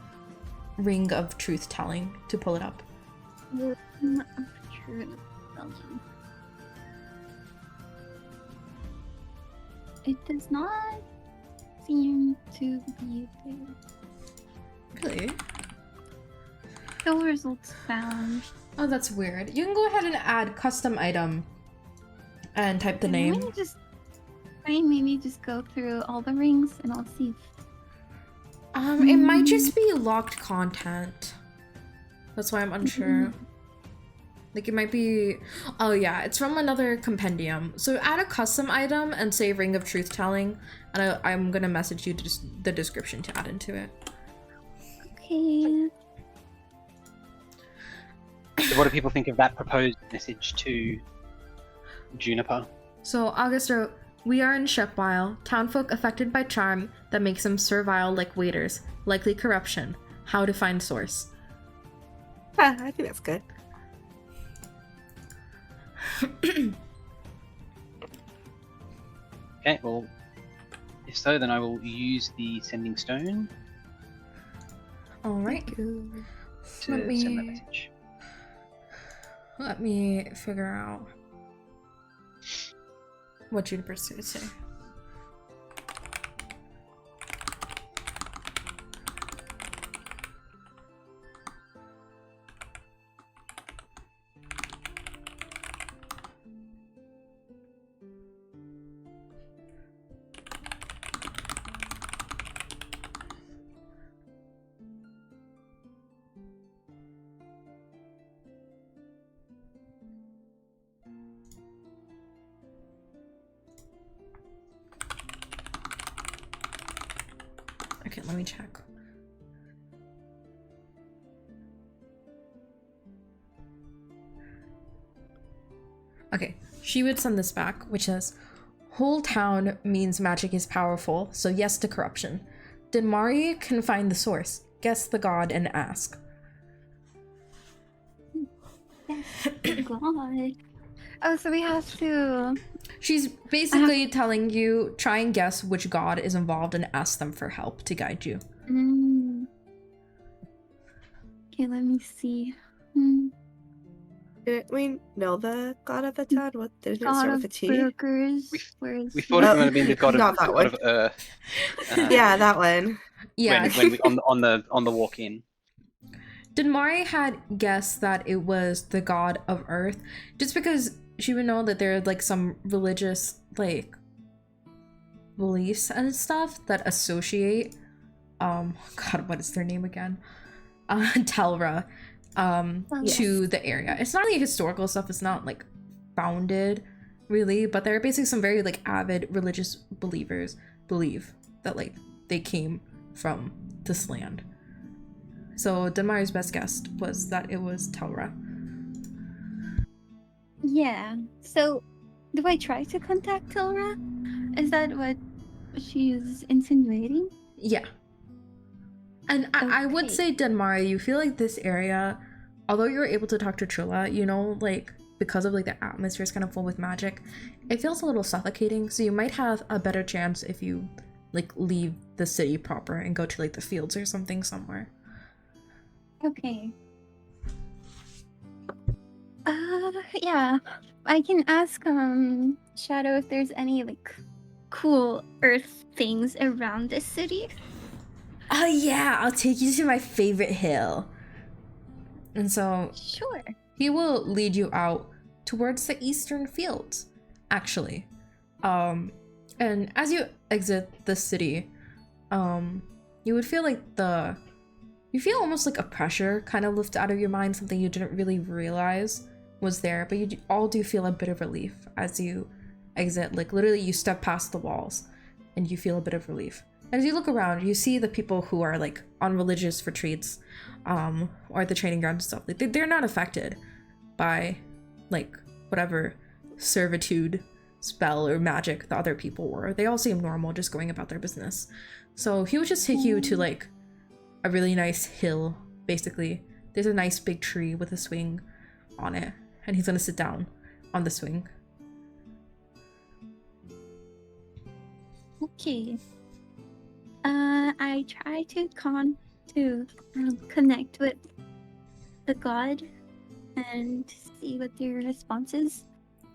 ring of truth telling to pull it up. True. Belgium. It does not seem to be there. Really? No results found. Oh, that's weird. You can go ahead and add custom item and type the name. Maybe just go through all the rings and I'll see. It might just be locked content. That's why I'm unsure. Like it might be, oh yeah, it's from another compendium. So add a custom item and say ring of truth telling, and I'm gonna message you the description to add into it. Okay. So what do people think of that proposed message to Juniper? So August wrote, "We are in Shepwile, townfolk affected by charm that makes them servile like waiters, likely corruption. How to find source." Ah, I think that's good. Okay, well, if so, then I will use the sending stone All right. to Let me- send that message. Let me figure out what Juniper's going to say. Okay, let me check. Okay, she would send this back, which says, whole town means magic is powerful, so yes to corruption. Denmari can find the source, guess the god, and ask. God. Oh, so we have to. She's basically telling you, try and guess which god is involved and ask them for help to guide you. Okay, let me see. Didn't we know the god of the town? What did it God start of with a T? brokers. Where's We thought it might have been the god Not of, that god one. of Earth. Yeah, that one. Yeah, When we on the walk in. Denmari had guessed that it was the god of Earth, just because she would know that there are like some religious like beliefs and stuff that associate god, what is their name again? Telra to the area. It's not really historical stuff, it's not like founded really, but there are basically some very like avid religious believers believe that like they came from this land. So Denmari's best guess was that it was Telra. Yeah. So, do I try to contact Tilra? Is that what she's insinuating? Yeah. And I would Okay. say, Denmari, you feel like this area, although you were able to talk to Trilla, you know, like, because of like the atmosphere is kind of full with magic, it feels a little suffocating, so you might have a better chance if you like leave the city proper and go to like the fields or something somewhere. Okay. Yeah. I can ask Shadow if there's any like cool earth things around this city. Oh yeah, I'll take you to my favorite hill. And so Sure. he will lead you out towards the eastern fields, actually. And as you exit the city, you would feel like you feel almost like a pressure kind of lift out of your mind, something you didn't really realize was there, but you all do feel a bit of relief as you exit. Like literally you step past the walls and you feel a bit of relief. As you look around, you see the people who are like on religious retreats, or at the training ground and stuff. Like they're not affected by like whatever servitude spell or magic the other people were. They all seem normal, just going about their business. So he would just take you to like a really nice hill, basically. There's a nice big tree with a swing on it, and he's gonna sit down on the swing. Okay. I try to connect with the god and see what their response is.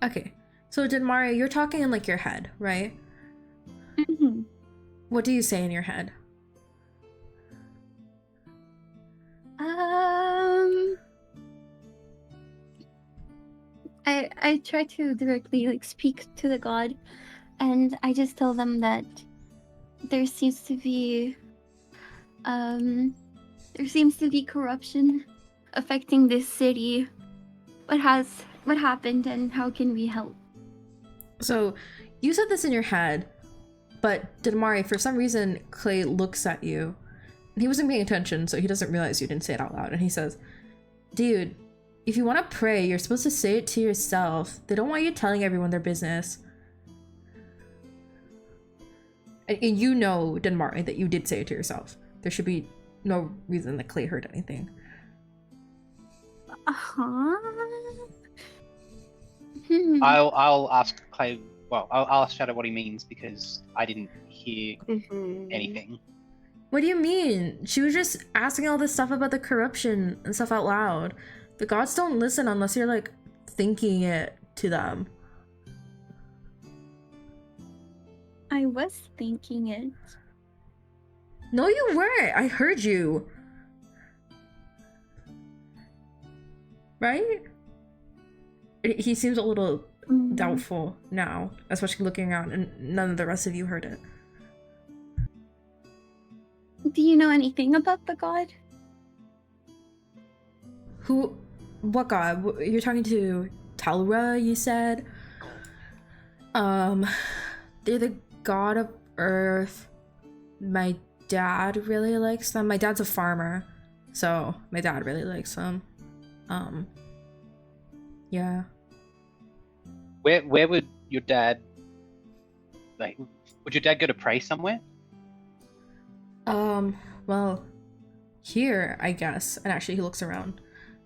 Okay, so Denmari, you're talking in like your head, right? Mhm. What do you say in your head? I try to directly like speak to the god, and I just tell them that there seems to be corruption affecting this city. What happened and how can we help? So you said this in your head, but Denmari, for some reason, Clay looks at you. And he wasn't paying attention, so he doesn't realize you didn't say it out loud. And he says, dude, if you want to pray, you're supposed to say it to yourself. They don't want you telling everyone their business. And you know, Denmari, that you did say it to yourself. There should be no reason that Clay heard anything. I'll ask Clay. Well, I'll ask Shadow what he means because I didn't hear Mhm. anything. What do you mean? She was just asking all this stuff about the corruption and stuff out loud. The gods don't listen unless you're like thinking it to them. I was thinking it. No, you weren't. I heard you. Right? He seems a little doubtful now, especially looking around, and none of the rest of you heard it. Do you know anything about the god? Who? What god? You're talking to Talra, you said? They're the god of earth. My dad really likes them. My dad's a farmer, so my dad really likes them. Yeah. Where would your dad, like, would your dad go to pray somewhere? Well, here, I guess. And actually, he looks around.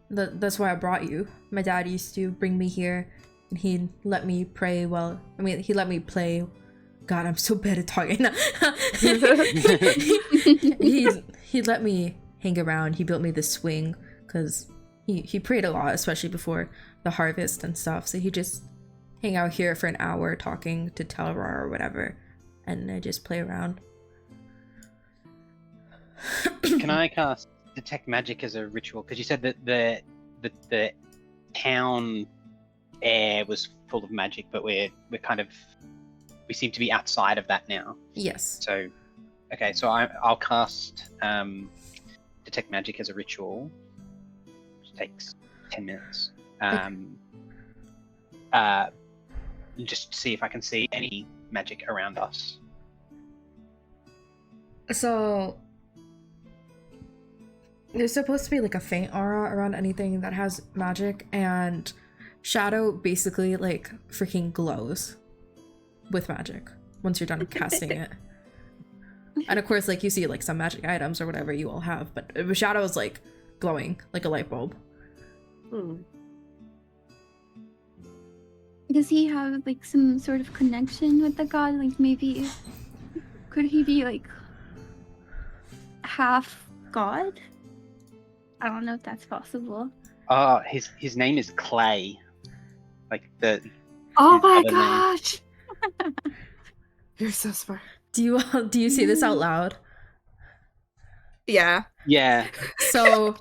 That's why I brought you. My dad used to bring me here, and he'd let me pray he let me play. God, I'm so bad at talking now. He'd let me hang around. He built me this swing, because he prayed a lot, especially before the harvest and stuff. So he'd just hang out here for an hour talking to Telrar or whatever, and I just play around. Can I cast Detect Magic as a ritual? Because you said that the town air was full of magic, but we seem to be outside of that now. Yes. So, okay, so I'll cast Detect Magic as a ritual, which takes 10 minutes. Just see if I can see any magic around us. So there's supposed to be like a faint aura around anything that has magic, and Shadow basically like freaking glows with magic once you're done casting it. And of course, like, you see like some magic items or whatever you all have, but Shadow is like glowing like a light bulb. Does he have like some sort of connection with the god? Like maybe could he be like half god? I don't know if that's possible. His name is Clay. Like the. Oh his my other name. gosh! You're so smart. Do you say this out loud? Yeah. Yeah. So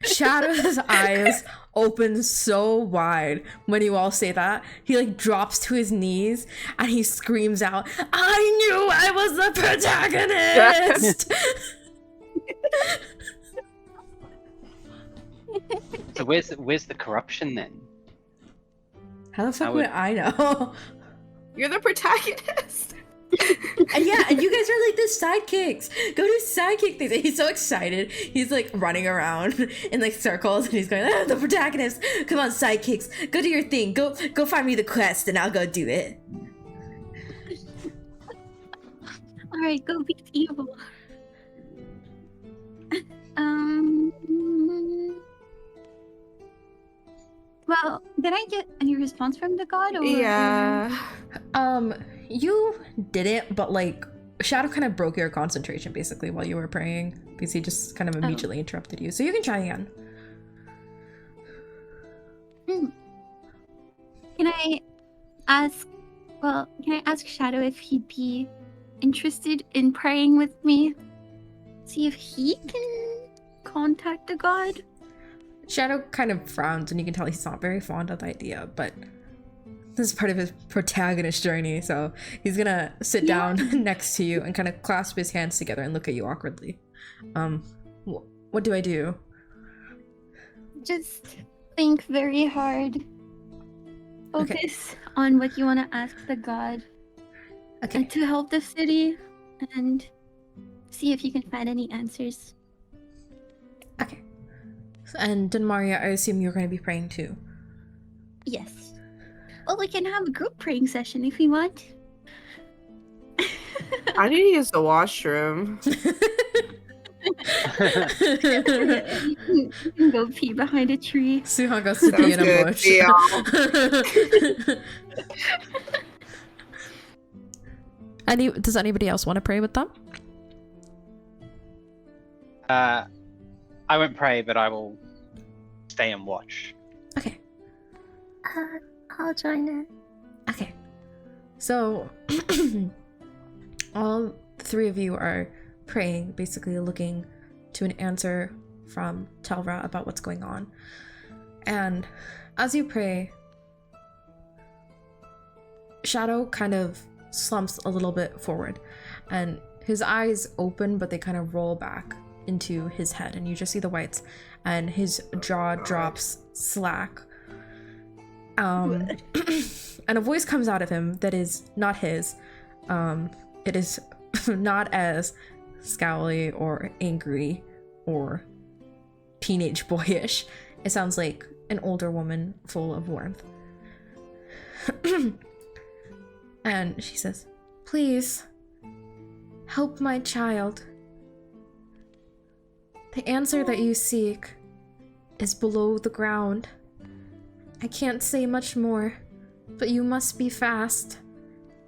Shadow's eyes open so wide when you all say that. He like drops to his knees and he screams out, "I knew I was the protagonist!" So where's the corruption then? How the fuck I would would- I know? You're the protagonist. And yeah, and you guys are like the sidekicks. Go do sidekick things. And he's so excited. He's like running around in like circles, and he's going, "Ah, the protagonist! Come on, sidekicks, go do your thing. Go find me the quest, and I'll go do it." All right, go beat evil. Well, did I get any response from the god? Or Yeah. You didn't, but like Shadow kind of broke your concentration basically while you were praying, because he just kind of immediately interrupted you. So you can try again. Can I ask Shadow if he'd be interested in praying with me? See if he can contact the god? Shadow kind of frowns, and you can tell he's not very fond of the idea, but this is part of his protagonist journey, so he's gonna sit down next to you and kind of clasp his hands together and look at you awkwardly. What do I do? Just think very hard. Focus on what you want to ask the god Okay. to help the city, and see if you can find any answers. Okay. And Denmaria, I assume you're going to be praying too. Yes. Well, we can have a group praying session if we want. I need to use the washroom. You can go pee behind a tree. Suhan goes to pee in a Sounds bush. Deal. Does anybody else want to pray with them? I won't pray, but I will stay and watch. Okay. I'll join in. Okay. So, all three of you are praying, basically looking to an answer from Telra about what's going on. And as you pray, Shadow kind of slumps a little bit forward, and his eyes open, but they kind of roll back into his head, and you just see the whites, and his jaw drops slack. And a voice comes out of him that is not his. It is not as scowly or angry or teenage boyish. It sounds like an older woman full of warmth. And she says, "Please, help my child. The answer that you seek is below the ground. I can't say much more, but you must be fast."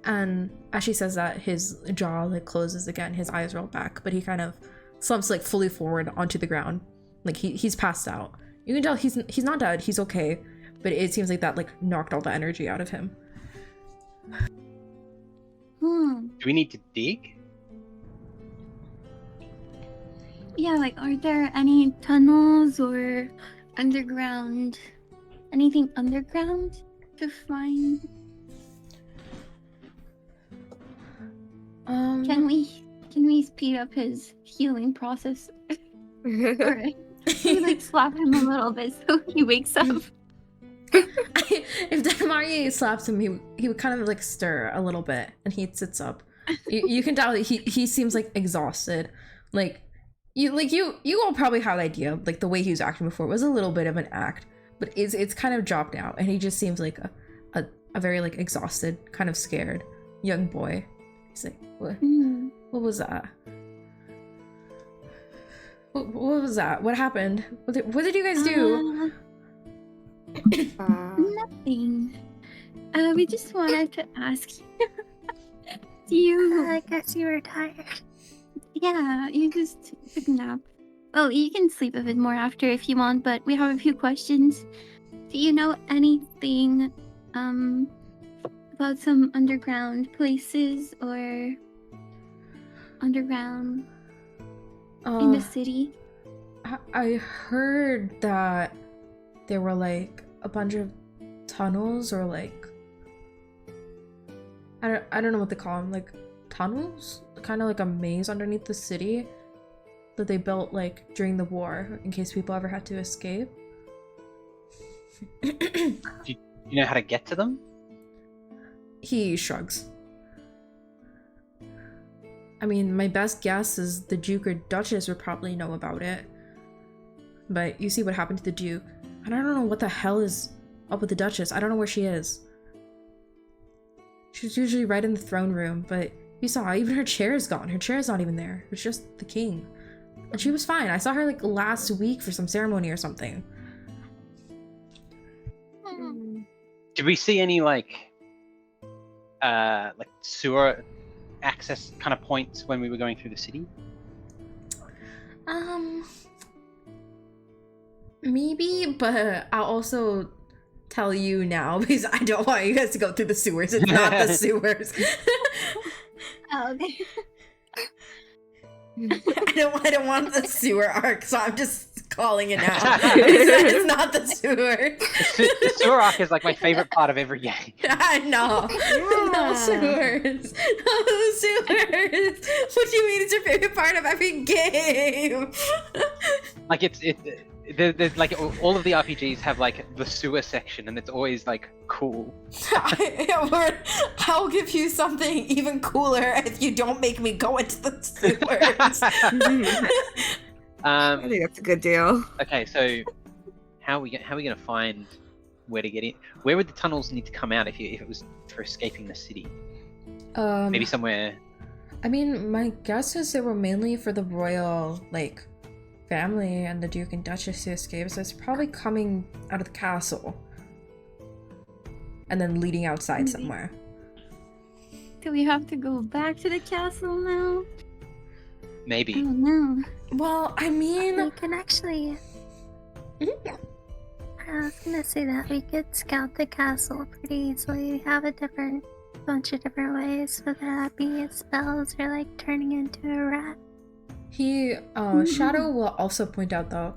And as she says that, his jaw like closes again, his eyes roll back, but he kind of slumps like fully forward onto the ground. Like he's passed out. You can tell he's not dead, he's okay, but it seems like that like knocked all the energy out of him. Do we need to dig? Yeah, like, are there any tunnels or underground, anything underground to find? Can we speed up his healing process? Or we like slap him a little bit so he wakes up? If Damari slaps him, he would kind of like stir a little bit, and he sits up. You can tell that he seems like exhausted. Like you all probably have an idea. Like the way he was acting before was a little bit of an act, but it's kind of dropped now, and he just seems like a very like exhausted, kind of scared young boy. He's like, what was that? What was that? What happened? What did you guys do? Nothing. We just wanted to ask you. Do you? I guess you were tired. Yeah, you just took a nap. Well, you can sleep a bit more after if you want, but we have a few questions. Do you know anything about some underground places or underground in the city? I heard that there were like a bunch of tunnels, or like I don't know what they call them, like tunnels, kind of like a maze underneath the city that they built like during the war in case people ever had to escape. Do you know how to get to them? He shrugs. I mean, my best guess is the Duke or Duchess would probably know about it. But you see what happened to the Duke. And I don't know what the hell is up with the Duchess. I don't know where she is. She's usually right in the throne room, but you saw, even her chair is gone. Her chair is not even there. It's just the king. And she was fine. I saw her like last week for some ceremony or something. Did we see any like sewer access kind of points when we were going through the city? Maybe, but I'll also tell you now because I don't want you guys to go through the sewers. It's not the sewers. Oh, okay. I don't want the sewer arc, so I'm just calling it now. It's not the sewer. The sewer arc is like my favorite part of every game. No, no sewers. No sewers. What do you mean it's your favorite part of every game? Like there's like all of the RPGs have like the sewer section, and it's always like cool. I'll give you something even cooler if you don't make me go into the sewers. I think that's a good deal. Okay, so how are we gonna find where to get in? Where would the tunnels need to come out if it was for escaping the city? Maybe somewhere. I mean, my guess is they were mainly for the royal like family and the Duke and Duchess to escape, so it's probably coming out of the castle and then leading outside somewhere. Do we have to go back to the castle now? Maybe. Oh no. Well, I mean, We can actually I was gonna say that we could scout the castle pretty easily. We have a bunch of different ways, whether that be spells or like turning into a rat. Shadow will also point out though,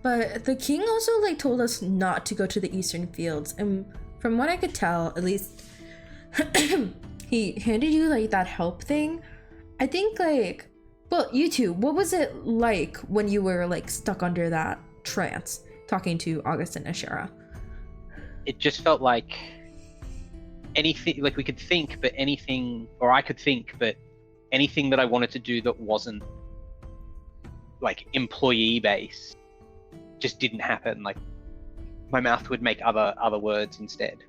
but the king also like told us not to go to the eastern fields, and from what I could tell, at least, he handed you like that help thing. I think like, well, you two, what was it like when you were like stuck under that trance talking to August and Ashera? It just felt like anything, like we could think, but anything, or I could think, but anything that I wanted to do that wasn't like employee based just didn't happen. Like my mouth would make other words instead.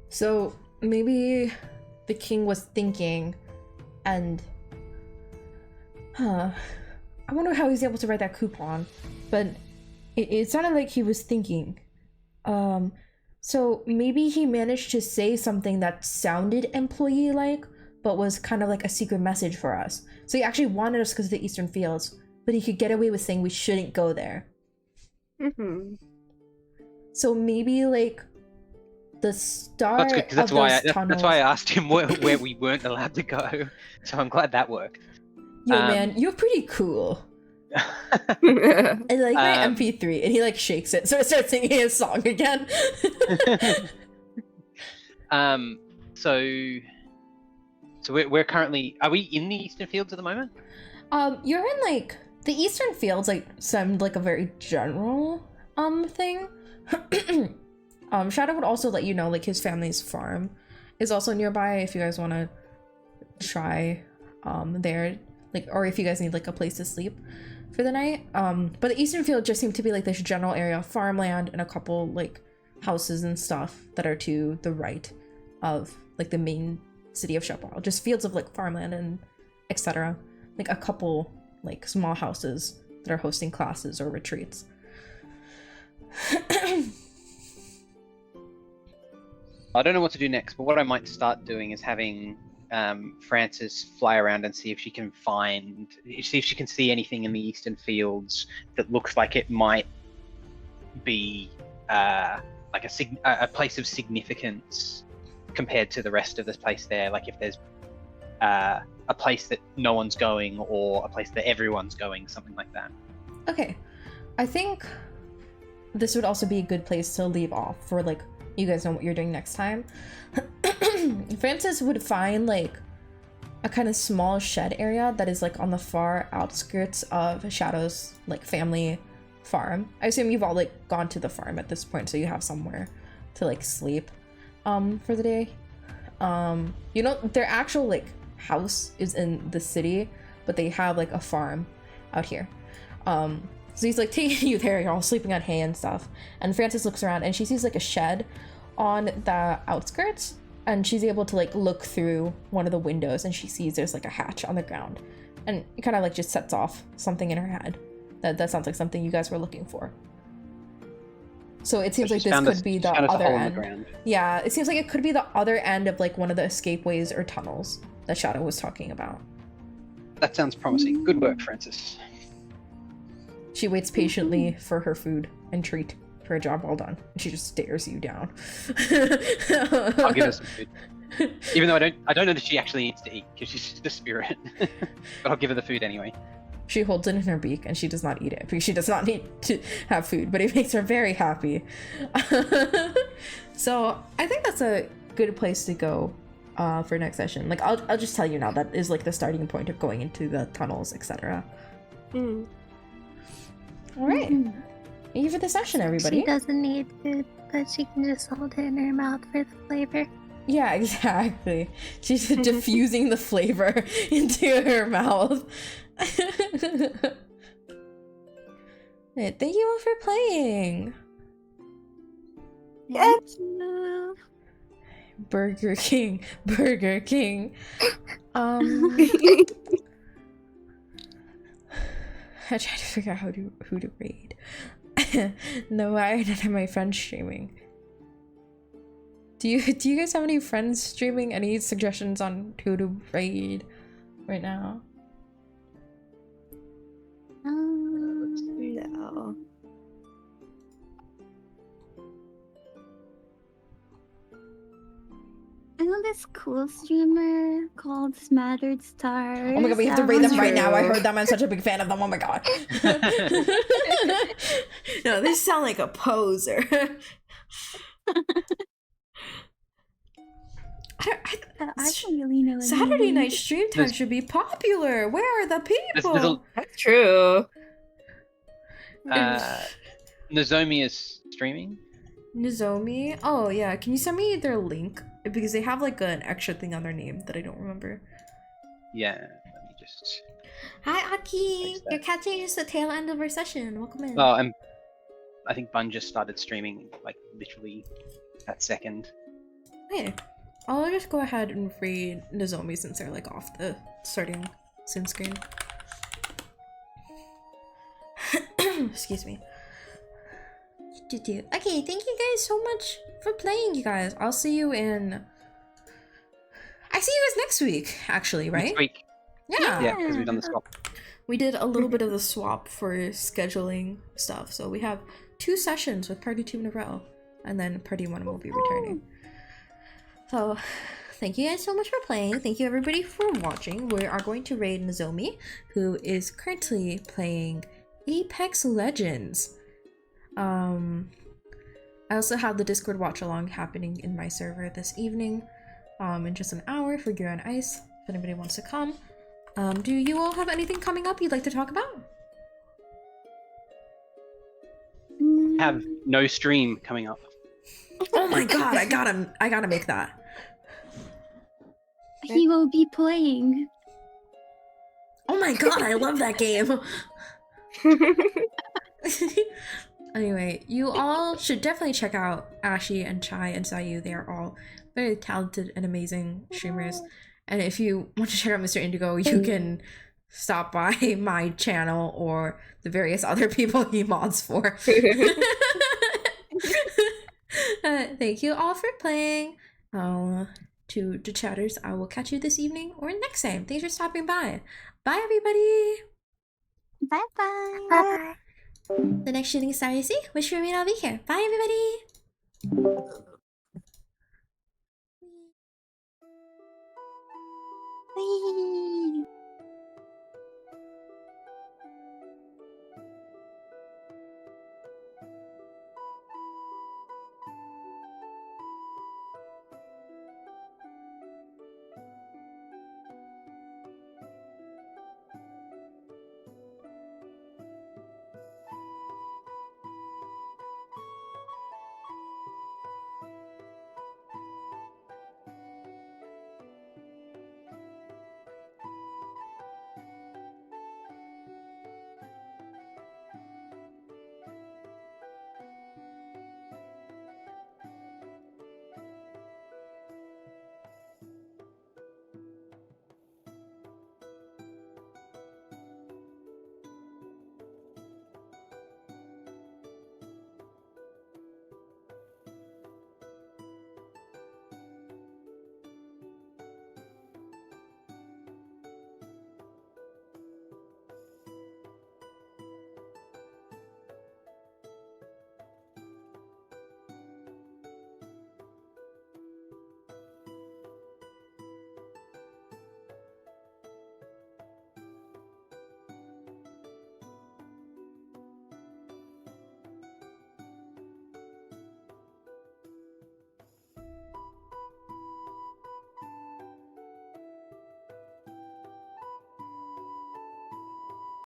So maybe the king was thinking, and I wonder how he's able to write that coupon, but it sounded like he was thinking. So maybe he managed to say something that sounded employee-like, but was kind of like a secret message for us. So he actually wanted us to go to the Eastern Fields, but he could get away with saying we shouldn't go there. Mm-hmm. So maybe like the start That's good, because that's of why those that's why I tunnels- asked him where we weren't allowed to go. So I'm glad that worked. Yo, man, you're pretty cool. I like my MP3, and he like shakes it, so I start singing his song again. So we're currently, are we in the Eastern Fields at the moment? You're in like the Eastern Fields. Like sound like a very general thing. Shadow would also let you know like his family's farm is also nearby if you guys want to try there, like, or if you guys need like a place to sleep for the night. But the Eastern Field just seemed to be like this general area of farmland and a couple like houses and stuff that are to the right of like the main city of Shepwell. Just fields of like farmland and etc. Like a couple like small houses that are hosting classes or retreats. I don't know what to do next, but what I might start doing is having Frances fly around and see if she can see anything in the Eastern Fields that looks like it might be like a place of significance compared to the rest of this place there. Like if there's a place that no one's going or a place that everyone's going, something like that. Okay, I think this would also be a good place to leave off for like you guys know what you're doing next time. Frances would find like a kind of small shed area that is like on the far outskirts of Shadow's like family farm. I assume you've all like gone to the farm at this point, so you have somewhere to like sleep for the day. You know, their actual like house is in the city, but they have like a farm out here. So he's like taking you there, you're all sleeping on hay and stuff. And Frances looks around and she sees like a shed on the outskirts, and she's able to like look through one of the windows and she sees there's like a hatch on the ground, and it kind of like just sets off something in her head that sounds like something you guys were looking for. So it seems like this could be the other end. Yeah, it seems like it could be the other end of like one of the escape ways or tunnels that Shadow was talking about. That sounds promising. Good work, Frances. She waits patiently for her food and treat for a job well done. And she just stares you down. I'll give her some food. Even though I don't know that she actually needs to eat because she's just a spirit. But I'll give her the food anyway. She holds it in her beak and she does not eat it because she does not need to have food, but it makes her very happy. So I think that's a good place to go for next session. Like I'll just tell you now, that is like the starting point of going into the tunnels, etc. Mm. All right. Thank you for the session, everybody. She doesn't need food, but she can just hold it in her mouth for the flavor. Yeah, exactly. She's diffusing the flavor into her mouth. Hey, thank you all for playing. Yeah. Burger King. I tried to figure out who to raid. No, I don't have my friends streaming. Do you guys have any friends streaming? Any suggestions on who to raid right now? No. found this cool streamer called Smattered Stars. Oh my god, we have to that rate them was right now. I True. heard them. I'm such a big fan of them. Oh my god. No, they sound like a poser. I don't really know. any Saturday night names. stream time should be popular. Where are the people? there's a- That's true. Nozomi is streaming. Nozomi? Oh yeah, can you send me their link? Because they have like an extra thing on their name that I don't remember. Yeah, let me just. Hi Aki! Thanks, You're catching us the tail end of our session. Welcome in. Well, and I think Bun just started streaming like literally that second. Hey, I'll just go ahead and read Nozomi since they're like off the starting sim screen. Excuse me. Okay, thank you guys so much for playing, you guys. I'll see you in... I see you guys next week, actually, right? Next week. Yeah. Yeah, because we've done the swap. We did a little bit of the swap for scheduling stuff, so we have 2 sessions with Party 2 in a row, and then Party 1 will be returning. So, thank you guys so much for playing. Thank you everybody for watching. We are going to raid Nozomi, who is currently playing Apex Legends. I also have the Discord watch along happening in my server this evening, in just an hour for Gear on Ice, if anybody wants to come. Do you all have anything coming up you'd like to talk about? Have no stream coming up. Oh my god, I gotta make that. He will be playing. Oh my god, I love that game. Anyway, you all should definitely check out Ashi and Chai and Sayu. They are all very talented and amazing streamers. And if you want to check out Mr. Indigo, you can stop by my channel or the various other people he mods for. Thank you all for playing. To the chatters, I will catch you this evening or next time. Thanks for stopping by. Bye, everybody. Bye bye. Bye bye. The next shooting star you see, wish for me and I'll be here. Bye, everybody.